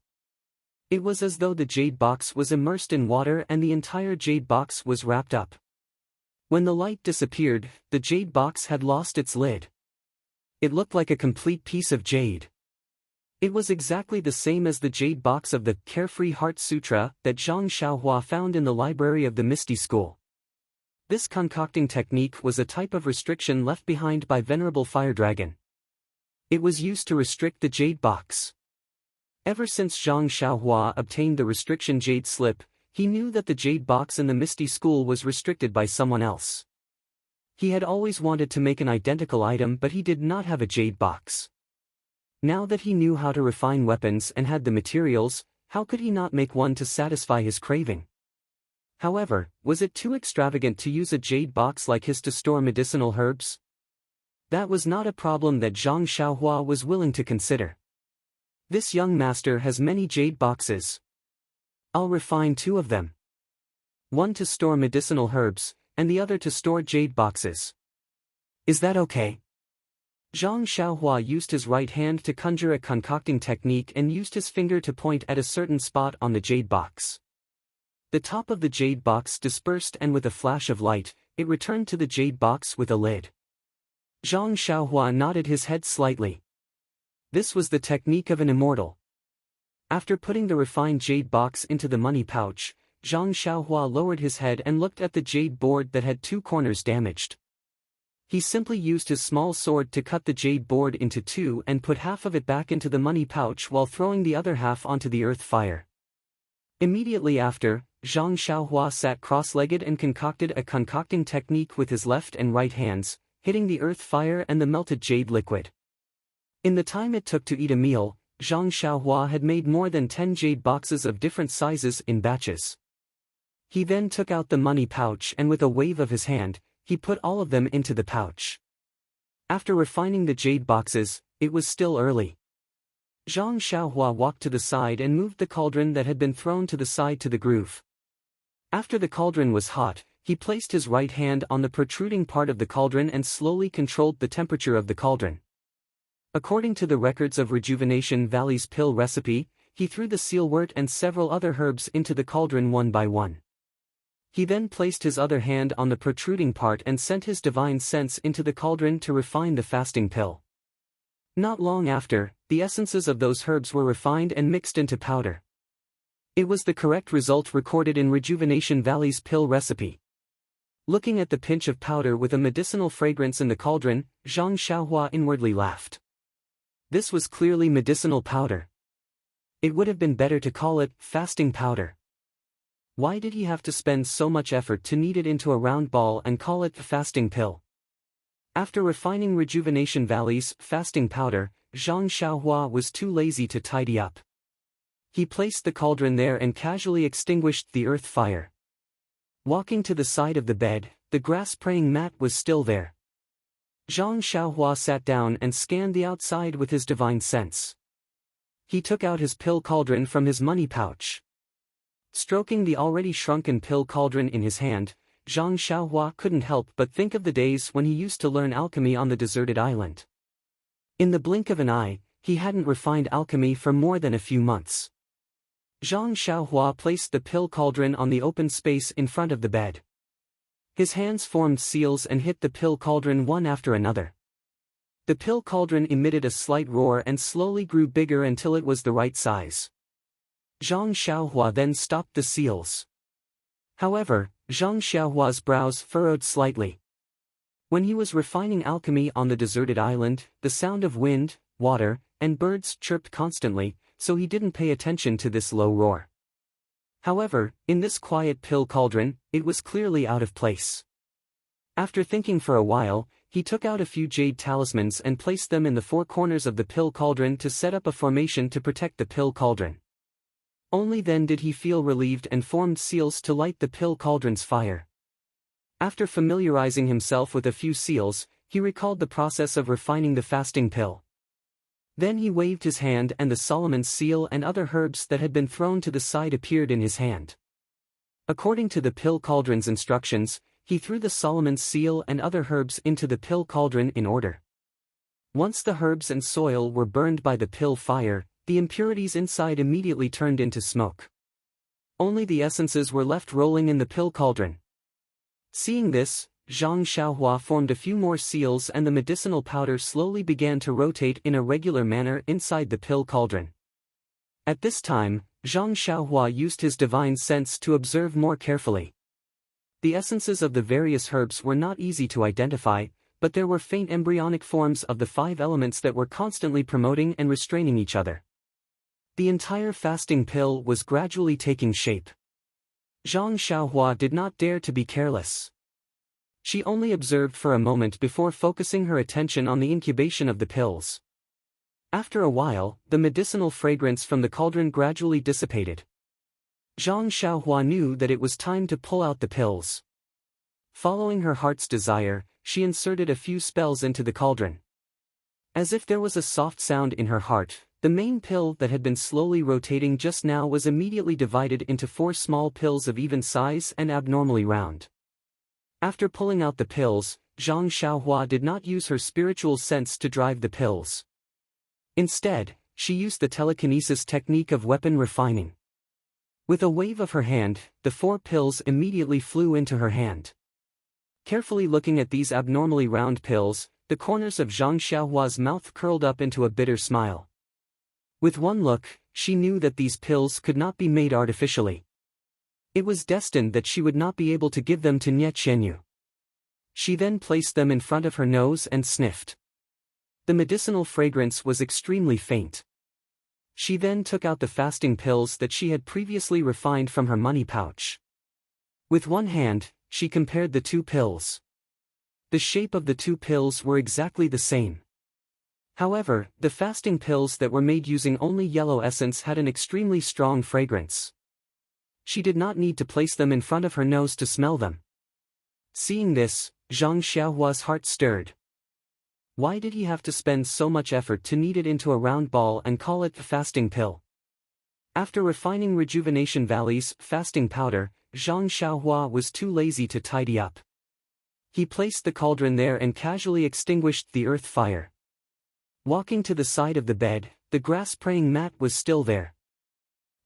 It was as though the jade box was immersed in water and the entire jade box was wrapped up. When the light disappeared, the jade box had lost its lid. It looked like a complete piece of jade. It was exactly the same as the jade box of the Carefree Heart Sutra that Zhang Xiaohua found in the library of the Misty School. This concocting technique was a type of restriction left behind by Venerable Fire Dragon. It was used to restrict the jade box. Ever since Zhang Xiaohua obtained the restriction jade slip, he knew that the jade box in the Misty School was restricted by someone else. He had always wanted to make an identical item, but he did not have a jade box. Now that he knew how to refine weapons and had the materials, how could he not make one to satisfy his craving? However, was it too extravagant to use a jade box like his to store medicinal herbs? That was not a problem that Zhang Xiaohua was willing to consider. This young master has many jade boxes. I'll refine 2 of them. One to store medicinal herbs, and the other to store jade boxes. Is that okay? Zhang Xiaohua used his right hand to conjure a concocting technique and used his finger to point at a certain spot on the jade box. The top of the jade box dispersed, and with a flash of light, it returned to the jade box with a lid. Zhang Xiaohua nodded his head slightly. This was the technique of an immortal. After putting the refined jade box into the money pouch, Zhang Xiaohua lowered his head and looked at the jade board that had 2 corners damaged. He simply used his small sword to cut the jade board into 2 and put half of it back into the money pouch while throwing the other half onto the earth fire. Immediately after, Zhang Xiaohua sat cross-legged and concocted a concocting technique with his left and right hands, hitting the earth fire and the melted jade liquid. In the time it took to eat a meal, Zhang Xiaohua had made more than 10 jade boxes of different sizes in batches. He then took out the money pouch and with a wave of his hand, he put all of them into the pouch. After refining the jade boxes, it was still early. Zhang Xiaohua walked to the side and moved the cauldron that had been thrown to the side to the groove. After the cauldron was hot, he placed his right hand on the protruding part of the cauldron and slowly controlled the temperature of the cauldron. According to the records of Rejuvenation Valley's pill recipe, he threw the sealwort and several other herbs into the cauldron one by one. He then placed his other hand on the protruding part and sent his divine sense into the cauldron to refine the fasting pill. Not long after, the essences of those herbs were refined and mixed into powder. It was the correct result recorded in Rejuvenation Valley's pill recipe. Looking at the pinch of powder with a medicinal fragrance in the cauldron, Zhang Xiaohua inwardly laughed. This was clearly medicinal powder. It would have been better to call it fasting powder. Why did he have to spend so much effort to knead it into a round ball and call it the fasting pill? After refining Rejuvenation Valley's fasting powder, Zhang Xiaohua was too lazy to tidy up. He placed the cauldron there and casually extinguished the earth fire. Walking to the side of the bed, the grass praying mat was still there. Zhang Xiaohua sat down and scanned the outside with his divine sense. He took out his pill cauldron from his money pouch. Stroking the already shrunken pill cauldron in his hand, Zhang Xiaohua couldn't help but think of the days when he used to learn alchemy on the deserted island. In the blink of an eye, he hadn't refined alchemy for more than a few months. Zhang Xiaohua placed the pill cauldron on the open space in front of the bed. His hands formed seals and hit the pill cauldron one after another. The pill cauldron emitted a slight roar and slowly grew bigger until it was the right size. Zhang Xiaohua then stopped the seals. However, Zhang Xiaohua's brows furrowed slightly. When he was refining alchemy on the deserted island, the sound of wind, water, and birds chirped constantly, so he didn't pay attention to this low roar. However, in this quiet pill cauldron, it was clearly out of place. After thinking for a while, he took out a few jade talismans and placed them in the 4 corners of the pill cauldron to set up a formation to protect the pill cauldron. Only then did he feel relieved and formed seals to light the pill cauldron's fire. After familiarizing himself with a few seals, he recalled the process of refining the fasting pill. Then he waved his hand and the Solomon's seal and other herbs that had been thrown to the side appeared in his hand. According to the pill cauldron's instructions, he threw the Solomon's seal and other herbs into the pill cauldron in order. Once the herbs and soil were burned by the pill fire, the impurities inside immediately turned into smoke. Only the essences were left rolling in the pill cauldron. Seeing this, Zhang Xiaohua formed a few more seals and the medicinal powder slowly began to rotate in a regular manner inside the pill cauldron. At this time, Zhang Xiaohua used his divine sense to observe more carefully. The essences of the various herbs were not easy to identify, but there were faint embryonic forms of the 5 elements that were constantly promoting and restraining each other. The entire fasting pill was gradually taking shape. Zhang Xiaohua did not dare to be careless. She only observed for a moment before focusing her attention on the incubation of the pills. After a while, the medicinal fragrance from the cauldron gradually dissipated. Zhang Xiaohua knew that it was time to pull out the pills. Following her heart's desire, she inserted a few spells into the cauldron. As if there was a soft sound in her heart, the main pill that had been slowly rotating just now was immediately divided into 4 small pills of even size and abnormally round. After pulling out the pills, Zhang Xiaohua did not use her spiritual sense to drive the pills. Instead, she used the telekinesis technique of weapon refining. With a wave of her hand, the 4 pills immediately flew into her hand. Carefully looking at these abnormally round pills, the corners of Zhang Xiaohua's mouth curled up into a bitter smile. With one look, she knew that these pills could not be made artificially. It was destined that she would not be able to give them to Nie Qianyu. She then placed them in front of her nose and sniffed. The medicinal fragrance was extremely faint. She then took out the fasting pills that she had previously refined from her money pouch. With one hand, she compared the 2 pills. The shape of the 2 pills were exactly the same. However, the fasting pills that were made using only yellow essence had an extremely strong fragrance. She did not need to place them in front of her nose to smell them. Seeing this, Zhang Xiaohua's heart stirred. Why did he have to spend so much effort to knead it into a round ball and call it the fasting pill? After refining Rejuvenation Valley's fasting powder, Zhang Xiaohua was too lazy to tidy up. He placed the cauldron there and casually extinguished the earth fire. Walking to the side of the bed, the grass praying mat was still there.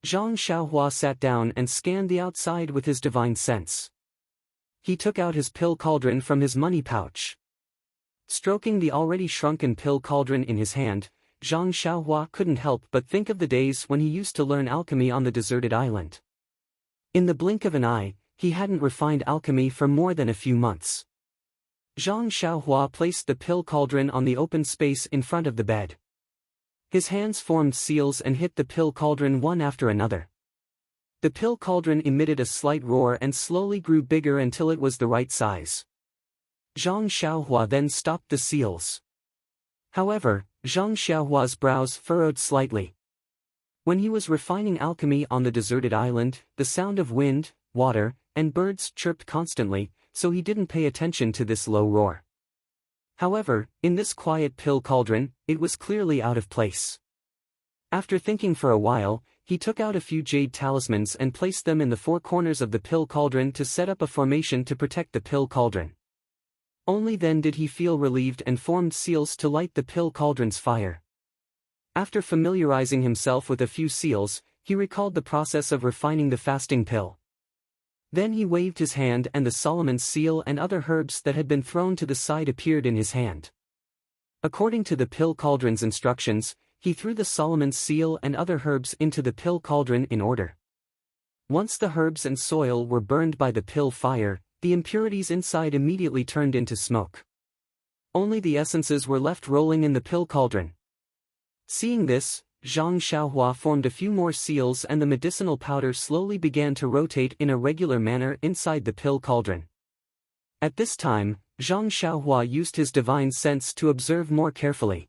Zhang Xiaohua sat down and scanned the outside with his divine sense. He took out his pill cauldron from his money pouch. Stroking the already shrunken pill cauldron in his hand, Zhang Xiaohua couldn't help but think of the days when he used to learn alchemy on the deserted island. In the blink of an eye, he hadn't refined alchemy for more than a few months. Zhang Xiaohua placed the pill cauldron on the open space in front of the bed. His hands formed seals and hit the pill cauldron one after another. The pill cauldron emitted a slight roar and slowly grew bigger until it was the right size. Zhang Xiaohua then stopped the seals. However, Zhang Xiaohua's brows furrowed slightly. When he was refining alchemy on the deserted island, the sound of wind, water, and birds chirped constantly, so he didn't pay attention to this low roar. However, in this quiet pill cauldron, it was clearly out of place. After thinking for a while, he took out a few jade talismans and placed them in the 4 corners of the pill cauldron to set up a formation to protect the pill cauldron. Only then did he feel relieved and formed seals to light the pill cauldron's fire. After familiarizing himself with a few seals, he recalled the process of refining the fasting pill. Then he waved his hand and the Solomon's seal and other herbs that had been thrown to the side appeared in his hand. According to the pill cauldron's instructions, he threw the Solomon's seal and other herbs into the pill cauldron in order. Once the herbs and soil were burned by the pill fire, the impurities inside immediately turned into smoke. Only the essences were left rolling in the pill cauldron. Seeing this, Zhang Xiaohua formed a few more seals and the medicinal powder slowly began to rotate in a regular manner inside the pill cauldron. At this time, Zhang Xiaohua used his divine sense to observe more carefully.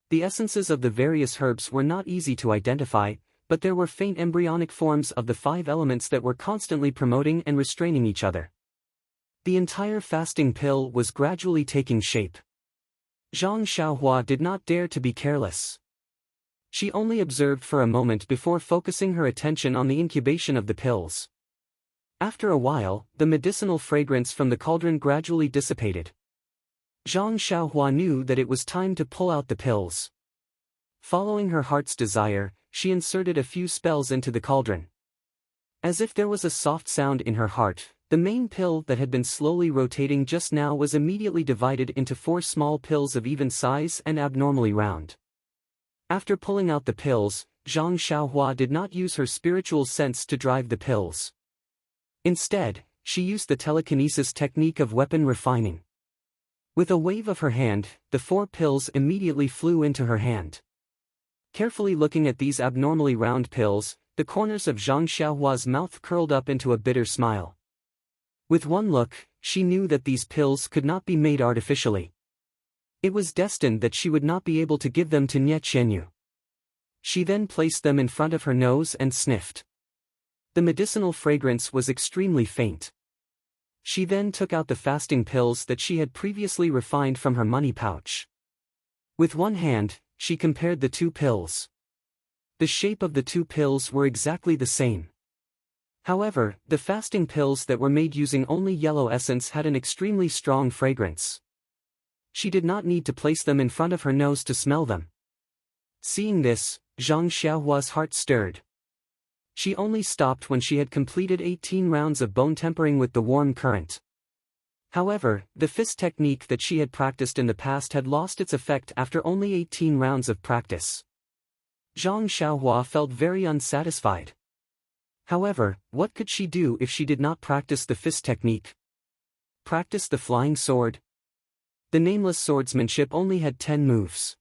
The essences of the various herbs were not easy to identify, but there were faint embryonic forms of the 5 elements that were constantly promoting and restraining each other. The entire fasting pill was gradually taking shape. Zhang Xiaohua did not dare to be careless. She only observed for a moment before focusing her attention on the incubation of the pills. After a while, the medicinal fragrance from the cauldron gradually dissipated. Zhang Xiaohua knew that it was time to pull out the pills. Following her heart's desire, she inserted a few spells into the cauldron. As if there was a soft sound in her heart, the main pill that had been slowly rotating just now was immediately divided into 4 small pills of even size and abnormally round. After pulling out the pills, Zhang Xiaohua did not use her spiritual sense to drive the pills. Instead, she used the telekinesis technique of weapon refining. With a wave of her hand, the 4 pills immediately flew into her hand. Carefully looking at these abnormally round pills, the corners of Zhang Xiaohua's mouth curled up into a bitter smile. With one look, she knew that these pills could not be made artificially. It was destined that she would not be able to give them to Nie Qianyu. She then placed them in front of her nose and sniffed. The medicinal fragrance was extremely faint. She then took out the fasting pills that she had previously refined from her money pouch. With one hand, she compared the 2 pills. The shape of the 2 pills were exactly the same. However, the fasting pills that were made using only yellow essence had an extremely strong fragrance. She did not need to place them in front of her nose to smell them. Seeing this, Zhang Xiaohua's heart stirred. She only stopped when she had completed 18 rounds of bone tempering with the warm current. However, the fist technique that she had practiced in the past had lost its effect after only 18 rounds of practice. Zhang Xiaohua felt very unsatisfied. However, what could she do if she did not practice the fist technique? Practice the flying sword? The nameless swordsmanship only had 10 moves.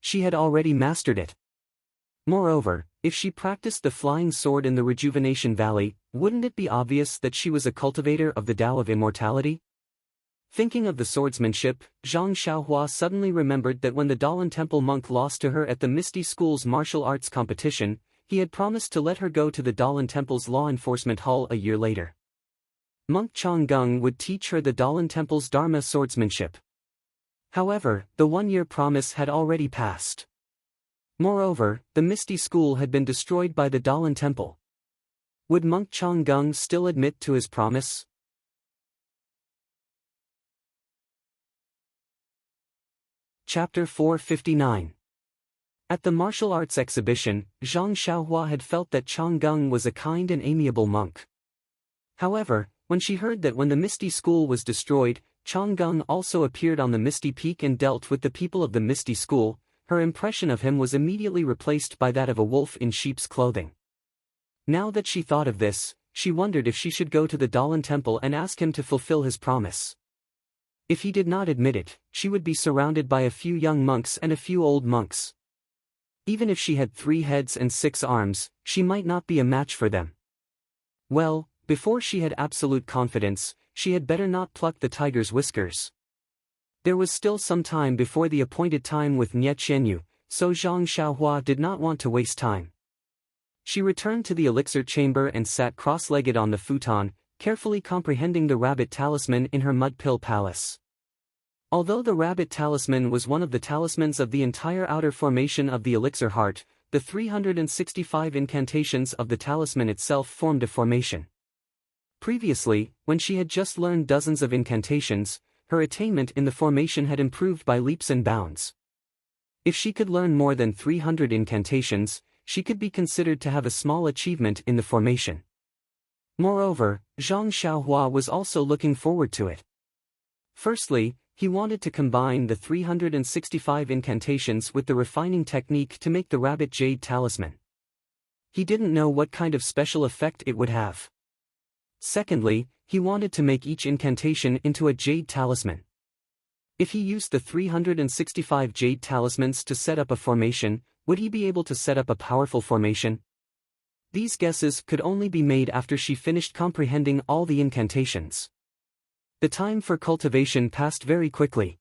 She had already mastered it. Moreover, if she practiced the flying sword in the Rejuvenation Valley, wouldn't it be obvious that she was a cultivator of the Tao of Immortality? Thinking of the swordsmanship, Zhang Xiaohua suddenly remembered that when the Dalan Temple monk lost to her at the Misty School's martial arts competition, he had promised to let her go to the Dalan Temple's law enforcement hall a year later. Monk Changgung would teach her the Dalan Temple's Dharma swordsmanship. However, the one-year promise had already passed. Moreover, the Misty School had been destroyed by the Dalan Temple. Would Monk Changgung still admit to his promise? Chapter 459. At the martial arts exhibition, Zhang Xiaohua had felt that Changgung was a kind and amiable monk. However, when she heard that when the Misty School was destroyed, Changgung also appeared on the Misty Peak and dealt with the people of the Misty School, her impression of him was immediately replaced by that of a wolf in sheep's clothing. Now that she thought of this, she wondered if she should go to the Dalan Temple and ask him to fulfill his promise. If he did not admit it, she would be surrounded by a few young monks and a few old monks. Even if she had 3 heads and 6 arms, she might not be a match for them. Well, before she had absolute confidence, she had better not pluck the tiger's whiskers. There was still some time before the appointed time with Nye Qianyu, so Zhang Xiaohua did not want to waste time. She returned to the elixir chamber and sat cross-legged on the futon, carefully comprehending the rabbit talisman in her mud pill palace. Although the rabbit talisman was one of the talismans of the entire outer formation of the elixir heart, the 365 incantations of the talisman itself formed a formation. Previously, when she had just learned dozens of incantations, her attainment in the formation had improved by leaps and bounds. If she could learn more than 300 incantations, she could be considered to have a small achievement in the formation. Moreover, Zhang Xiaohua was also looking forward to it. Firstly, he wanted to combine the 365 incantations with the refining technique to make the rabbit jade talisman. He didn't know what kind of special effect it would have. Secondly, he wanted to make each incantation into a jade talisman. If he used the 365 jade talismans to set up a formation, would he be able to set up a powerful formation? These guesses could only be made after she finished comprehending all the incantations. The time for cultivation passed very quickly.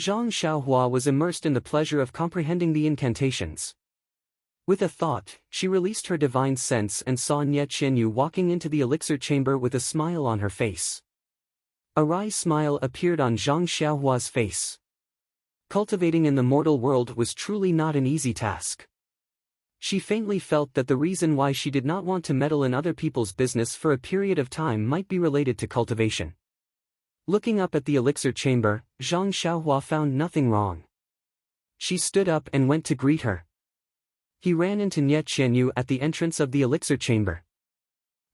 Zhang Xiaohua was immersed in the pleasure of comprehending the incantations. With a thought, she released her divine sense and saw Nye Qianyu walking into the elixir chamber with a smile on her face. A wry smile appeared on Zhang Xiaohua's face. Cultivating in the mortal world was truly not an easy task. She faintly felt that the reason why she did not want to meddle in other people's business for a period of time might be related to cultivation. Looking up at the elixir chamber, Zhang Xiaohua found nothing wrong. She stood up and went to greet her. He ran into Nye Qianyu at the entrance of the elixir chamber.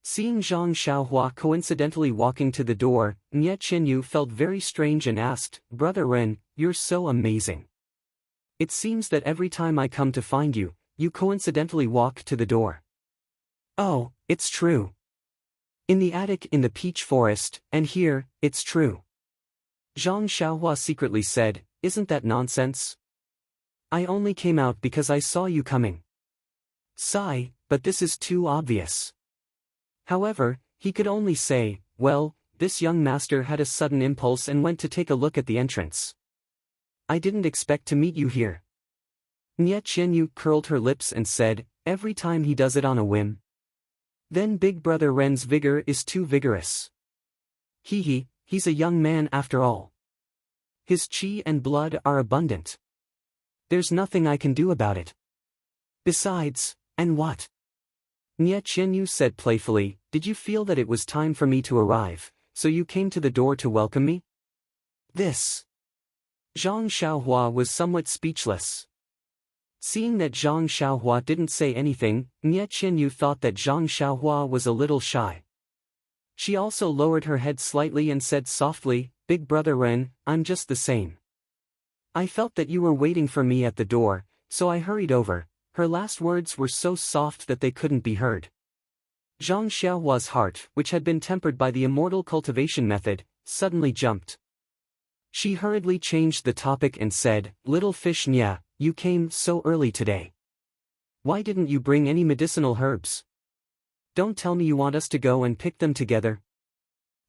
Seeing Zhang Xiaohua coincidentally walking to the door, Nye Qianyu felt very strange and asked, "Brother Ren, you're so amazing. It seems that every time I come to find you, you coincidentally walk to the door." "Oh, it's true. In the attic in the peach forest, and here, it's true." Zhang Xiaohua secretly said, "Isn't that nonsense? I only came out because I saw you coming." Sigh, but this is too obvious. However, he could only say, "Well, this young master had a sudden impulse and went to take a look at the entrance. I didn't expect to meet you here." Nye Qianyu curled her lips and said, "Every time he does it on a whim. Then Big Brother Ren's vigor is too vigorous. He's a young man after all. His qi and blood are abundant. There's nothing I can do about it. Besides, and what?" Nie Qianyu said playfully, did you feel that it was time for me to arrive, so you came to the door to welcome me? This. Zhang Xiaohua was somewhat speechless. Seeing that Zhang Xiaohua didn't say anything, Nie Qianyu thought that Zhang Xiaohua was a little shy. She also lowered her head slightly and said softly, Big brother Ren, I'm just the same. I felt that you were waiting for me at the door, so I hurried over. Her last words were so soft that they couldn't be heard. Zhang Xiaohua's heart, which had been tempered by the immortal cultivation method, suddenly jumped. She hurriedly changed the topic and said, Little fish Nya, you came so early today. Why didn't you bring any medicinal herbs? Don't tell me you want us to go and pick them together.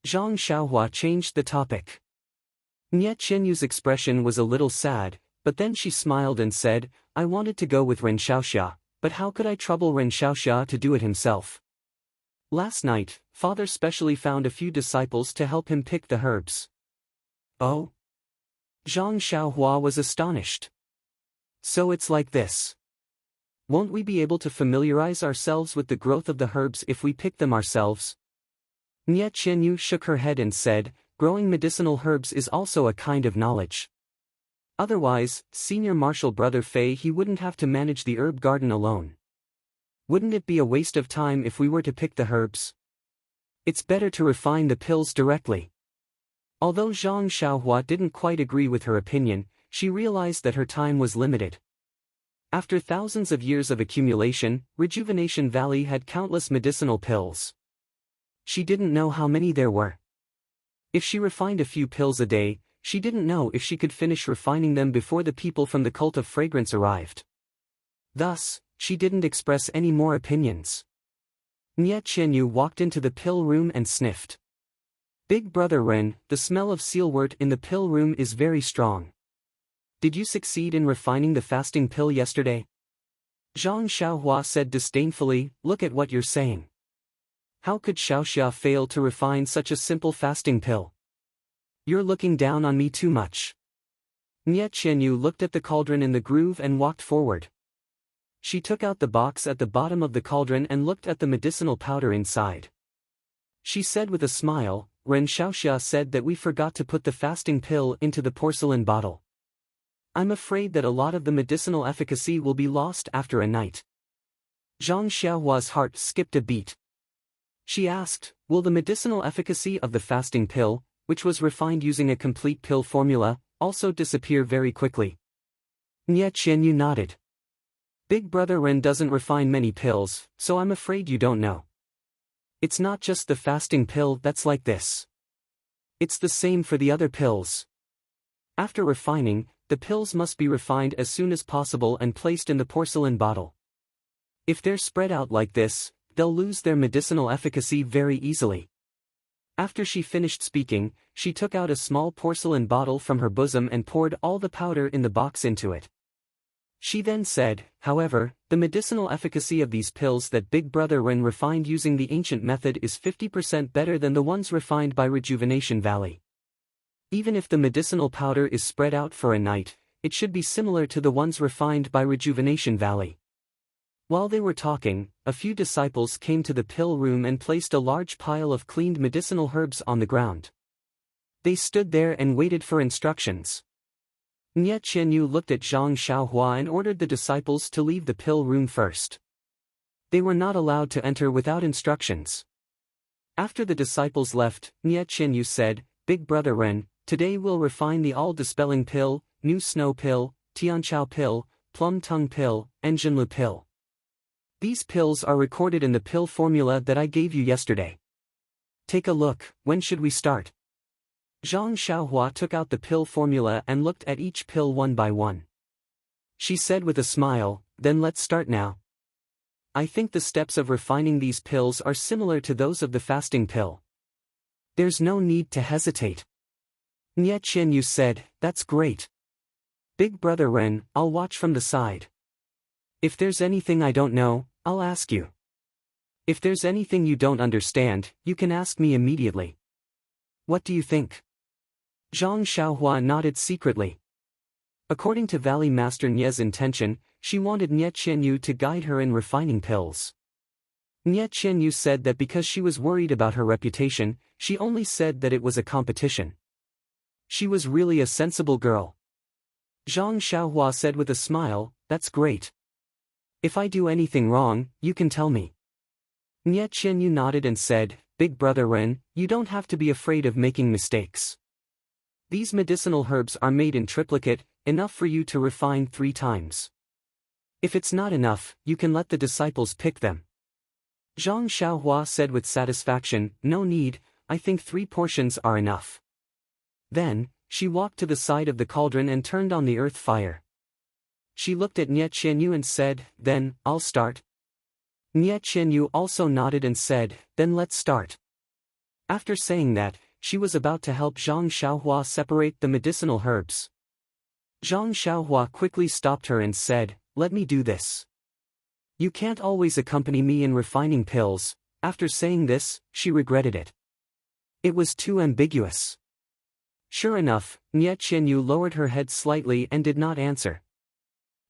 Zhang Xiaohua changed the topic. Nie Qianyu's expression was a little sad, but then she smiled and said, I wanted to go with Ren Xiaoxia, but how could I trouble Ren Xiaoxia to do it himself? Last night, father specially found a few disciples to help him pick the herbs. Oh? Zhang Xiaohua was astonished. So it's like this. Won't we be able to familiarize ourselves with the growth of the herbs if we pick them ourselves? Nie Qianyu shook her head and said, growing medicinal herbs is also a kind of knowledge. Otherwise, senior martial brother Fei he wouldn't have to manage the herb garden alone. Wouldn't it be a waste of time if we were to pick the herbs? It's better to refine the pills directly. Although Zhang Xiaohua didn't quite agree with her opinion, she realized that her time was limited. After thousands of years of accumulation, Rejuvenation Valley had countless medicinal pills. She didn't know how many there were. If she refined a few pills a day, she didn't know if she could finish refining them before the people from the cult of fragrance arrived. Thus, she didn't express any more opinions. Nie Qianyu walked into the pill room and sniffed. Big brother Ren, the smell of sealwort in the pill room is very strong. Did you succeed in refining the fasting pill yesterday? Zhang Xiaohua said disdainfully, look at what you're saying. How could Xiaoxia fail to refine such a simple fasting pill? You're looking down on me too much. Nie Qianyu looked at the cauldron in the groove and walked forward. She took out the box at the bottom of the cauldron and looked at the medicinal powder inside. She said with a smile, Ren Xiaoxia said that we forgot to put the fasting pill into the porcelain bottle. I'm afraid that a lot of the medicinal efficacy will be lost after a night. Zhang Xiaohua's heart skipped a beat. She asked, will the medicinal efficacy of the fasting pill, which was refined using a complete pill formula, also disappear very quickly? Nie Qianyu nodded. Big brother Ren doesn't refine many pills, so I'm afraid you don't know. It's not just the fasting pill that's like this. It's the same for the other pills. After refining, the pills must be refined as soon as possible and placed in the porcelain bottle. If they're spread out like this, they'll lose their medicinal efficacy very easily. After she finished speaking, she took out a small porcelain bottle from her bosom and poured all the powder in the box into it. She then said, however, the medicinal efficacy of these pills that Big Brother Ren refined using the ancient method is 50% better than the ones refined by Rejuvenation Valley. Even if the medicinal powder is spread out for a night, it should be similar to the ones refined by Rejuvenation Valley. While they were talking, a few disciples came to the pill room and placed a large pile of cleaned medicinal herbs on the ground. They stood there and waited for instructions. Nie Qianyu looked at Zhang Xiaohua and ordered the disciples to leave the pill room first. They were not allowed to enter without instructions. After the disciples left, Nie Qianyu said, Big brother Ren, today we'll refine the all-dispelling pill, new snow pill, Tianqiao pill, plum tongue pill, and Jinlu pill. These pills are recorded in the pill formula that I gave you yesterday. Take a look, when should we start? Zhang Xiaohua took out the pill formula and looked at each pill one by one. She said with a smile, then let's start now. I think the steps of refining these pills are similar to those of the fasting pill. There's no need to hesitate. Nie Qianyu said, that's great. Big brother Ren, I'll watch from the side. If there's anything I don't know, I'll ask you. If there's anything you don't understand, you can ask me immediately. What do you think? Zhang Xiaohua nodded secretly. According to Valley Master Nie's intention, she wanted Nie Qianyu to guide her in refining pills. Nye Qianyu said that because she was worried about her reputation, she only said that it was a competition. She was really a sensible girl. Zhang Xiaohua said with a smile, "That's great. If I do anything wrong, you can tell me." Nye Qianyu nodded and said, "Big brother Ren, you don't have to be afraid of making mistakes. These medicinal herbs are made in triplicate, enough for you to refine 3 times. If it's not enough, you can let the disciples pick them." Zhang Xiaohua said with satisfaction, "No need, I think 3 portions are enough." Then, she walked to the side of the cauldron and turned on the earth fire. She looked at Nye Qianyu and said, "Then, I'll start." Nye Qianyu also nodded and said, "Then let's start." After saying that, she was about to help Zhang Xiaohua separate the medicinal herbs. Zhang Xiaohua quickly stopped her and said, "Let me do this. You can't always accompany me in refining pills." After saying this, she regretted it. It was too ambiguous. Sure enough, Nye Qianyu lowered her head slightly and did not answer.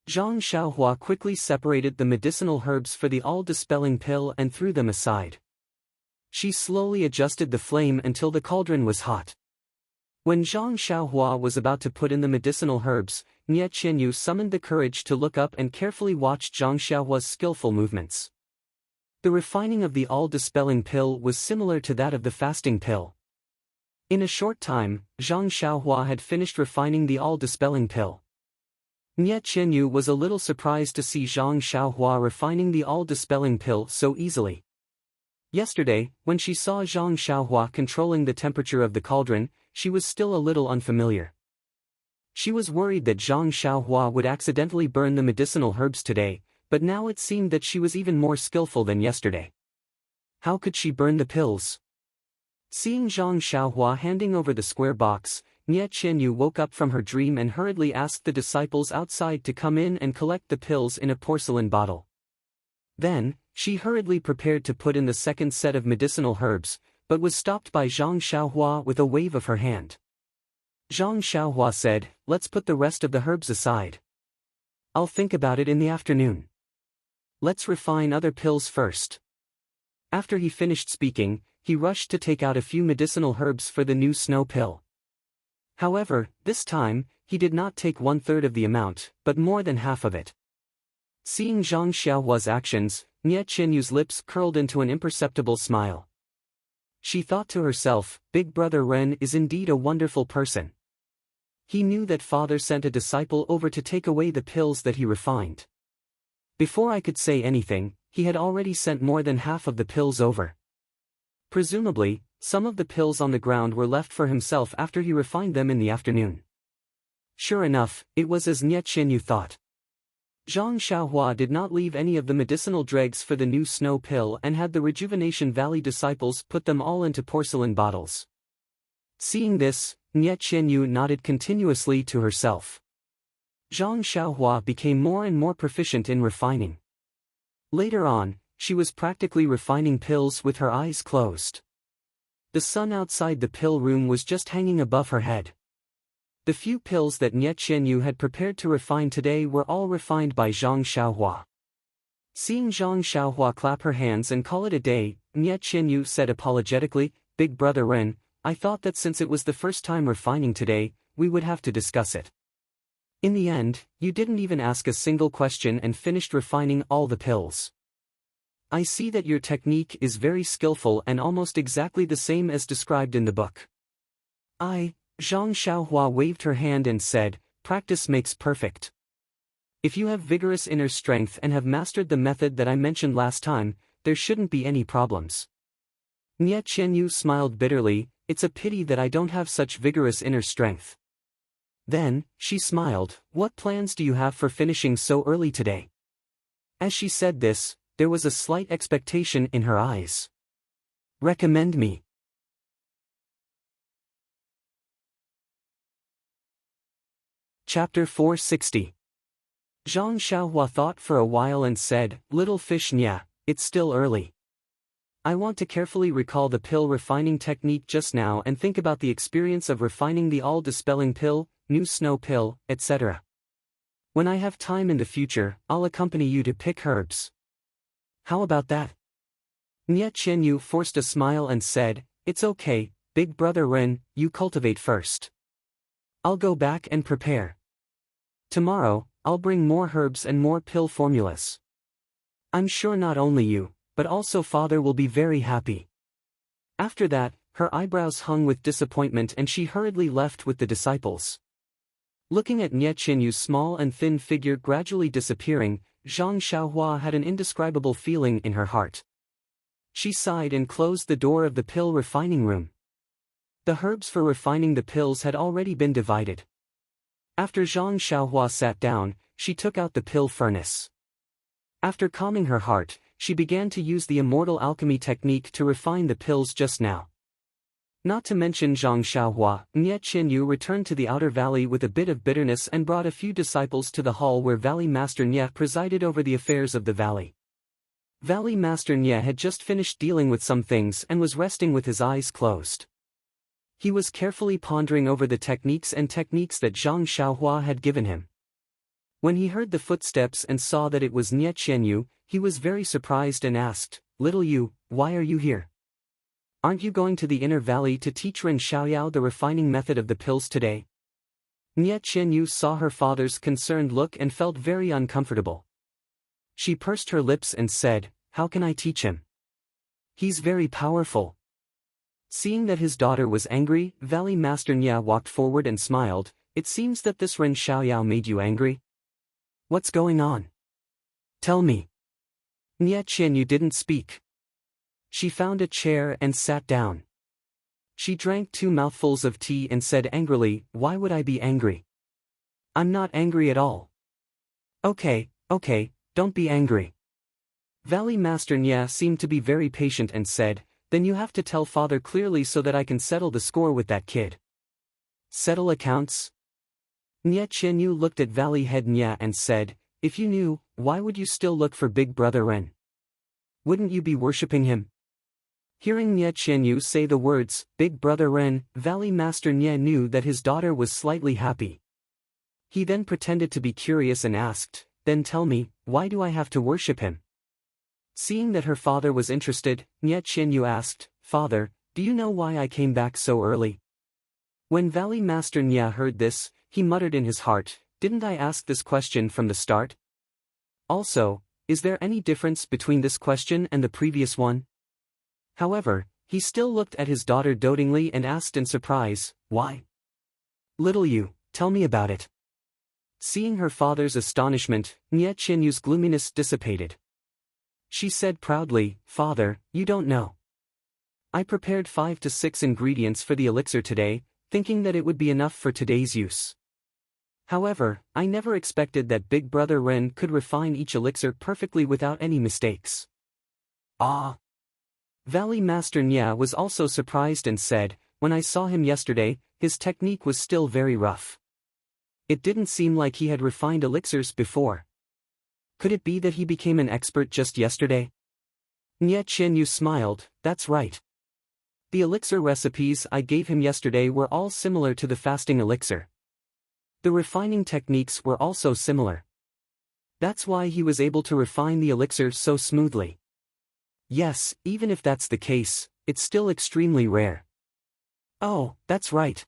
Zhang Xiaohua quickly separated the medicinal herbs for the all-dispelling pill and threw them aside. She slowly adjusted the flame until the cauldron was hot. When Zhang Xiaohua was about to put in the medicinal herbs, Nye Qianyu summoned the courage to look up and carefully watched Zhang Xiaohua's skillful movements. The refining of the all-dispelling pill was similar to that of the fasting pill. In a short time, Zhang Xiaohua had finished refining the all-dispelling pill. Nye Qianyu was a little surprised to see Zhang Xiaohua refining the all-dispelling pill so easily. Yesterday, when she saw Zhang Xiaohua controlling the temperature of the cauldron, she was still a little unfamiliar. She was worried that Zhang Xiaohua would accidentally burn the medicinal herbs today, but now it seemed that she was even more skillful than yesterday. How could she burn the pills? Seeing Zhang Xiaohua handing over the square box, Nye Qianyu woke up from her dream and hurriedly asked the disciples outside to come in and collect the pills in a porcelain bottle. Then, she hurriedly prepared to put in the second set of medicinal herbs, but was stopped by Zhang Xiaohua with a wave of her hand. Zhang Xiaohua said, "Let's put the rest of the herbs aside. I'll think about it in the afternoon. Let's refine other pills first." After he finished speaking, he rushed to take out a few medicinal herbs for the new snow pill. However, this time, he did not take 1/3 of the amount, but more than half of it. Seeing Zhang Xiaohua's actions, Nye Qianyu's lips curled into an imperceptible smile. She thought to herself, "Big brother Ren is indeed a wonderful person." He knew that father sent a disciple over to take away the pills that he refined. Before I could say anything, he had already sent more than half of the pills over. Presumably, some of the pills on the ground were left for himself after he refined them in the afternoon. Sure enough, it was as Nye Qianyu thought. Zhang Xiaohua did not leave any of the medicinal dregs for the new snow pill and had the Rejuvenation Valley disciples put them all into porcelain bottles. Seeing this, Nye Qianyu nodded continuously to herself. Zhang Xiaohua became more and more proficient in refining. Later on, she was practically refining pills with her eyes closed. The sun outside the pill room was just hanging above her head. The few pills that Nye Qianyu had prepared to refine today were all refined by Zhang Xiaohua. Seeing Zhang Xiaohua clap her hands and call it a day, Nye Qianyu said apologetically, "Big brother Ren, I thought that since it was the first time refining today, we would have to discuss it. In the end, you didn't even ask a single question and finished refining all the pills. I see that your technique is very skillful and almost exactly the same as described in the book." Zhang Xiaohua waved her hand and said, "Practice makes perfect. If you have vigorous inner strength and have mastered the method that I mentioned last time, there shouldn't be any problems." Nye Qianyu smiled bitterly, "It's a pity that I don't have such vigorous inner strength." Then, she smiled, "What plans do you have for finishing so early today?" As she said this, there was a slight expectation in her eyes. "Recommend me." Chapter 460. Zhang Xiaohua thought for a while and said, "Little fish Nya, it's still early. I want to carefully recall the pill refining technique just now and think about the experience of refining the all-dispelling pill, new snow pill, etc. When I have time in the future, I'll accompany you to pick herbs. How about that?" Nie Qianyu forced a smile and said, "It's okay, big brother Ren, you cultivate first. I'll go back and prepare. Tomorrow, I'll bring more herbs and more pill formulas. I'm sure not only you, but also father will be very happy." After that, her eyebrows hung with disappointment and she hurriedly left with the disciples. Looking at Nie Qianyu's small and thin figure gradually disappearing, Zhang Xiaohua had an indescribable feeling in her heart. She sighed and closed the door of the pill refining room. The herbs for refining the pills had already been divided. After Zhang Xiaohua sat down, she took out the pill furnace. After calming her heart, she began to use the immortal alchemy technique to refine the pills just now. Not to mention Zhang Xiaohua, Nie Qianyu returned to the outer valley with a bit of bitterness and brought a few disciples to the hall where Valley Master Nie presided over the affairs of the valley. Valley Master Nie had just finished dealing with some things and was resting with his eyes closed. He was carefully pondering over the techniques that Zhang Xiaohua had given him. When he heard the footsteps and saw that it was Nie Qianyu, he was very surprised and asked, "Little you, why are you here? Aren't you going to the inner valley to teach Ren Xiaoyao the refining method of the pills today?" Nie Qianyu saw her father's concerned look and felt very uncomfortable. She pursed her lips and said, "How can I teach him? He's very powerful." Seeing that his daughter was angry, Valley Master Nie walked forward and smiled. "It seems that this Ren Xiaoyao made you angry? What's going on? Tell me." Nie Qianyu didn't speak. She found a chair and sat down. She drank 2 mouthfuls of tea and said angrily, "Why would I be angry? I'm not angry at all." Okay, don't be angry." Valley Master Nie seemed to be very patient and said, "Then you have to tell father clearly so that I can settle the score with that kid." "Settle accounts?" Nie Qianyu looked at Valley Head Nie and said, "If you knew, why would you still look for Big Brother Ren? Wouldn't you be worshipping him?" Hearing Nie Qianyu say the words, "Big Brother Ren," Valley Master Nie knew that his daughter was slightly happy. He then pretended to be curious and asked, "Then tell me, why do I have to worship him?" Seeing that her father was interested, Nie Qianyu asked, "Father, do you know why I came back so early?" When Valley Master Nie heard this, he muttered in his heart, "Didn't I ask this question from the start? Also, is there any difference between this question and the previous one?" However, he still looked at his daughter dotingly and asked in surprise, "Why? Little you, tell me about it." Seeing her father's astonishment, Nie Qianyu's gloominess dissipated. She said proudly, "Father, you don't know. I prepared 5 to 6 ingredients for the elixir today, thinking that it would be enough for today's use. However, I never expected that Big Brother Ren could refine each elixir perfectly without any mistakes." "Ah!" Valley Master Nie was also surprised and said, "When I saw him yesterday, his technique was still very rough. It didn't seem like he had refined elixirs before. Could it be that he became an expert just yesterday?" Nie Qianyu smiled, "That's right. The elixir recipes I gave him yesterday were all similar to the fasting elixir. The refining techniques were also similar. That's why he was able to refine the elixir so smoothly. Yes, even if that's the case, it's still extremely rare." "Oh, that's right.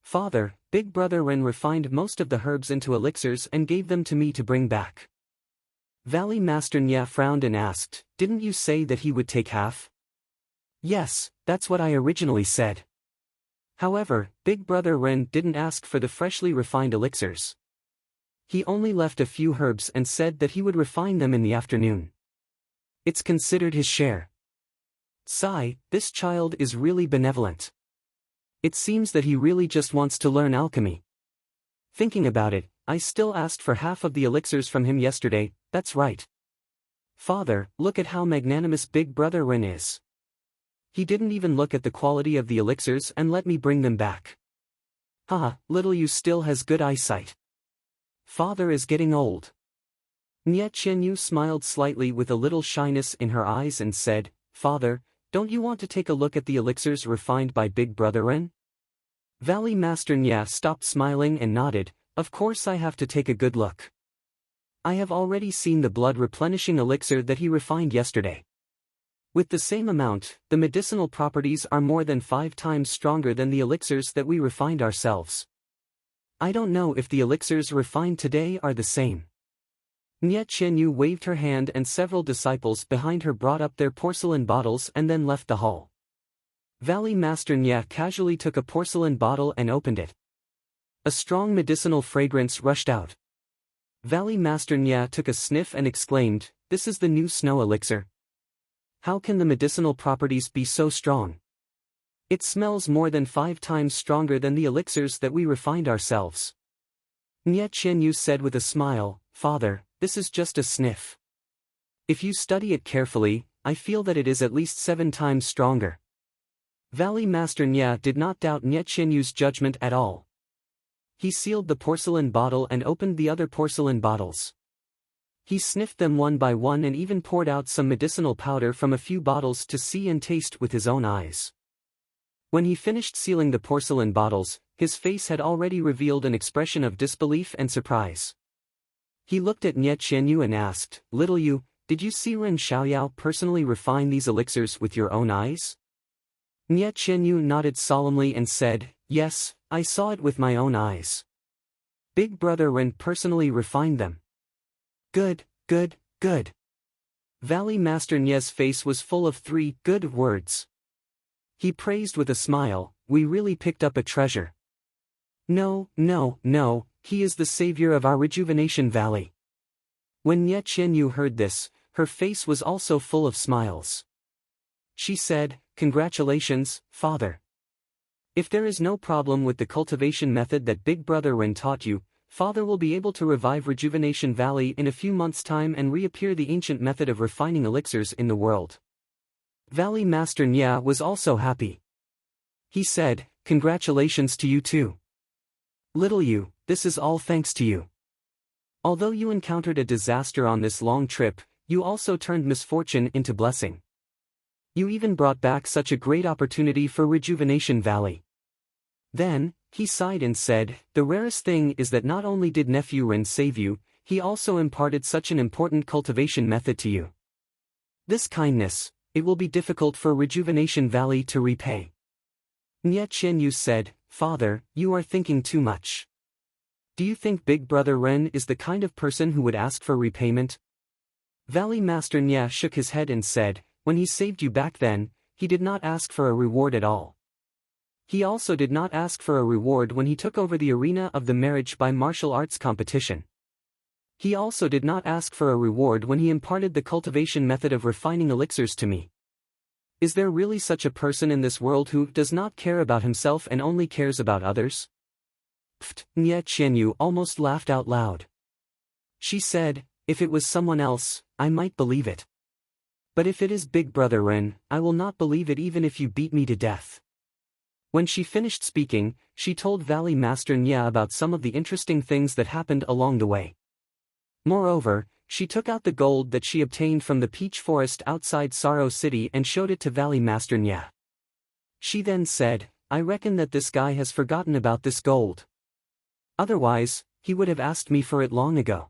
Father, Big Brother Ren refined most of the herbs into elixirs and gave them to me to bring back." Valley Master Nie frowned and asked, "Didn't you say that he would take half?" "Yes, that's what I originally said. However, Big Brother Ren didn't ask for the freshly refined elixirs. He only left a few herbs and said that he would refine them in the afternoon. It's considered his share. Sigh, this child is really benevolent. It seems that he really just wants to learn alchemy. Thinking about it, I still asked for half of the elixirs from him yesterday, that's right. Father, look at how magnanimous Big Brother Ren is. He didn't even look at the quality of the elixirs and let me bring them back. Haha, little you still has good eyesight. Father is getting old." Nie Qianyu smiled slightly with a little shyness in her eyes and said, "Father, don't you want to take a look at the elixirs refined by Big Brother Ren?" Valley Master Nie stopped smiling and nodded, "Of course I have to take a good look. I have already seen the blood replenishing elixir that he refined yesterday. With the same amount, the medicinal properties are more than 5 times stronger than the elixirs that we refined ourselves. I don't know if the elixirs refined today are the same. Nye Qianyu waved her hand and several disciples behind her brought up their porcelain bottles and then left the hall. Valley Master Nye casually took a porcelain bottle and opened it. A strong medicinal fragrance rushed out. Valley Master Nye took a sniff and exclaimed, "This is the new snow elixir. How can the medicinal properties be so strong? It smells more than 5 times stronger than the elixirs that we refined ourselves." Nye Qianyu said with a smile, "Father, this is just a sniff. If you study it carefully, I feel that it is at least 7 times stronger." Valley Master Nye did not doubt Nye Qianyu's judgment at all. He sealed the porcelain bottle and opened the other porcelain bottles. He sniffed them one by one and even poured out some medicinal powder from a few bottles to see and taste with his own eyes. When he finished sealing the porcelain bottles, his face had already revealed an expression of disbelief and surprise. He looked at Nye Qianyu and asked, "Little you, did you see Ren Xiaoyao personally refine these elixirs with your own eyes?" Nye Qianyu nodded solemnly and said, "Yes, I saw it with my own eyes. Big Brother Ren personally refined them." "Good, good, good." Valley Master Nye's face was full of 3 good words. He praised with a smile, "We really picked up a treasure." No, he is the savior of our Rejuvenation Valley." When Nye Qianyu heard this, her face was also full of smiles. She said, "Congratulations, Father. If there is no problem with the cultivation method that Big Brother Ren taught you, Father will be able to revive Rejuvenation Valley in a few months' time and reappear the ancient method of refining elixirs in the world." Valley Master Nye was also happy. He said, "Congratulations to you too. Little you, this is all thanks to you. Although you encountered a disaster on this long trip, you also turned misfortune into blessing. You even brought back such a great opportunity for Rejuvenation Valley." Then, he sighed and said, "The rarest thing is that not only did Nephew Ren save you, he also imparted such an important cultivation method to you. This kindness, it will be difficult for Rejuvenation Valley to repay." Nye Qianyu said, "Father, you are thinking too much. Do you think Big Brother Ren is the kind of person who would ask for repayment?" Valley Master Nye shook his head and said, "When he saved you back then, he did not ask for a reward at all. He also did not ask for a reward when he took over the arena of the marriage by martial arts competition. He also did not ask for a reward when he imparted the cultivation method of refining elixirs to me. Is there really such a person in this world who does not care about himself and only cares about others?" Pfft, Nye Qianyu almost laughed out loud. She said, "If it was someone else, I might believe it. But if it is Big Brother Ren, I will not believe it even if you beat me to death." When she finished speaking, she told Valley Master Nye about some of the interesting things that happened along the way. Moreover, she took out the gold that she obtained from the peach forest outside Sorrow City and showed it to Valley Master Nye. She then said, "I reckon that this guy has forgotten about this gold. Otherwise, he would have asked me for it long ago."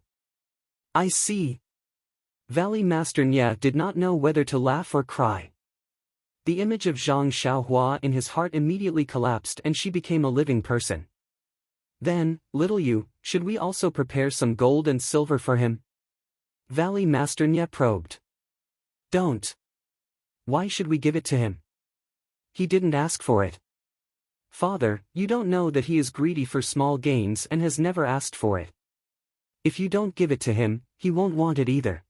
"I see." Valley Master Nye did not know whether to laugh or cry. The image of Zhang Xiaohua in his heart immediately collapsed and she became a living person. Then, "Little you, should we also prepare some gold and silver for him?" Valley Master Nye probed. "Don't. Why should we give it to him? He didn't ask for it." "Father, you don't know that he is greedy for small gains and has never asked for it. If you don't give it to him, he won't want it either.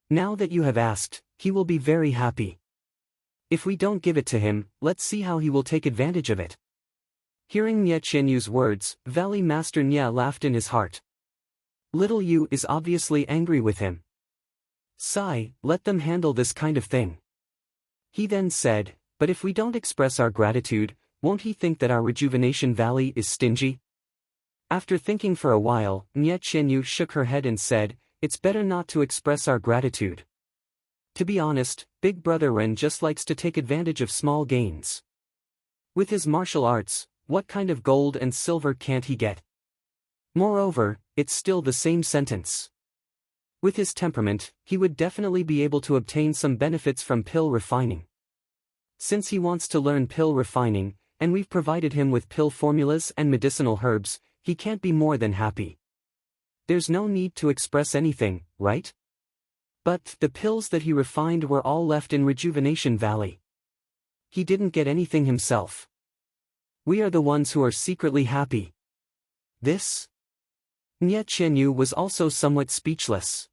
Now that you have asked, he will be very happy. If we don't give it to him, let's see how he will take advantage of it." Hearing Nye Qianyu's words, Valley Master Nye laughed in his heart. Little you is obviously angry with him. Sigh, let them handle this kind of thing. He then said, "But if we don't express our gratitude, won't he think that our Rejuvenation Valley is stingy?" After thinking for a while, Nye Qianyu shook her head and said, "It's better not to express our gratitude. To be honest, Big Brother Ren just likes to take advantage of small gains. With his martial arts, what kind of gold and silver can't he get? Moreover, it's still the same sentence. With his temperament, he would definitely be able to obtain some benefits from pill refining. Since he wants to learn pill refining, and we've provided him with pill formulas and medicinal herbs, he can't be more than happy. There's no need to express anything, right? But the pills that he refined were all left in Rejuvenation Valley. He didn't get anything himself. We are the ones who are secretly happy. This? Nye Qianyu was also somewhat speechless.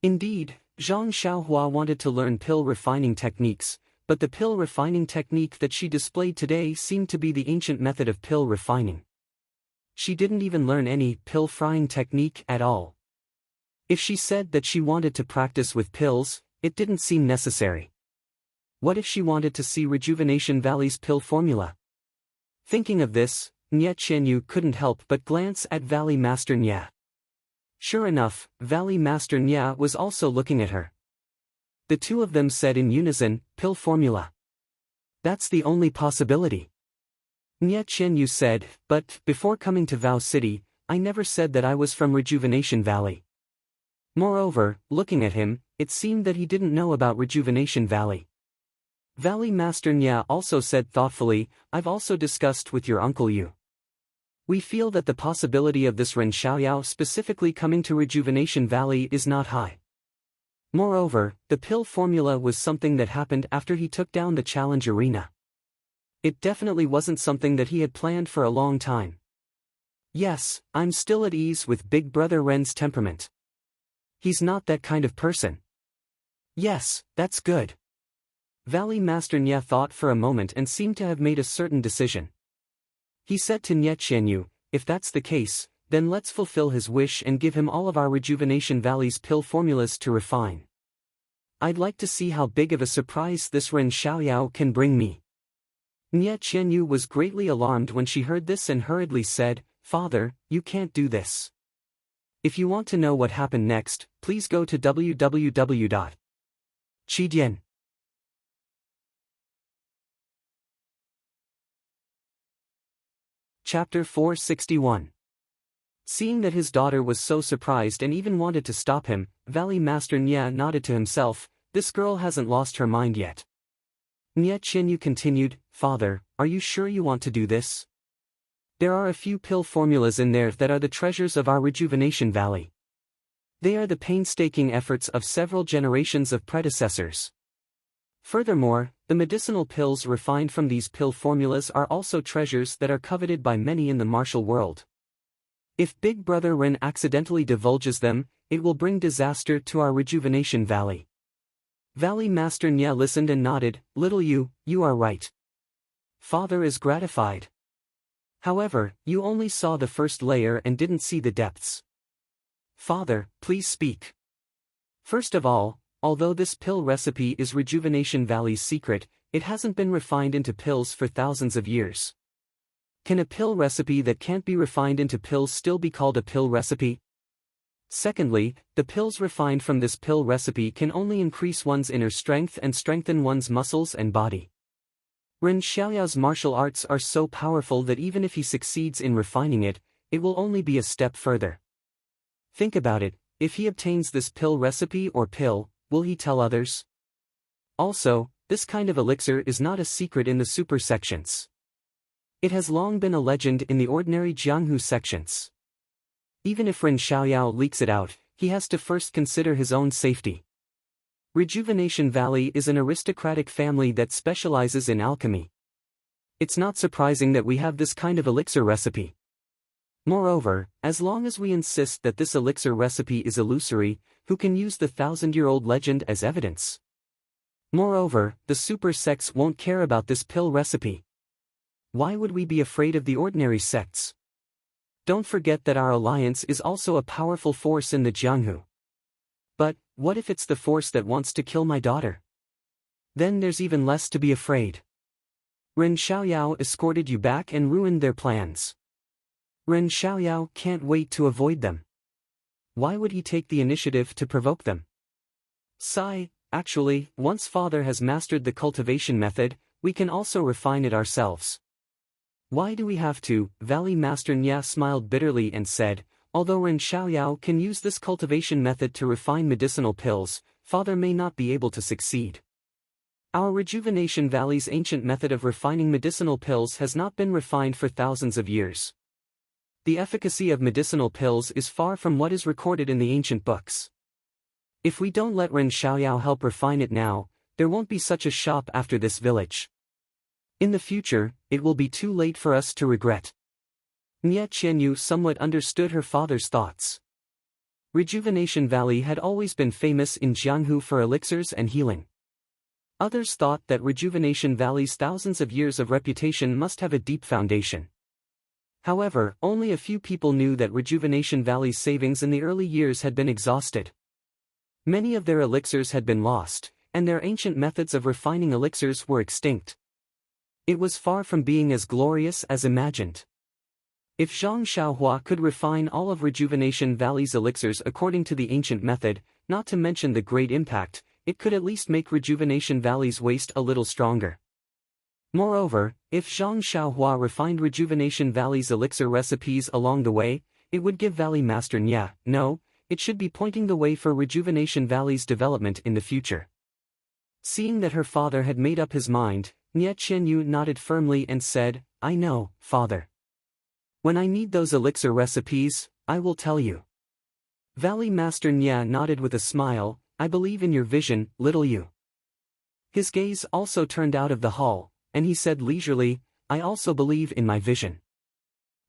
Indeed, Zhang Xiaohua wanted to learn pill refining techniques, but the pill refining technique that she displayed today seemed to be the ancient method of pill refining. She didn't even learn any pill frying technique at all. If she said that she wanted to practice with pills, it didn't seem necessary. What if she wanted to see Rejuvenation Valley's pill formula? Thinking of this, Nye Qianyu couldn't help but glance at Valley Master Nye. Sure enough, Valley Master Nye was also looking at her. The two of them said in unison, "Pill formula. That's the only possibility." Nye Qianyu said, "But, before coming to Vow City, I never said that I was from Rejuvenation Valley." Moreover, looking at him, it seemed that he didn't know about Rejuvenation Valley. Valley Master Nye also said thoughtfully, "I've also discussed with your uncle Yu. We feel that the possibility of this Ren Xiaoyao specifically coming to Rejuvenation Valley is not high. Moreover, the pill formula was something that happened after he took down the challenge arena. It definitely wasn't something that he had planned for a long time. Yes, I'm still at ease with Big Brother Ren's temperament. He's not that kind of person." "Yes, that's good." Valley Master Nye thought for a moment and seemed to have made a certain decision. He said to Nye Qianyu, "If that's the case, then let's fulfill his wish and give him all of our Rejuvenation Valley's pill formulas to refine. I'd like to see how big of a surprise this Ren Xiaoyao can bring me." Nye Qianyu was greatly alarmed when she heard this and hurriedly said, "Father, you can't do this. If you want to know what happened next, please go to www.chidian. Chapter 461. Seeing that his daughter was so surprised and even wanted to stop him, Valley Master Nye nodded to himself, "This girl hasn't lost her mind yet." Nye Qianyu continued, "Father, are you sure you want to do this? There are a few pill formulas in there that are the treasures of our Rejuvenation Valley. They are the painstaking efforts of several generations of predecessors. Furthermore, the medicinal pills refined from these pill formulas are also treasures that are coveted by many in the martial world. If Big Brother Ren accidentally divulges them, it will bring disaster to our Rejuvenation Valley." Valley Master Nye listened and nodded, "Little Yu, you are right. Father is gratified. However, you only saw the first layer and didn't see the depths. Father, please speak. First of all, although this pill recipe is Rejuvenation Valley's secret, it hasn't been refined into pills for thousands of years. Can a pill recipe that can't be refined into pills still be called a pill recipe? Secondly, the pills refined from this pill recipe can only increase one's inner strength and strengthen one's muscles and body. Ren Xiaoyao's martial arts are so powerful that even if he succeeds in refining it, it will only be a step further. Think about it, if he obtains this pill recipe or pill, will he tell others? Also, this kind of elixir is not a secret in the super sections. It has long been a legend in the ordinary Jianghu sections. Even if Ren Xiaoyao leaks it out, he has to first consider his own safety. Rejuvenation Valley is an aristocratic family that specializes in alchemy. It's not surprising that we have this kind of elixir recipe. Moreover, as long as we insist that this elixir recipe is illusory, who can use the 1,000-year-old legend as evidence? Moreover, the super sects won't care about this pill recipe. Why would we be afraid of the ordinary sects? Don't forget that our alliance is also a powerful force in the Jianghu. But, what if it's the force that wants to kill my daughter? Then there's even less to be afraid. Ren Xiaoyao escorted you back and ruined their plans. Ren Xiaoyao can't wait to avoid them. Why would he take the initiative to provoke them? Actually, once father has mastered the cultivation method, we can also refine it ourselves. Why do we have to? Valley Master Nye smiled bitterly and said, Although Ren Xiaoyao can use this cultivation method to refine medicinal pills, Father may not be able to succeed. Our Rejuvenation Valley's ancient method of refining medicinal pills has not been refined for thousands of years. The efficacy of medicinal pills is far from what is recorded in the ancient books. If we don't let Ren Xiaoyao help refine it now, there won't be such a shop after this village. In the future, it will be too late for us to regret. Nie Qianyu somewhat understood her father's thoughts. Rejuvenation Valley had always been famous in Jianghu for elixirs and healing. Others thought that Rejuvenation Valley's thousands of years of reputation must have a deep foundation. However, only a few people knew that Rejuvenation Valley's savings in the early years had been exhausted. Many of their elixirs had been lost, and their ancient methods of refining elixirs were extinct. It was far from being as glorious as imagined. If Zhang Xiaohua could refine all of Rejuvenation Valley's elixirs according to the ancient method, not to mention the great impact, it could at least make Rejuvenation Valley's waste a little stronger. Moreover, if Zhang Xiaohua refined Rejuvenation Valley's elixir recipes along the way, it would give Valley Master Nya, no, it should be pointing the way for Rejuvenation Valley's development in the future. Seeing that her father had made up his mind, Nie Qianyu nodded firmly and said, "I know, father. When I need those elixir recipes, I will tell you." Valley Master Nya nodded with a smile, "I believe in your vision, little you." His gaze also turned out of the hall, and he said leisurely, "I also believe in my vision."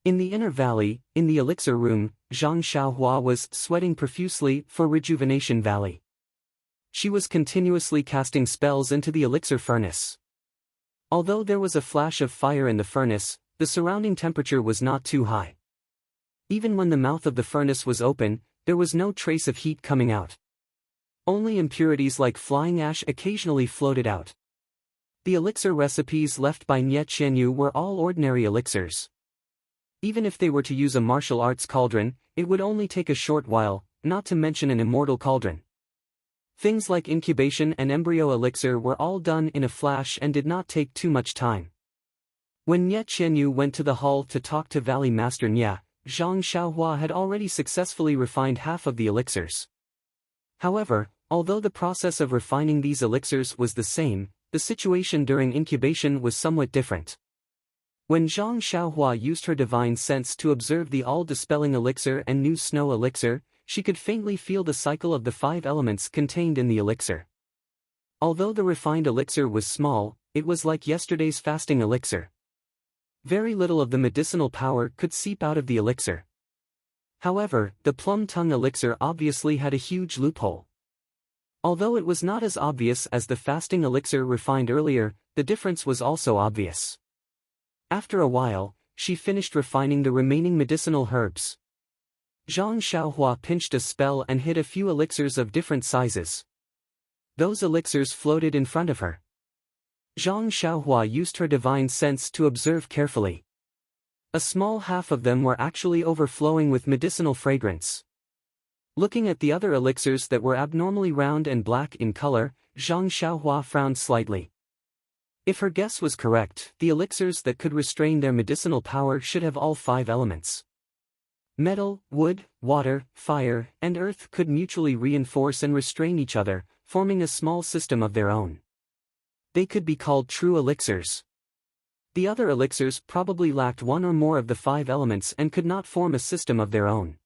In the inner valley, in the elixir room, Zhang Xiaohua was sweating profusely for Rejuvenation Valley. She was continuously casting spells into the elixir furnace. Although there was a flash of fire in the furnace, the surrounding temperature was not too high. Even when the mouth of the furnace was open, there was no trace of heat coming out. Only impurities like flying ash occasionally floated out. The elixir recipes left by Nie Qianyu were all ordinary elixirs. Even if they were to use a martial arts cauldron, it would only take a short while, not to mention an immortal cauldron. Things like incubation and embryo elixir were all done in a flash and did not take too much time. When Nie Qianyu went to the hall to talk to Valley Master Nya, Zhang Xiaohua had already successfully refined half of the elixirs. However, although the process of refining these elixirs was the same, the situation during incubation was somewhat different. When Zhang Xiaohua used her divine sense to observe the all-dispelling elixir and new snow elixir, she could faintly feel the cycle of the 5 elements contained in the elixir. Although the refined elixir was small, it was like yesterday's fasting elixir. Very little of the medicinal power could seep out of the elixir. However, the plum tongue elixir obviously had a huge loophole. Although it was not as obvious as the fasting elixir refined earlier, the difference was also obvious. After a while, she finished refining the remaining medicinal herbs. Zhang Xiaohua pinched a spell and hid a few elixirs of different sizes. Those elixirs floated in front of her. Zhang Xiaohua used her divine sense to observe carefully. A small half of them were actually overflowing with medicinal fragrance. Looking at the other elixirs that were abnormally round and black in color, Zhang Xiaohua frowned slightly. If her guess was correct, the elixirs that could restrain their medicinal power should have all 5 elements. Metal, wood, water, fire, and earth could mutually reinforce and restrain each other, forming a small system of their own. They could be called true elixirs. The other elixirs probably lacked one or more of the 5 elements and could not form a system of their own.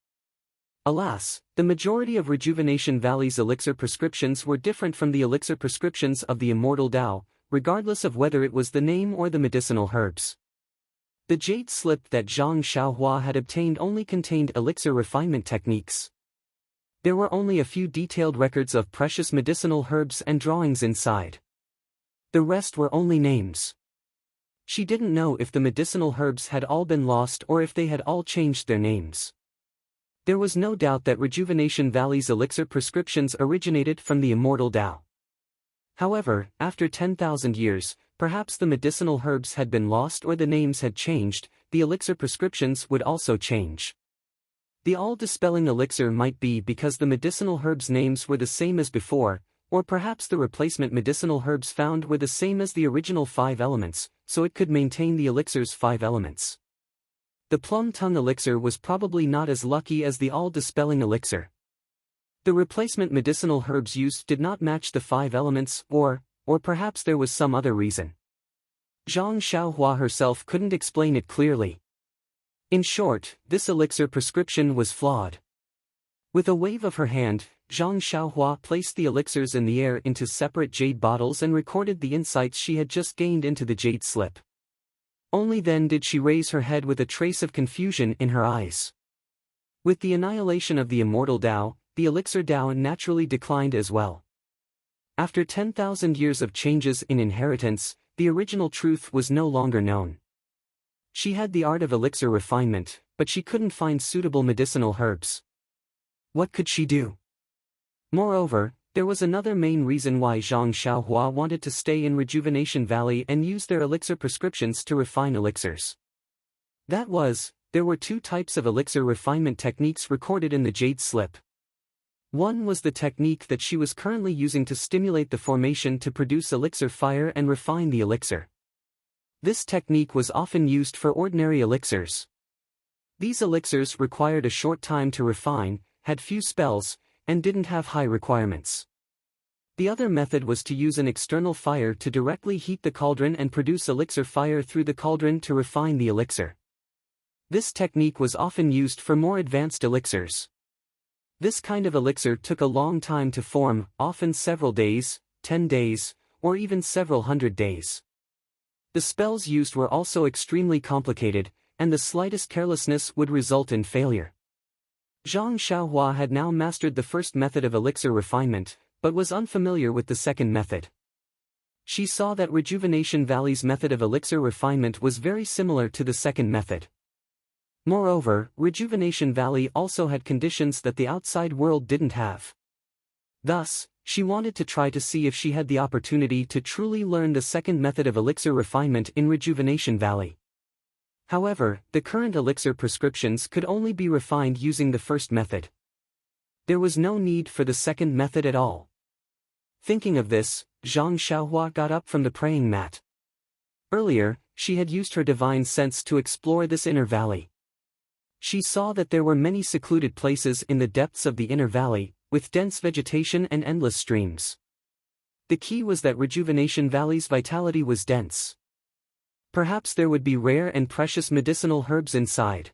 Alas, the majority of Rejuvenation Valley's elixir prescriptions were different from the elixir prescriptions of the immortal Tao, regardless of whether it was the name or the medicinal herbs. The jade slip that Zhang Xiaohua had obtained only contained elixir refinement techniques. There were only a few detailed records of precious medicinal herbs and drawings inside. The rest were only names. She didn't know if the medicinal herbs had all been lost or if they had all changed their names. There was no doubt that Rejuvenation Valley's elixir prescriptions originated from the immortal Tao. However, after 10,000 years, perhaps the medicinal herbs had been lost or the names had changed, the elixir prescriptions would also change. The all-dispelling elixir might be because the medicinal herbs' names were the same as before, or perhaps the replacement medicinal herbs found were the same as the original 5 elements, so it could maintain the elixir's 5 elements. The plum tongue elixir was probably not as lucky as the all-dispelling elixir. The replacement medicinal herbs used did not match the 5 elements, or perhaps there was some other reason. Zhang Xiaohua herself couldn't explain it clearly. In short, this elixir prescription was flawed. With a wave of her hand, Zhang Xiaohua placed the elixirs in the air into separate jade bottles and recorded the insights she had just gained into the jade slip. Only then did she raise her head with a trace of confusion in her eyes. With the annihilation of the immortal Tao, the elixir Tao naturally declined as well. After 10,000 years of changes in inheritance, the original truth was no longer known. She had the art of elixir refinement, but she couldn't find suitable medicinal herbs. What could she do? Moreover, there was another main reason why Zhang Xiaohua wanted to stay in Rejuvenation Valley and use their elixir prescriptions to refine elixirs. That was, there were 2 types of elixir refinement techniques recorded in the jade slip. One was the technique that she was currently using to stimulate the formation to produce elixir fire and refine the elixir. This technique was often used for ordinary elixirs. These elixirs required a short time to refine, had few spells, and didn't have high requirements. The other method was to use an external fire to directly heat the cauldron and produce elixir fire through the cauldron to refine the elixir. This technique was often used for more advanced elixirs. This kind of elixir took a long time to form, often several days, 10 days, or even several hundred days. The spells used were also extremely complicated, and the slightest carelessness would result in failure. Zhang Xiaohua had now mastered the first method of elixir refinement, but was unfamiliar with the second method. She saw that Rejuvenation Valley's method of elixir refinement was very similar to the second method. Moreover, Rejuvenation Valley also had conditions that the outside world didn't have. Thus, she wanted to try to see if she had the opportunity to truly learn the second method of elixir refinement in Rejuvenation Valley. However, the current elixir prescriptions could only be refined using the first method. There was no need for the second method at all. Thinking of this, Zhang Xiaohua got up from the praying mat. Earlier, she had used her divine sense to explore this inner valley. She saw that there were many secluded places in the depths of the inner valley, with dense vegetation and endless streams. The key was that Rejuvenation Valley's vitality was dense. Perhaps there would be rare and precious medicinal herbs inside.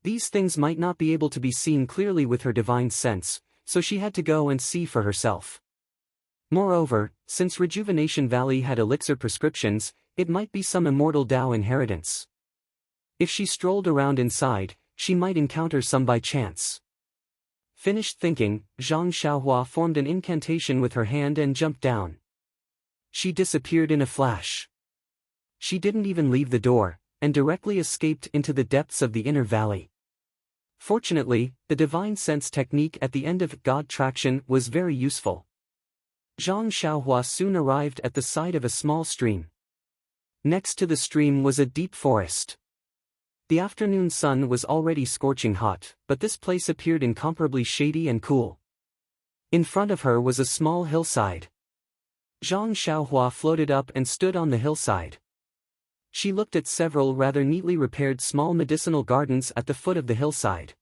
These things might not be able to be seen clearly with her divine sense, so she had to go and see for herself. Moreover, since Rejuvenation Valley had elixir prescriptions, it might be some immortal Tao inheritance. If she strolled around inside, she might encounter some by chance. Finished thinking, Zhang Xiaohua formed an incantation with her hand and jumped down. She disappeared in a flash. She didn't even leave the door, and directly escaped into the depths of the inner valley. Fortunately, the divine sense technique at the end of God Traction was very useful. Zhang Xiaohua soon arrived at the side of a small stream. Next to the stream was a deep forest. The afternoon sun was already scorching hot, but this place appeared incomparably shady and cool. In front of her was a small hillside. Zhang Xiaohua floated up and stood on the hillside. She looked at several rather neatly repaired small medicinal gardens at the foot of the hillside.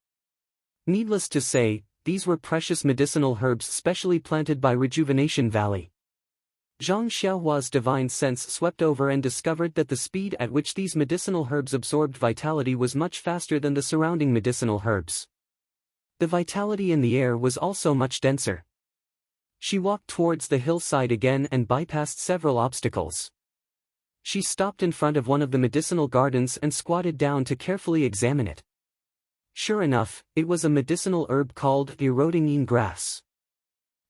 Needless to say, these were precious medicinal herbs specially planted by Rejuvenation Valley. Zhang Xiaohua's divine sense swept over and discovered that the speed at which these medicinal herbs absorbed vitality was much faster than the surrounding medicinal herbs. The vitality in the air was also much denser. She walked towards the hillside again and bypassed several obstacles. She stopped in front of one of the medicinal gardens and squatted down to carefully examine it. Sure enough, it was a medicinal herb called eroding grass.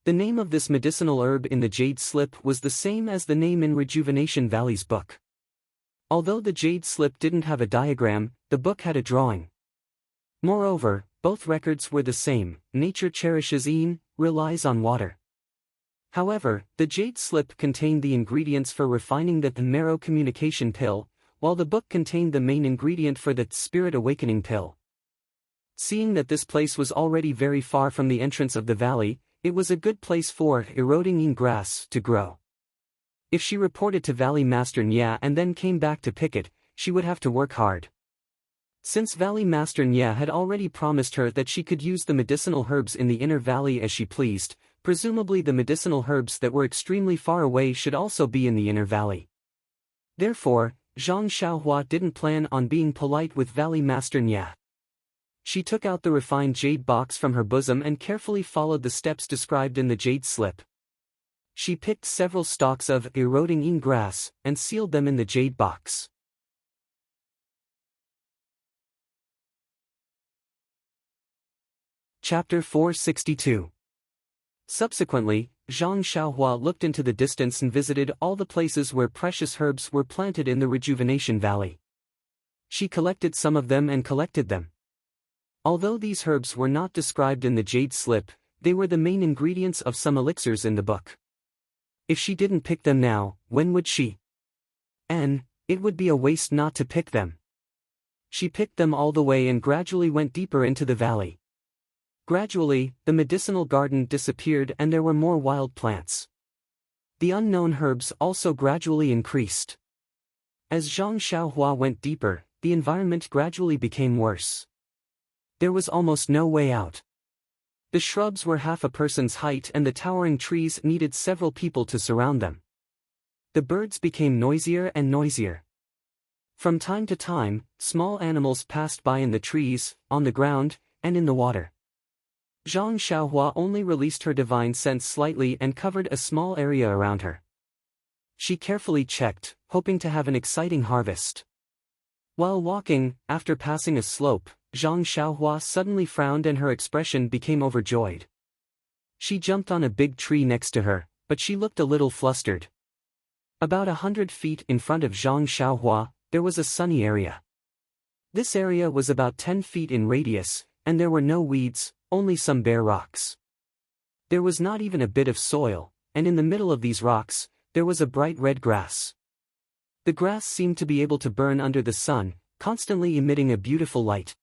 The name of this medicinal herb in the jade slip was the same as the name in Rejuvenation Valley's book. Although the jade slip didn't have a diagram, the book had a drawing. Moreover, both records were the same: nature cherishes relies on water. However, the jade slip contained the ingredients for refining the marrow communication pill, while the book contained the main ingredient for the spirit awakening pill. Seeing that this place was already very far from the entrance of the valley, it was a good place for eroding grass to grow. If she reported to Valley Master Nya and then came back to pick it, she would have to work hard. Since Valley Master Nya had already promised her that she could use the medicinal herbs in the inner valley as she pleased, presumably the medicinal herbs that were extremely far away should also be in the inner valley. Therefore, Zhang Xiaohua didn't plan on being polite with Valley Master Nya. She took out the refined jade box from her bosom and carefully followed the steps described in the jade slip. She picked several stalks of eroding yin grass and sealed them in the jade box. Chapter 462. Subsequently, Zhang Xiaohua looked into the distance and visited all the places where precious herbs were planted in the Rejuvenation Valley. She collected some of them and collected them. Although these herbs were not described in the jade slip, they were the main ingredients of some elixirs in the book. If she didn't pick them now, when would she? And it would be a waste not to pick them. She picked them all the way and gradually went deeper into the valley. Gradually, the medicinal garden disappeared and there were more wild plants. The unknown herbs also gradually increased. As Zhang Xiaohua went deeper, the environment gradually became worse. There was almost no way out. The shrubs were half a person's height and the towering trees needed several people to surround them. The birds became noisier and noisier. From time to time, small animals passed by in the trees, on the ground, and in the water. Zhang Xiaohua only released her divine sense slightly and covered a small area around her. She carefully checked, hoping to have an exciting harvest. While walking, after passing a slope, Zhang Xiaohua suddenly frowned and her expression became overjoyed. She jumped on a big tree next to her, but she looked a little flustered. About 100 feet in front of Zhang Xiaohua, there was a sunny area. This area was about 10 feet in radius, and there were no weeds, only some bare rocks. There was not even a bit of soil, and in the middle of these rocks, there was a bright red grass. The grass seemed to be able to burn under the sun, constantly emitting a beautiful light.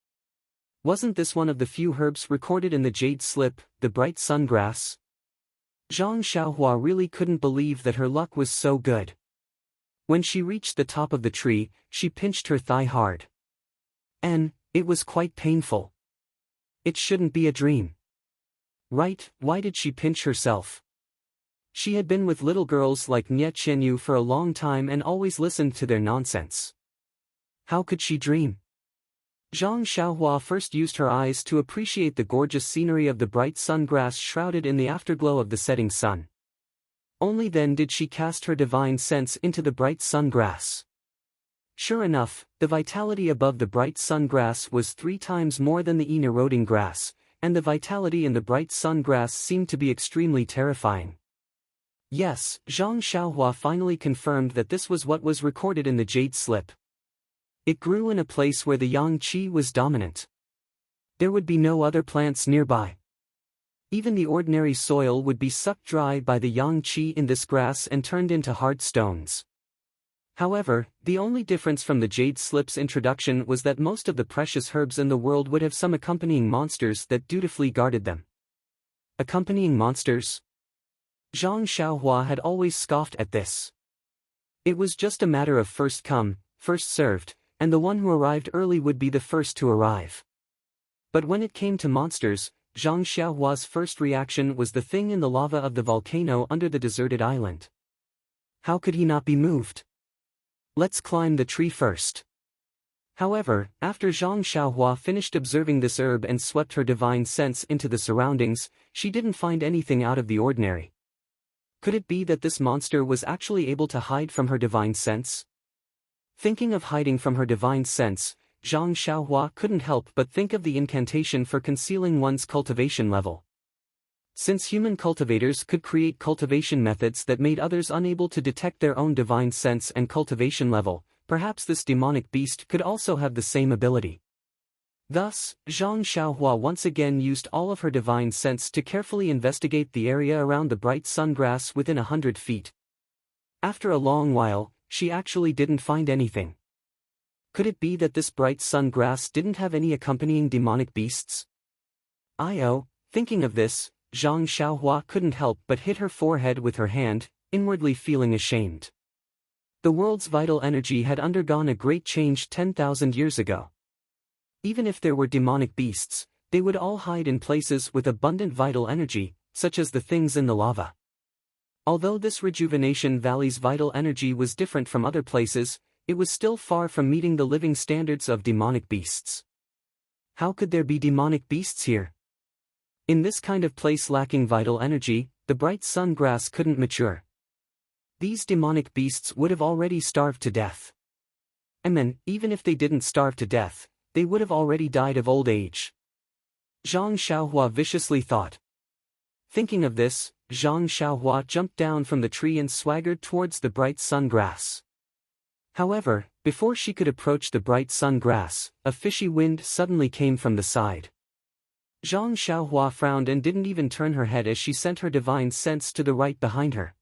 Wasn't this one of the few herbs recorded in the jade slip, the bright sun grass? Zhang Xiaohua really couldn't believe that her luck was so good. When she reached the top of the tree, she pinched her thigh hard. And it was quite painful. It shouldn't be a dream. Right, why did she pinch herself? She had been with little girls like Nye Qianyu for a long time and always listened to their nonsense. How could she dream? Zhang Xiaohua first used her eyes to appreciate the gorgeous scenery of the bright sun grass shrouded in the afterglow of the setting sun. Only then did she cast her divine sense into the bright sun grass. Sure enough, the vitality above the bright sun grass was 3 times more than the eroding grass, and the vitality in the bright sun grass seemed to be extremely terrifying. Yes, Zhang Xiaohua finally confirmed that this was what was recorded in the jade slip. It grew in a place where the yang qi was dominant. There would be no other plants nearby. Even the ordinary soil would be sucked dry by the yang qi in this grass and turned into hard stones. However, the only difference from the jade slip's introduction was that most of the precious herbs in the world would have some accompanying monsters that dutifully guarded them. Accompanying monsters? Zhang Xiaohua had always scoffed at this. It was just a matter of first come, first served, and the one who arrived early would be the first to arrive. But when it came to monsters, Zhang Xiaohua's first reaction was the thing in the lava of the volcano under the deserted island. How could he not be moved? Let's climb the tree first. However, after Zhang Xiaohua finished observing this herb and swept her divine sense into the surroundings, she didn't find anything out of the ordinary. Could it be that this monster was actually able to hide from her divine sense? Thinking of hiding from her divine sense, Zhang Xiaohua couldn't help but think of the incantation for concealing one's cultivation level. Since human cultivators could create cultivation methods that made others unable to detect their own divine sense and cultivation level, perhaps this demonic beast could also have the same ability. Thus, Zhang Xiaohua once again used all of her divine sense to carefully investigate the area around the bright sun grass within 100 feet. After a long while, she actually didn't find anything. Could it be that this bright sun grass didn't have any accompanying demonic beasts? Thinking of this, Zhang Xiaohua couldn't help but hit her forehead with her hand, inwardly feeling ashamed. The world's vital energy had undergone a great change 10,000 years ago. Even if there were demonic beasts, they would all hide in places with abundant vital energy, such as the things in the lava. Although this Rejuvenation Valley's vital energy was different from other places, it was still far from meeting the living standards of demonic beasts. How could there be demonic beasts here? In this kind of place lacking vital energy, the bright sun grass couldn't mature. These demonic beasts would have already starved to death. And then, even if they didn't starve to death, they would have already died of old age. Zhang Xiaohua viciously thought. Thinking of this, Zhang Xiaohua jumped down from the tree and swaggered towards the bright sun grass. However, before she could approach the bright sun grass, a fishy wind suddenly came from the side. Zhang Xiaohua frowned and didn't even turn her head as she sent her divine sense to the right behind her.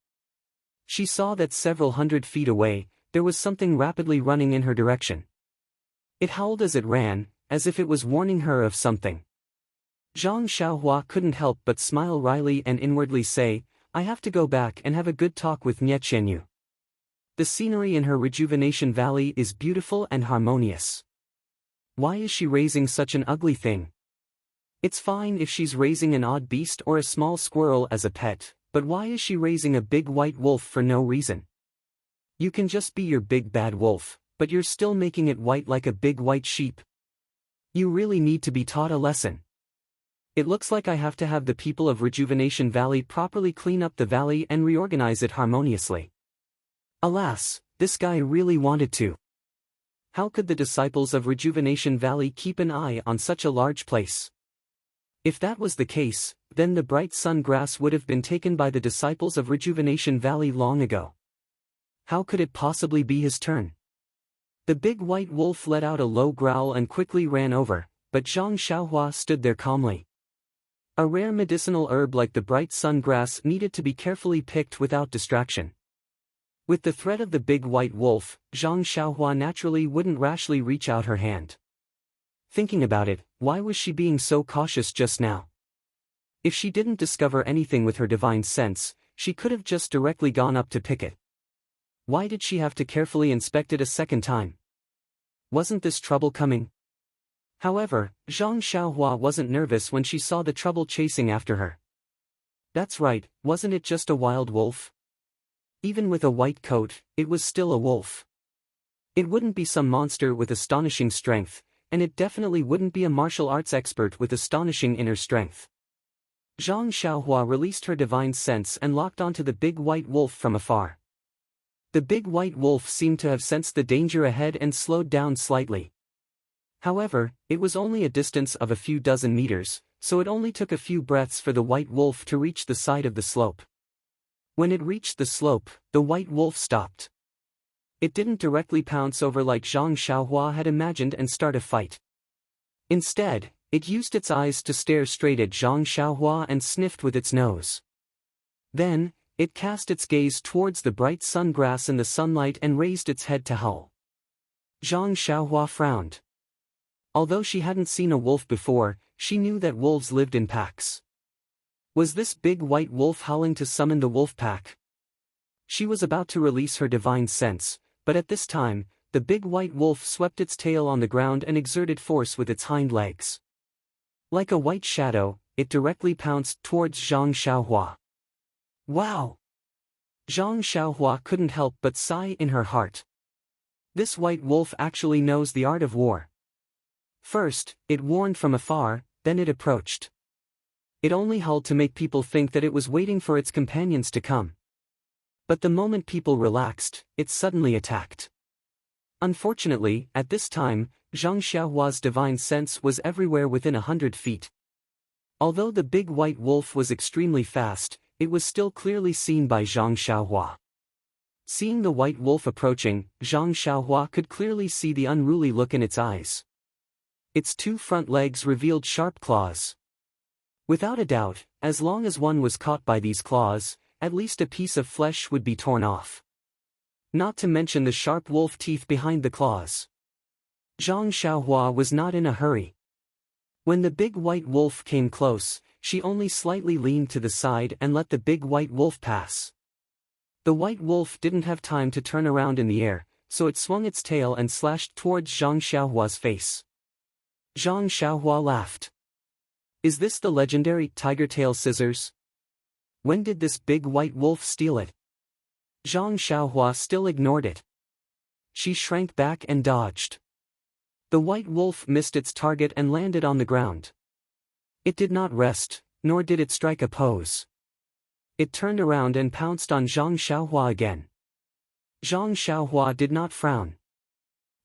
She saw that several hundred feet away, there was something rapidly running in her direction. It howled as it ran, as if it was warning her of something. Zhang Xiaohua couldn't help but smile wryly and inwardly say, "I have to go back and have a good talk with Nie Qianyu." The scenery in her Rejuvenation Valley is beautiful and harmonious. Why is she raising such an ugly thing? It's fine if she's raising an odd beast or a small squirrel as a pet, but why is she raising a big white wolf for no reason? You can just be your big bad wolf, but you're still making it white like a big white sheep. You really need to be taught a lesson. It looks like I have to have the people of Rejuvenation Valley properly clean up the valley and reorganize it harmoniously. Alas, this guy really wanted to. How could the disciples of Rejuvenation Valley keep an eye on such a large place? If that was the case, then the bright sun grass would have been taken by the disciples of Rejuvenation Valley long ago. How could it possibly be his turn? The big white wolf let out a low growl and quickly ran over, but Zhang Xiaohua stood there calmly. A rare medicinal herb like the bright sun grass needed to be carefully picked without distraction. With the threat of the big white wolf, Zhang Xiaohua naturally wouldn't rashly reach out her hand. Thinking about it, why was she being so cautious just now? If she didn't discover anything with her divine sense, she could have just directly gone up to pick it. Why did she have to carefully inspect it a second time? Wasn't this trouble coming? However, Zhang Xiaohua wasn't nervous when she saw the trouble chasing after her. That's right, wasn't it just a wild wolf? Even with a white coat, it was still a wolf. It wouldn't be some monster with astonishing strength, and it definitely wouldn't be a martial arts expert with astonishing inner strength. Zhang Xiaohua released her divine sense and locked onto the big white wolf from afar. The big white wolf seemed to have sensed the danger ahead and slowed down slightly. However, it was only a distance of a few dozen meters, so it only took a few breaths for the white wolf to reach the side of the slope. When it reached the slope, the white wolf stopped. It didn't directly pounce over like Zhang Xiaohua had imagined and start a fight. Instead, it used its eyes to stare straight at Zhang Xiaohua and sniffed with its nose. Then, it cast its gaze towards the bright sun grass in the sunlight and raised its head to howl. Zhang Xiaohua frowned. Although she hadn't seen a wolf before, she knew that wolves lived in packs. Was this big white wolf howling to summon the wolf pack? She was about to release her divine sense, but at this time, the big white wolf swept its tail on the ground and exerted force with its hind legs. Like a white shadow, it directly pounced towards Zhang Xiaohua. Wow! Zhang Xiaohua couldn't help but sigh in her heart. This white wolf actually knows the art of war. First, it warned from afar, then it approached. It only howled to make people think that it was waiting for its companions to come. But the moment people relaxed, it suddenly attacked. Unfortunately, at this time, Zhang Xiaohua's divine sense was everywhere within 100 feet. Although the big white wolf was extremely fast, it was still clearly seen by Zhang Xiaohua. Seeing the white wolf approaching, Zhang Xiaohua could clearly see the unruly look in its eyes. Its two front legs revealed sharp claws. Without a doubt, as long as one was caught by these claws, at least a piece of flesh would be torn off. Not to mention the sharp wolf teeth behind the claws. Zhang Xiaohua was not in a hurry. When the big white wolf came close, she only slightly leaned to the side and let the big white wolf pass. The white wolf didn't have time to turn around in the air, so it swung its tail and slashed towards Zhang Xiaohua's face. Zhang Xiaohua laughed. Is this the legendary tiger tail scissors? When did this big white wolf steal it? Zhang Xiaohua still ignored it. She shrank back and dodged. The white wolf missed its target and landed on the ground. It did not rest, nor did it strike a pose. It turned around and pounced on Zhang Xiaohua again. Zhang Xiaohua did not frown.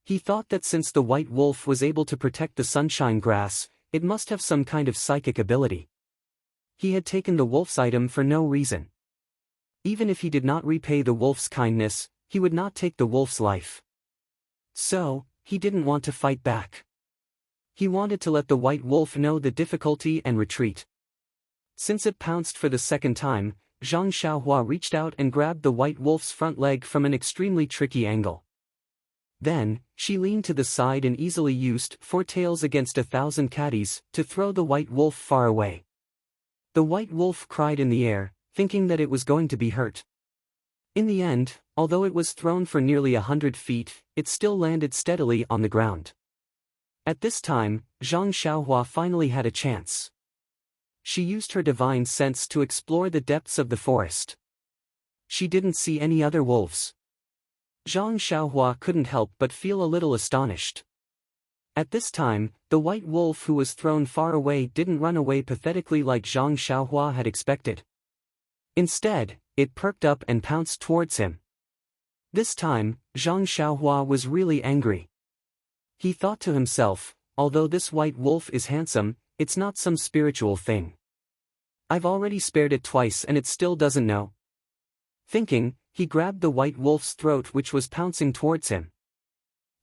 He thought that since the white wolf was able to protect the sunshine grass, it must have some kind of psychic ability. He had taken the wolf's item for no reason. Even if he did not repay the wolf's kindness, he would not take the wolf's life. So, he didn't want to fight back. He wanted to let the white wolf know the difficulty and retreat. Since it pounced for the second time, Zhang Xiaohua reached out and grabbed the white wolf's front leg from an extremely tricky angle. Then, she leaned to the side and easily used 4 tails against 1,000 caddies to throw the white wolf far away. The white wolf cried in the air, thinking that it was going to be hurt. In the end, although it was thrown for nearly 100 feet, it still landed steadily on the ground. At this time, Zhang Xiaohua finally had a chance. She used her divine sense to explore the depths of the forest. She didn't see any other wolves. Zhang Xiaohua couldn't help but feel a little astonished. At this time, the white wolf who was thrown far away didn't run away pathetically like Zhang Xiaohua had expected. Instead, it perked up and pounced towards him. This time, Zhang Xiaohua was really angry. He thought to himself, although this white wolf is handsome, it's not some spiritual thing. I've already spared it twice and it still doesn't know. Thinking, he grabbed the white wolf's throat which was pouncing towards him.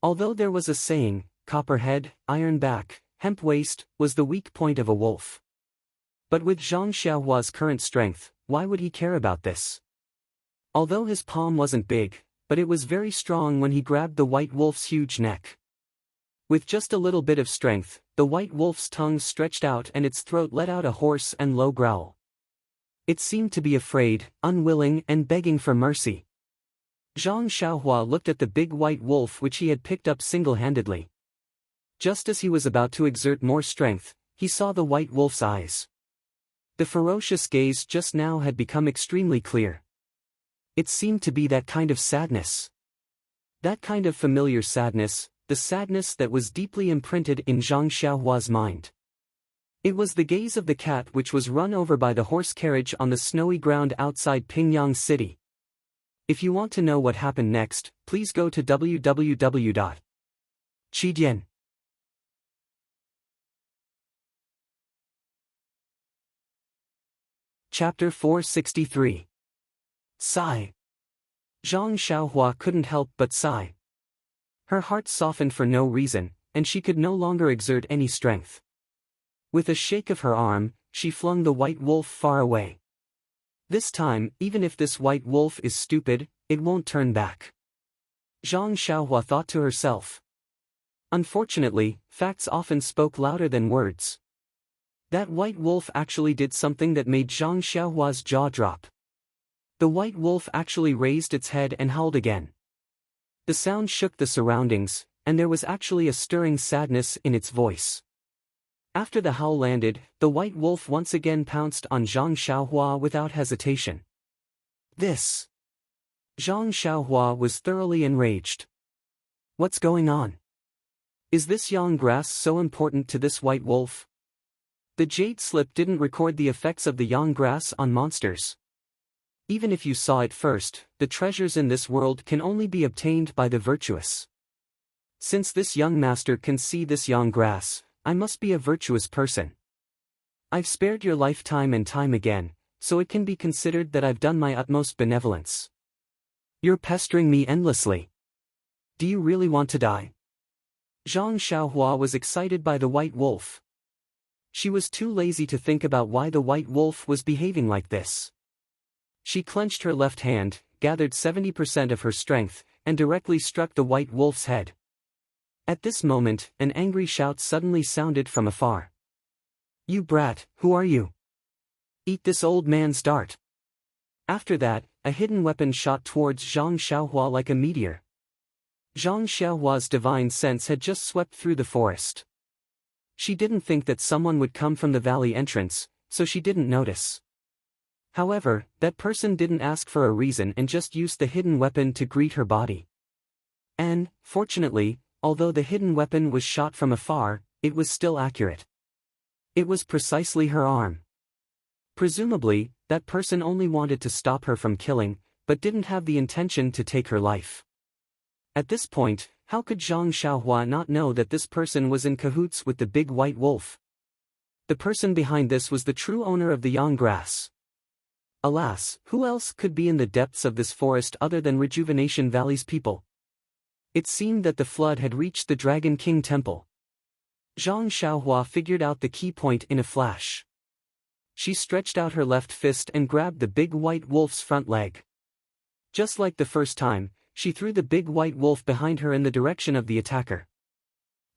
Although there was a saying, copper head, iron back, hemp waist, was the weak point of a wolf. But with Zhang Xiaohua's current strength, why would he care about this? Although his palm wasn't big, but it was very strong when he grabbed the white wolf's huge neck. With just a little bit of strength, the white wolf's tongue stretched out and its throat let out a hoarse and low growl. It seemed to be afraid, unwilling and begging for mercy. Zhang Xiaohua looked at the big white wolf which he had picked up single-handedly. Just as he was about to exert more strength, he saw the white wolf's eyes. The ferocious gaze just now had become extremely clear. It seemed to be that kind of sadness. That kind of familiar sadness, the sadness that was deeply imprinted in Zhang Xiaohua's mind. It was the gaze of the cat which was run over by the horse carriage on the snowy ground outside Pingyang City. If you want to know what happened next, please go to www.chidian. Chapter 463. Sigh. Zhang Xiaohua couldn't help but sigh. Her heart softened for no reason, and she could no longer exert any strength. With a shake of her arm, she flung the white wolf far away. This time, even if this white wolf is stupid, it won't turn back. Zhang Xiaohua thought to herself. Unfortunately, facts often spoke louder than words. That white wolf actually did something that made Zhang Xiaohua's jaw drop. The white wolf actually raised its head and howled again. The sound shook the surroundings, and there was actually a stirring sadness in its voice. After the howl landed, the white wolf once again pounced on Zhang Xiaohua without hesitation. This. Zhang Xiaohua was thoroughly enraged. What's going on? Is this yang grass so important to this white wolf? The jade slip didn't record the effects of the yang grass on monsters. Even if you saw it first, the treasures in this world can only be obtained by the virtuous. Since this young master can see this yang grass, I must be a virtuous person. I've spared your life time and time again, so it can be considered that I've done my utmost benevolence. You're pestering me endlessly. Do you really want to die? Zhang Xiaohua was excited by the white wolf. She was too lazy to think about why the white wolf was behaving like this. She clenched her left hand, gathered 70% of her strength, and directly struck the white wolf's head. At this moment, an angry shout suddenly sounded from afar. You brat, who are you? Eat this old man's dart. After that, a hidden weapon shot towards Zhang Xiaohua like a meteor. Zhang Xiaohua's divine sense had just swept through the forest. She didn't think that someone would come from the valley entrance, so she didn't notice. However, that person didn't ask for a reason and just used the hidden weapon to greet her body. And, fortunately, although the hidden weapon was shot from afar, it was still accurate. It was precisely her arm. Presumably, that person only wanted to stop her from killing, but didn't have the intention to take her life. At this point, how could Zhang Xiaohua not know that this person was in cahoots with the big white wolf? The person behind this was the true owner of the yang grass. Alas, who else could be in the depths of this forest other than Rejuvenation Valley's people? It seemed that the flood had reached the Dragon King Temple. Zhang Xiaohua figured out the key point in a flash. She stretched out her left fist and grabbed the big white wolf's front leg. Just like the first time, she threw the big white wolf behind her in the direction of the attacker.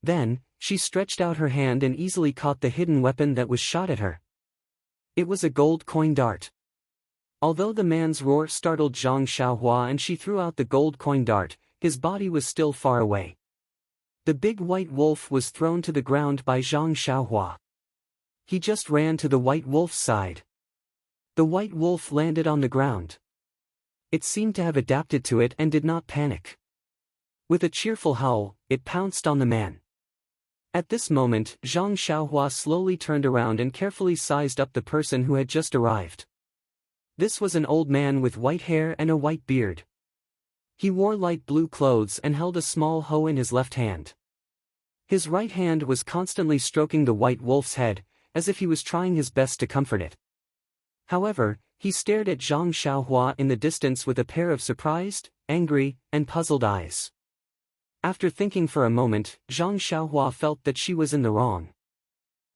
Then, she stretched out her hand and easily caught the hidden weapon that was shot at her. It was a gold coin dart. Although the man's roar startled Zhang Xiaohua and she threw out the gold coin dart, his body was still far away. The big white wolf was thrown to the ground by Zhang Xiaohua. He just ran to the white wolf's side. The white wolf landed on the ground. It seemed to have adapted to it and did not panic. With a cheerful howl, it pounced on the man. At this moment, Zhang Xiaohua slowly turned around and carefully sized up the person who had just arrived. This was an old man with white hair and a white beard. He wore light blue clothes and held a small hoe in his left hand. His right hand was constantly stroking the white wolf's head, as if he was trying his best to comfort it. However, he stared at Zhang Xiaohua in the distance with a pair of surprised, angry, and puzzled eyes. After thinking for a moment, Zhang Xiaohua felt that she was in the wrong.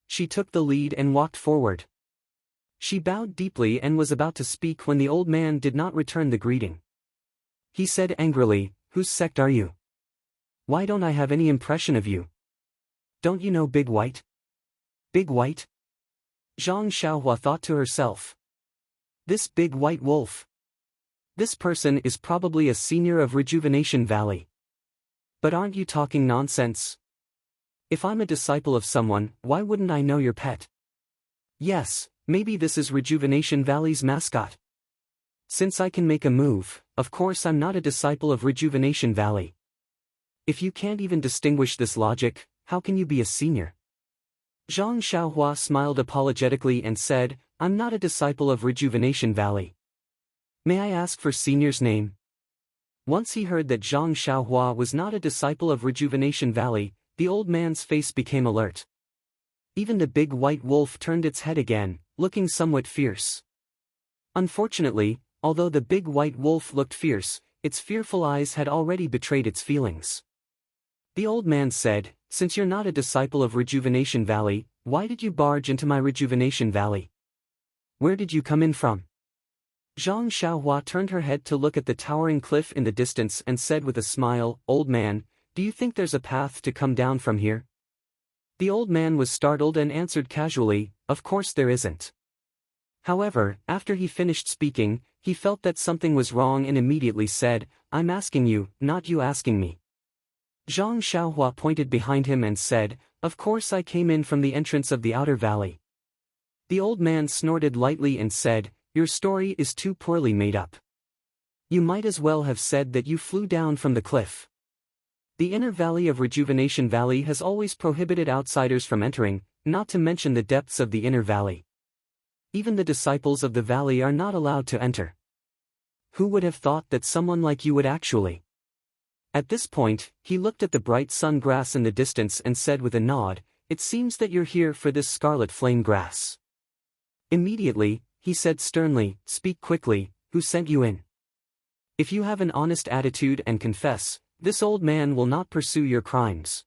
She took the lead and walked forward. She bowed deeply and was about to speak when the old man did not return the greeting. He said angrily, "Whose sect are you? Why don't I have any impression of you? Don't you know Big White?" Big White? Zhang Xiaohua thought to herself. This big white wolf. This person is probably a senior of Rejuvenation Valley. But aren't you talking nonsense? If I'm a disciple of someone, why wouldn't I know your pet? Yes, maybe this is Rejuvenation Valley's mascot. Since I can make a move, of course I'm not a disciple of Rejuvenation Valley. If you can't even distinguish this logic, how can you be a senior? Zhang Xiaohua smiled apologetically and said, "I'm not a disciple of Rejuvenation Valley. May I ask for senior's name?" Once he heard that Zhang Xiaohua was not a disciple of Rejuvenation Valley, the old man's face became alert. Even the big white wolf turned its head again, looking somewhat fierce. Unfortunately, although the big white wolf looked fierce, its fearful eyes had already betrayed its feelings. The old man said, "Since you're not a disciple of Rejuvenation Valley, why did you barge into my Rejuvenation Valley? Where did you come in from?" Zhang Xiaohua turned her head to look at the towering cliff in the distance and said with a smile, "Old man, do you think there's a path to come down from here?" The old man was startled and answered casually, "Of course there isn't." However, after he finished speaking, he felt that something was wrong and immediately said, "I'm asking you, not you asking me." Zhang Xiaohua pointed behind him and said, "Of course I came in from the entrance of the outer valley." The old man snorted lightly and said, "Your story is too poorly made up. You might as well have said that you flew down from the cliff. The inner valley of Rejuvenation Valley has always prohibited outsiders from entering, not to mention the depths of the inner valley. Even the disciples of the valley are not allowed to enter. Who would have thought that someone like you would actually—" At this point, he looked at the bright sun grass in the distance and said with a nod, "It seems that you're here for this scarlet flame grass." Immediately, he said sternly, "Speak quickly, who sent you in? If you have an honest attitude and confess, this old man will not pursue your crimes.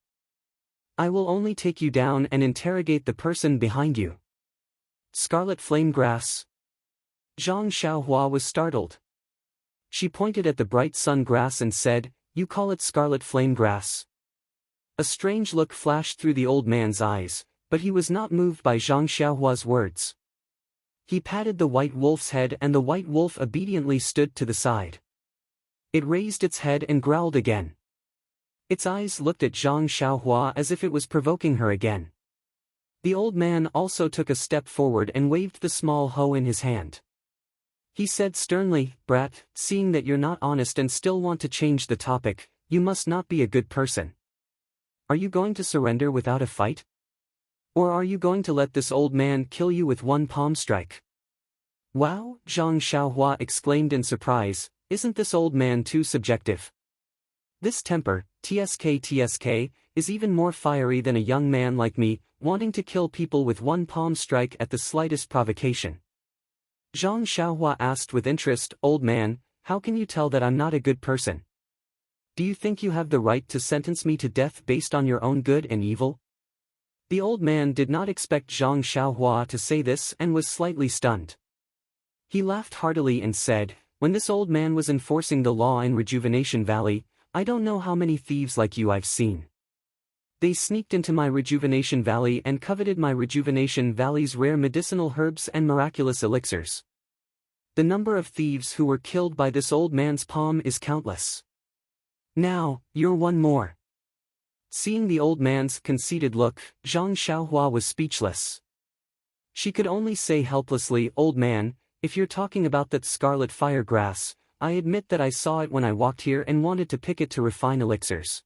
I will only take you down and interrogate the person behind you." Scarlet flame grass? Zhang Xiaohua was startled. She pointed at the bright sun grass and said, "You call it scarlet flame grass?" A strange look flashed through the old man's eyes, but he was not moved by Zhang Xiaohua's words. He patted the white wolf's head and the white wolf obediently stood to the side. It raised its head and growled again. Its eyes looked at Zhang Xiaohua as if it was provoking her again. The old man also took a step forward and waved the small hoe in his hand. He said sternly, "Brat, seeing that you're not honest and still want to change the topic, you must not be a good person. Are you going to surrender without a fight? Or are you going to let this old man kill you with one palm strike?" "Wow," Zhang Xiaohua exclaimed in surprise, "isn't this old man too subjective? This temper, TSK, is even more fiery than a young man like me, wanting to kill people with one palm strike at the slightest provocation." Zhang Xiaohua asked with interest, "Old man, how can you tell that I'm not a good person? Do you think you have the right to sentence me to death based on your own good and evil?" The old man did not expect Zhang Xiaohua to say this and was slightly stunned. He laughed heartily and said, "When this old man was enforcing the law in Rejuvenation Valley, I don't know how many thieves like you I've seen. They sneaked into my Rejuvenation Valley and coveted my Rejuvenation Valley's rare medicinal herbs and miraculous elixirs. The number of thieves who were killed by this old man's palm is countless. Now, you're one more." Seeing the old man's conceited look, Zhang Xiaohua was speechless. She could only say helplessly, "Old man, if you're talking about that scarlet fire grass, I admit that I saw it when I walked here and wanted to pick it to refine elixirs.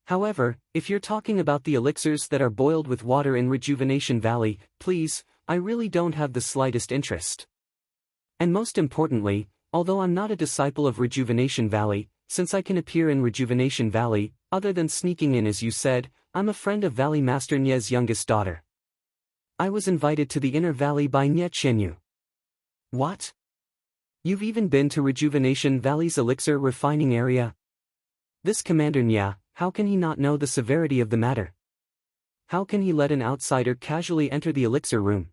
However, if you're talking about the elixirs that are boiled with water in Rejuvenation Valley, please, I really don't have the slightest interest. And most importantly, although I'm not a disciple of Rejuvenation Valley, since I can appear in Rejuvenation Valley, other than sneaking in as you said, I'm a friend of Valley Master Nie's youngest daughter. I was invited to the Inner Valley by Nie Chenyu." "What? You've even been to Rejuvenation Valley's elixir refining area?" This Commander Nie, how can he not know the severity of the matter? How can he let an outsider casually enter the elixir room?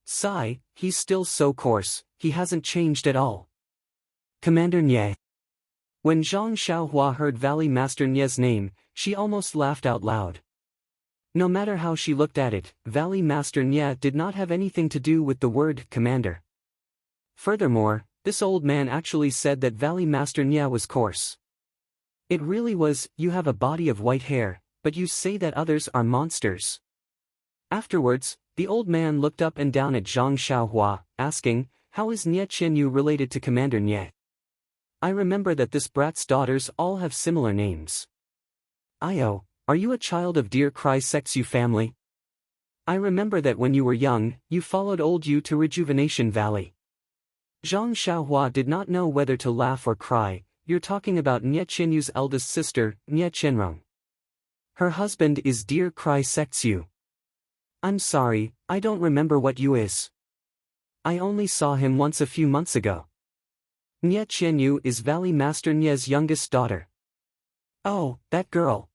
Sigh, he's still so coarse, he hasn't changed at all. Commander Nie. When Zhang Xiaohua heard Valley Master Nie's name, she almost laughed out loud. No matter how she looked at it, Valley Master Nie did not have anything to do with the word commander. Furthermore, this old man actually said that Valley Master Nie was coarse. It really was, "You have a body of white hair, but you say that others are monsters." Afterwards, the old man looked up and down at Zhang Xiaohua, asking, "How is Nie Chenyu related to Commander Nie? I remember that this brat's daughters all have similar names. Io, are you a child of Dear Cry Sexu family? I remember that when you were young, you followed old Yu to Rejuvenation Valley." Zhang Xiaohua did not know whether to laugh or cry. "You're talking about Nie Chenyu's eldest sister, Nie Chenrong. Her husband is Dear Cry Sexu. I'm sorry, I don't remember what Yu is. I only saw him once a few months ago. Nie Chenyu is Valley Master Nie's youngest daughter." "Oh, that girl.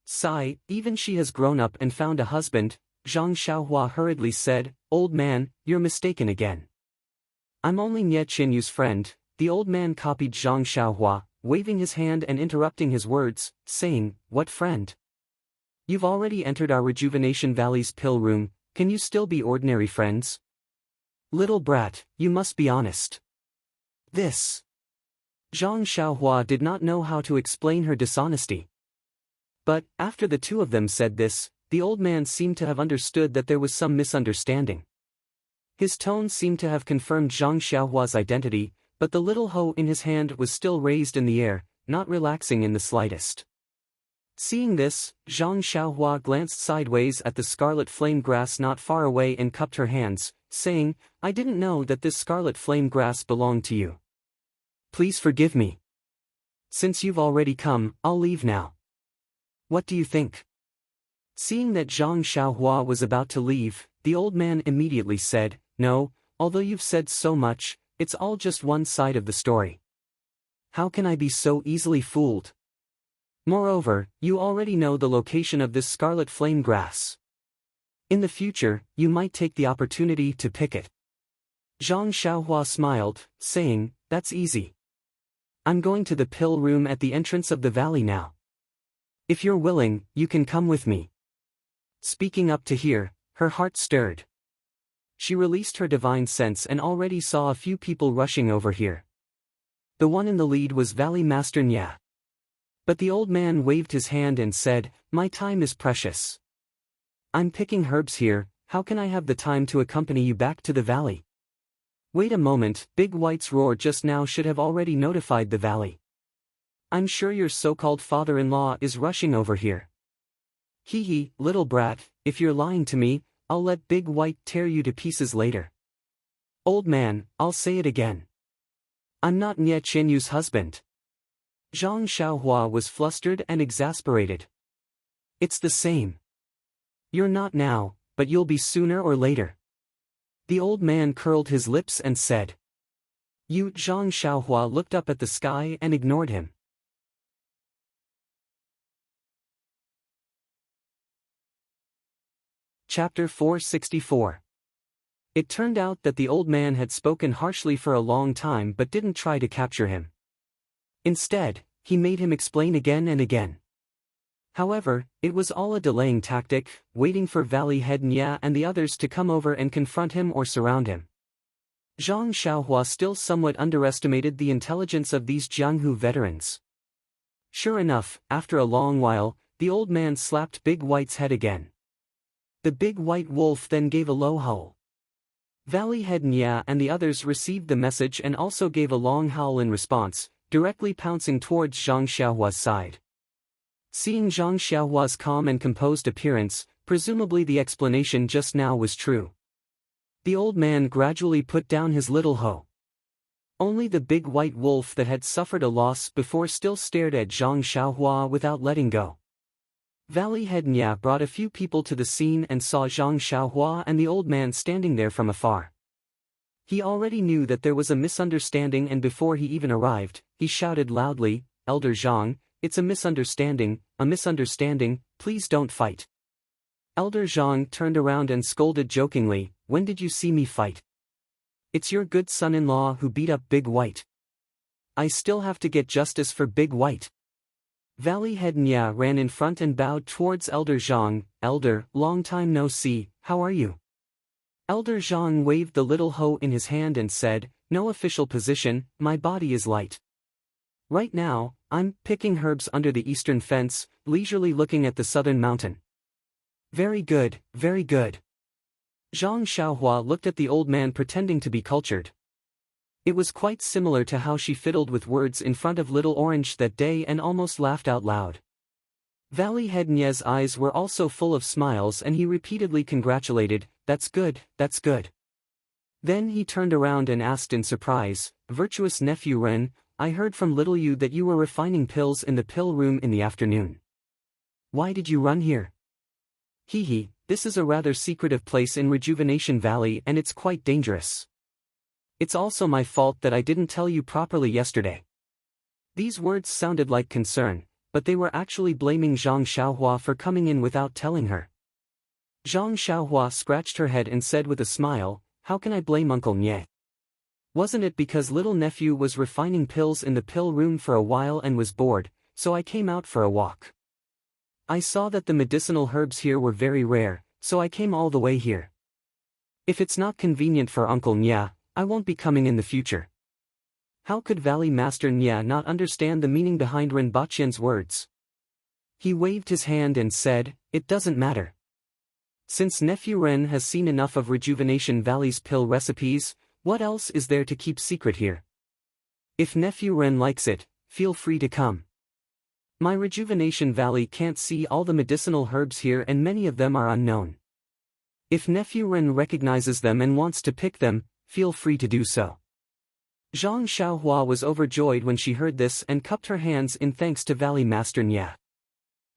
Sigh, even she has grown up and found a husband," Zhang Xiaohua hurriedly said. "Old man, you're mistaken again. I'm only Nie Chenyu's friend." The old man copied Zhang Xiaohua, waving his hand and interrupting his words, saying, "What friend? You've already entered our Rejuvenation Valley's pill room, can you still be ordinary friends? Little brat, you must be honest." This. Zhang Xiaohua did not know how to explain her dishonesty. But, after the two of them said this, the old man seemed to have understood that there was some misunderstanding. His tone seemed to have confirmed Zhang Xiaohua's identity, but the little hoe in his hand was still raised in the air, not relaxing in the slightest. Seeing this, Zhang Xiaohua glanced sideways at the scarlet flame grass not far away and cupped her hands, saying, "I didn't know that this scarlet flame grass belonged to you. Please forgive me. Since you've already come, I'll leave now. What do you think?" Seeing that Zhang Xiaohua was about to leave, the old man immediately said, "No, although you've said so much, it's all just one side of the story. How can I be so easily fooled? Moreover, you already know the location of this scarlet flame grass. In the future, you might take the opportunity to pick it." Zhang Xiaohua smiled, saying, "That's easy. I'm going to the pill room at the entrance of the valley now. If you're willing, you can come with me." Speaking up to here, her heart stirred. She released her divine sense and already saw a few people rushing over here. The one in the lead was Valley Master Nie. But the old man waved his hand and said, "My time is precious. I'm picking herbs here, how can I have the time to accompany you back to the valley? Wait a moment, Big White's roar just now should have already notified the valley. I'm sure your so-called father-in-law is rushing over here. Hee hee, little brat, if you're lying to me, I'll let Big White tear you to pieces later. Old man, I'll say it again. I'm not Nye Qianyu's husband. Zhang Xiaohua was flustered and exasperated. It's the same. You're not now, but you'll be sooner or later. The old man curled his lips and said. Zhang Xiaohua looked up at the sky and ignored him. Chapter 464. It turned out that the old man had spoken harshly for a long time but didn't try to capture him. Instead, he made him explain again and again. However, it was all a delaying tactic, waiting for Valley Head Nya and the others to come over and confront him or surround him. Zhang Xiaohua still somewhat underestimated the intelligence of these Jianghu veterans. Sure enough, after a long while, the old man slapped Big White's head again. The big white wolf then gave a low howl. Valley Head Nya and the others received the message and also gave a long howl in response, directly pouncing towards Zhang Xiaohua's side. Seeing Zhang Xiaohua's calm and composed appearance, presumably the explanation just now was true. The old man gradually put down his little hoe. Only the big white wolf that had suffered a loss before still stared at Zhang Xiaohua without letting go. Valley Head Nya brought a few people to the scene and saw Zhang Xiaohua and the old man standing there from afar. He already knew that there was a misunderstanding, and before he even arrived, he shouted loudly, "Elder Zhang, it's a misunderstanding, please don't fight." Elder Zhang turned around and scolded jokingly, "When did you see me fight? It's your good son-in-law who beat up Big White. I still have to get justice for Big White." Valley Head Nya ran in front and bowed towards Elder Zhang. "Elder, long time no see, how are you?" Elder Zhang waved the little hoe in his hand and said, "No official position, my body is light. Right now, I'm picking herbs under the eastern fence, leisurely looking at the southern mountain." Very good, very good." Zhang Xiaohua looked at the old man pretending to be cultured. It was quite similar to how she fiddled with words in front of Little Orange that day and almost laughed out loud. Valley Head Nye's eyes were also full of smiles and he repeatedly congratulated, "That's good, that's good." Then he turned around and asked in surprise, "Virtuous nephew Ren, I heard from Little You that you were refining pills in the pill room in the afternoon. Why did you run here?" "Hee hee, this is a rather secretive place in Rejuvenation Valley and it's quite dangerous. It's also my fault that I didn't tell you properly yesterday." These words sounded like concern, but they were actually blaming Zhang Xiaohua for coming in without telling her. Zhang Xiaohua scratched her head and said with a smile, "How can I blame Uncle Nye? Wasn't it because little nephew was refining pills in the pill room for a while and was bored, so I came out for a walk. I saw that the medicinal herbs here were very rare, so I came all the way here. If it's not convenient for Uncle Nye, I won't be coming in the future." How could Valley Master Nya not understand the meaning behind Rinpoche's words? He waved his hand and said, "It doesn't matter. Since Nephew Ren has seen enough of Rejuvenation Valley's pill recipes, what else is there to keep secret here? If Nephew Ren likes it, feel free to come. My Rejuvenation Valley can't see all the medicinal herbs here and many of them are unknown. If Nephew Ren recognizes them and wants to pick them, feel free to do so." Zhang Xiaohua was overjoyed when she heard this and cupped her hands in thanks to Valley Master Nya.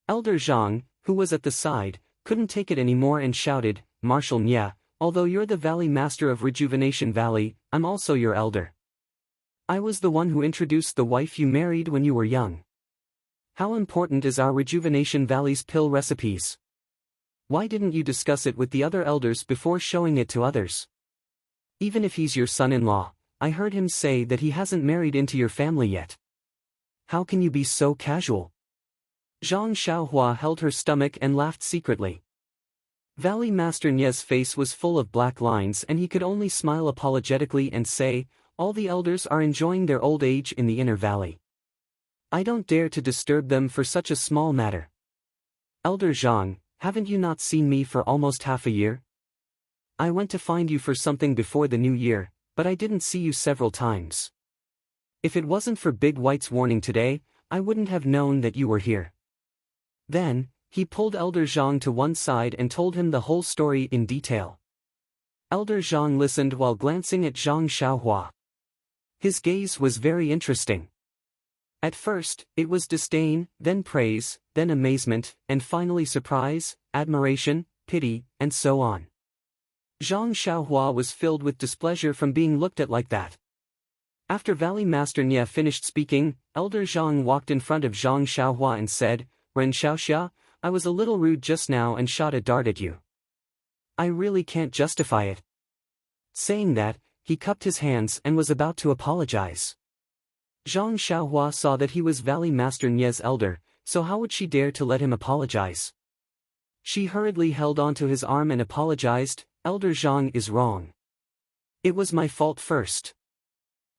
Elder Zhang, who was at the side, couldn't take it anymore and shouted, "Marshal Nya, although you're the Valley Master of Rejuvenation Valley, I'm also your elder. I was the one who introduced the wife you married when you were young. How important is our Rejuvenation Valley's pill recipes? Why didn't you discuss it with the other elders before showing it to others? Even if he's your son-in-law, I heard him say that he hasn't married into your family yet. How can you be so casual?" Zhang Xiaohua held her stomach and laughed secretly. Valley Master Nye's face was full of black lines and he could only smile apologetically and say, "All the elders are enjoying their old age in the inner valley. I don't dare to disturb them for such a small matter. Elder Zhang, Haven't you not seen me for almost half a year? I went to find you for something before the new year, but I didn't see you several times. If it wasn't for Big White's warning today, I wouldn't have known that you were here." Then, he pulled Elder Zhang to one side and told him the whole story in detail. Elder Zhang listened while glancing at Zhang Xiaohua. His gaze was very interesting. At first, it was disdain, then praise, then amazement, and finally surprise, admiration, pity, and so on. Zhang Xiaohua was filled with displeasure from being looked at like that. After Valley Master Nie finished speaking, Elder Zhang walked in front of Zhang Xiaohua and said, "Ren Xiaoxia, I was a little rude just now and shot a dart at you. I really can't justify it." Saying that, he cupped his hands and was about to apologize. Zhang Xiaohua saw that he was Valley Master Nie's elder, so how would she dare to let him apologize? She hurriedly held onto his arm and apologized. "Elder Zhang is wrong. It was my fault first.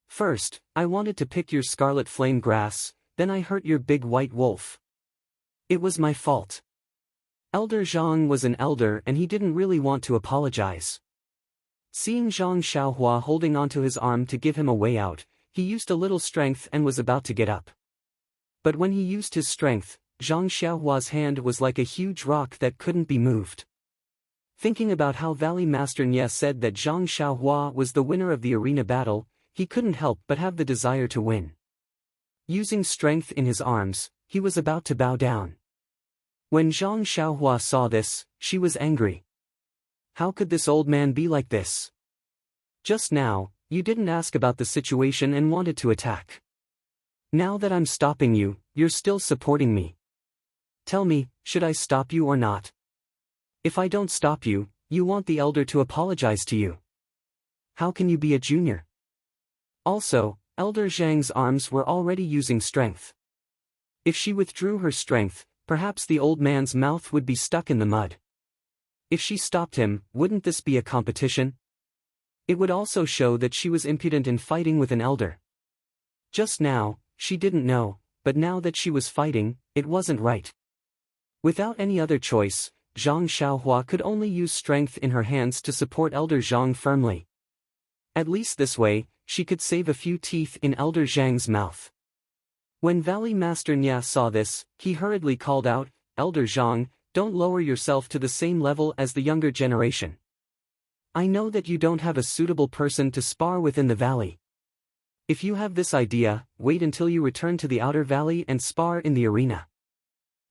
First, I wanted to pick your scarlet flame grass, then I hurt your big white wolf. It was my fault." Elder Zhang was an elder and he didn't really want to apologize. Seeing Zhang Xiaohua holding onto his arm to give him a way out, he used a little strength and was about to get up. But when he used his strength, Zhang Xiaohua's hand was like a huge rock that couldn't be moved. Thinking about how Valley Master Nie said that Zhang Xiaohua was the winner of the arena battle, he couldn't help but have the desire to win. Using strength in his arms, he was about to bow down. When Zhang Xiaohua saw this, she was angry. How could this old man be like this? Just now, you didn't ask about the situation and wanted to attack. Now that I'm stopping you, you're still supporting me. Tell me, should I stop you or not? If I don't stop you, you want the elder to apologize to you. How can you be a junior? Also, Elder Zhang's arms were already using strength. If she withdrew her strength, perhaps the old man's mouth would be stuck in the mud. If she stopped him, wouldn't this be a competition? It would also show that she was impudent in fighting with an elder. Just now, she didn't know, but now that she was fighting, it wasn't right. Without any other choice, Zhang Xiaohua could only use strength in her hands to support Elder Zhang firmly. At least this way, she could save a few teeth in Elder Zhang's mouth. When Valley Master Nie saw this, he hurriedly called out, "Elder Zhang, don't lower yourself to the same level as the younger generation. I know that you don't have a suitable person to spar within the valley. If you have this idea, wait until you return to the outer valley and spar in the arena.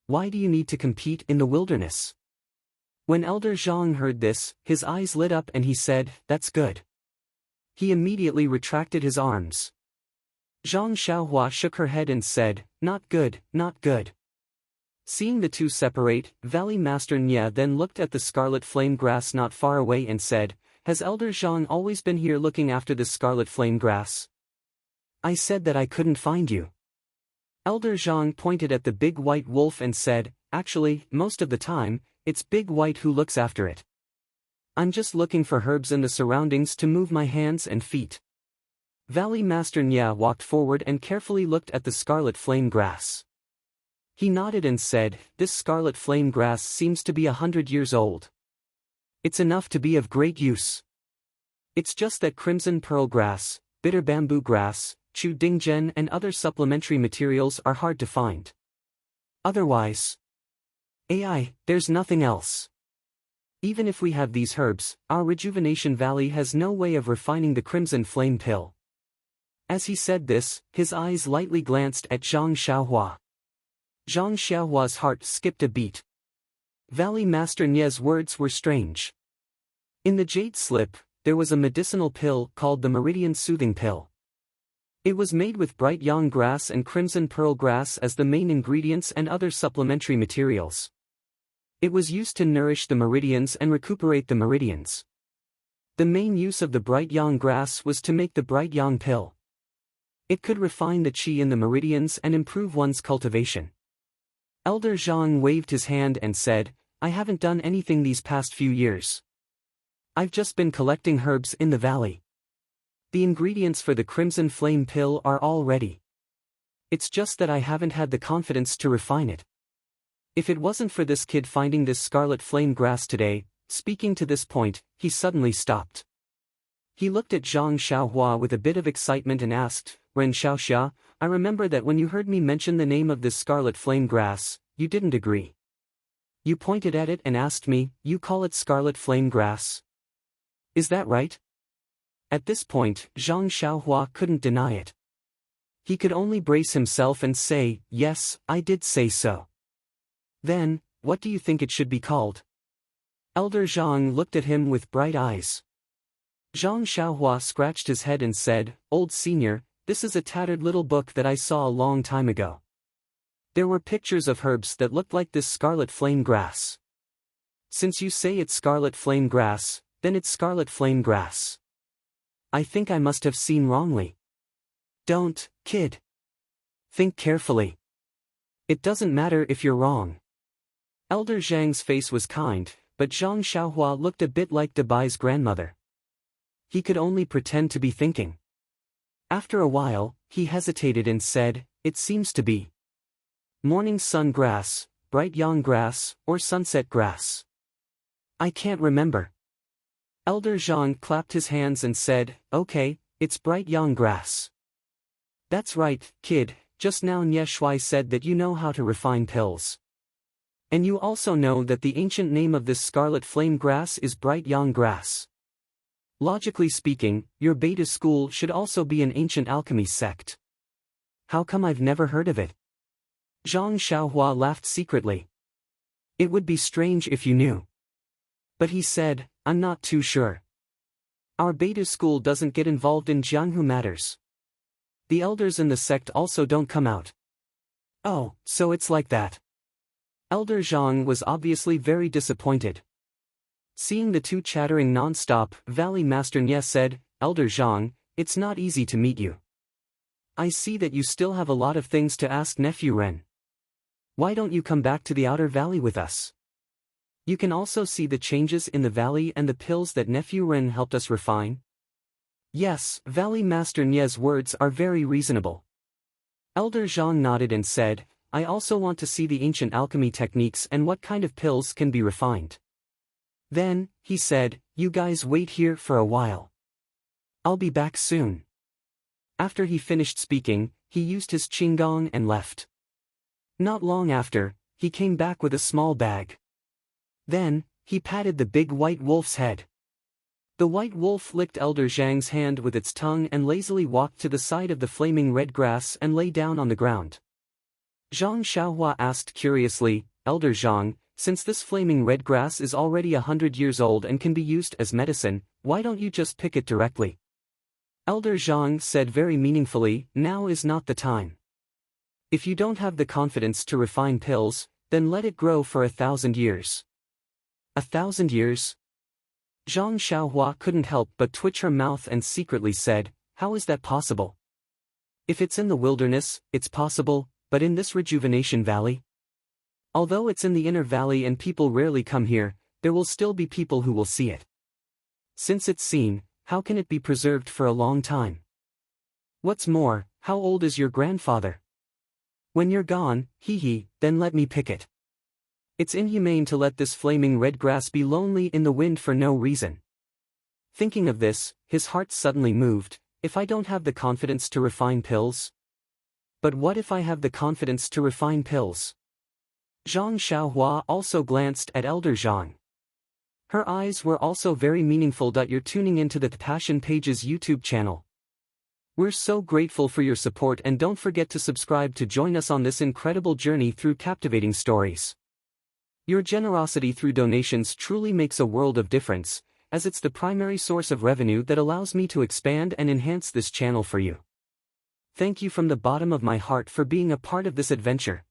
Why do you need to compete in the wilderness?" When Elder Zhang heard this, his eyes lit up and he said, "That's good." He immediately retracted his arms. Zhang Xiaohua shook her head and said, "Not good, not good." Seeing the two separate, Valley Master Nie then looked at the scarlet flame grass not far away and said, "Has Elder Zhang always been here looking after this scarlet flame grass? I said that I couldn't find you." Elder Zhang pointed at the big white wolf and said, "Actually, most of the time, it's Big White who looks after it. I'm just looking for herbs in the surroundings to move my hands and feet." Valley Master Nie walked forward and carefully looked at the scarlet flame grass. He nodded and said, "This scarlet flame grass seems to be 100 years old. It's enough to be of great use. It's just that crimson pearl grass, bitter bamboo grass, chu dingzhen and other supplementary materials are hard to find. Otherwise, there's nothing else. Even if we have these herbs, our Rejuvenation Valley has no way of refining the crimson flame pill." As he said this, his eyes lightly glanced at Zhang Xiaohua. Zhang Xiaohua's heart skipped a beat. Valley Master Nie's words were strange. In the jade slip, there was a medicinal pill called the Meridian Soothing Pill. It was made with bright yang grass and crimson pearl grass as the main ingredients and other supplementary materials. It was used to nourish the meridians and recuperate the meridians. The main use of the bright yang grass was to make the bright yang pill. It could refine the qi in the meridians and improve one's cultivation. Elder Zhang waved his hand and said, "I haven't done anything these past few years. I've just been collecting herbs in the valley. The ingredients for the crimson flame pill are all ready. It's just that I haven't had the confidence to refine it. If it wasn't for this kid finding this scarlet flame grass today, speaking to this point, he suddenly stopped. He looked at Zhang Xiaohua with a bit of excitement and asked, Ren Xiaoxia, I remember that when you heard me mention the name of this scarlet flame grass, you didn't agree. You pointed at it and asked me, you call it scarlet flame grass? Is that right? At this point, Zhang Xiaohua couldn't deny it. He could only brace himself and say, yes, I did say so. Then, what do you think it should be called? Elder Zhang looked at him with bright eyes. Zhang Xiaohua scratched his head and said, Old senior, this is a tattered little book that I saw a long time ago. There were pictures of herbs that looked like this scarlet flame grass. Since you say it's scarlet flame grass, then it's scarlet flame grass. I think I must have seen wrongly. Don't, kid. Think carefully. It doesn't matter if you're wrong. Elder Zhang's face was kind, but Zhang Xiaohua looked a bit like Debai's grandmother. He could only pretend to be thinking. After a while, he hesitated and said, it seems to be morning sun grass, bright yang grass, or sunset grass. I can't remember. Elder Zhang clapped his hands and said, okay, it's bright yang grass. That's right, kid, just now Nye Shui said that you know how to refine pills. And you also know that the ancient name of this scarlet flame grass is bright yang grass. Logically speaking, your beta school should also be an ancient alchemy sect. How come I've never heard of it? Zhang Xiaohua laughed secretly. It would be strange if you knew. But he said, I'm not too sure. Our beta school doesn't get involved in Jianghu matters. The elders in the sect also don't come out. Oh, so it's like that. Elder Zhang was obviously very disappointed. Seeing the two chattering non-stop, Valley Master Nye said, Elder Zhang, it's not easy to meet you. I see that you still have a lot of things to ask Nephew Ren. Why don't you come back to the Outer Valley with us? You can also see the changes in the valley and the pills that Nephew Ren helped us refine. Yes, Valley Master Nye's words are very reasonable. Elder Zhang nodded and said, I also want to see the ancient alchemy techniques and what kind of pills can be refined. Then, he said, you guys wait here for a while. I'll be back soon. After he finished speaking, he used his qinggong and left. Not long after, he came back with a small bag. Then, he patted the big white wolf's head. The white wolf licked Elder Zhang's hand with its tongue and lazily walked to the side of the flaming red grass and lay down on the ground. Zhang Xiaohua asked curiously, Elder Zhang, since this flaming red grass is already 100 years old and can be used as medicine, why don't you just pick it directly? Elder Zhang said very meaningfully, now is not the time. If you don't have the confidence to refine pills, then let it grow for 1,000 years. 1,000 years? Zhang Xiaohua couldn't help but twitch her mouth and secretly said, how is that possible? If it's in the wilderness, it's possible, but in this rejuvenation valley? Although it's in the inner valley and people rarely come here, there will still be people who will see it. Since it's seen, how can it be preserved for a long time? What's more, how old is your grandfather? When you're gone, then let me pick it. It's inhumane to let this flaming red grass be lonely in the wind for no reason. Thinking of this, his heart suddenly moved, if I don't have the confidence to refine pills? But what if I have the confidence to refine pills? Zhang Xiaohua also glanced at Elder Zhang. Her eyes were also very meaningful. You're tuning into the Passion Pages YouTube channel. We're so grateful for your support and don't forget to subscribe to join us on this incredible journey through captivating stories. Your generosity through donations truly makes a world of difference, as it's the primary source of revenue that allows me to expand and enhance this channel for you. Thank you from the bottom of my heart for being a part of this adventure.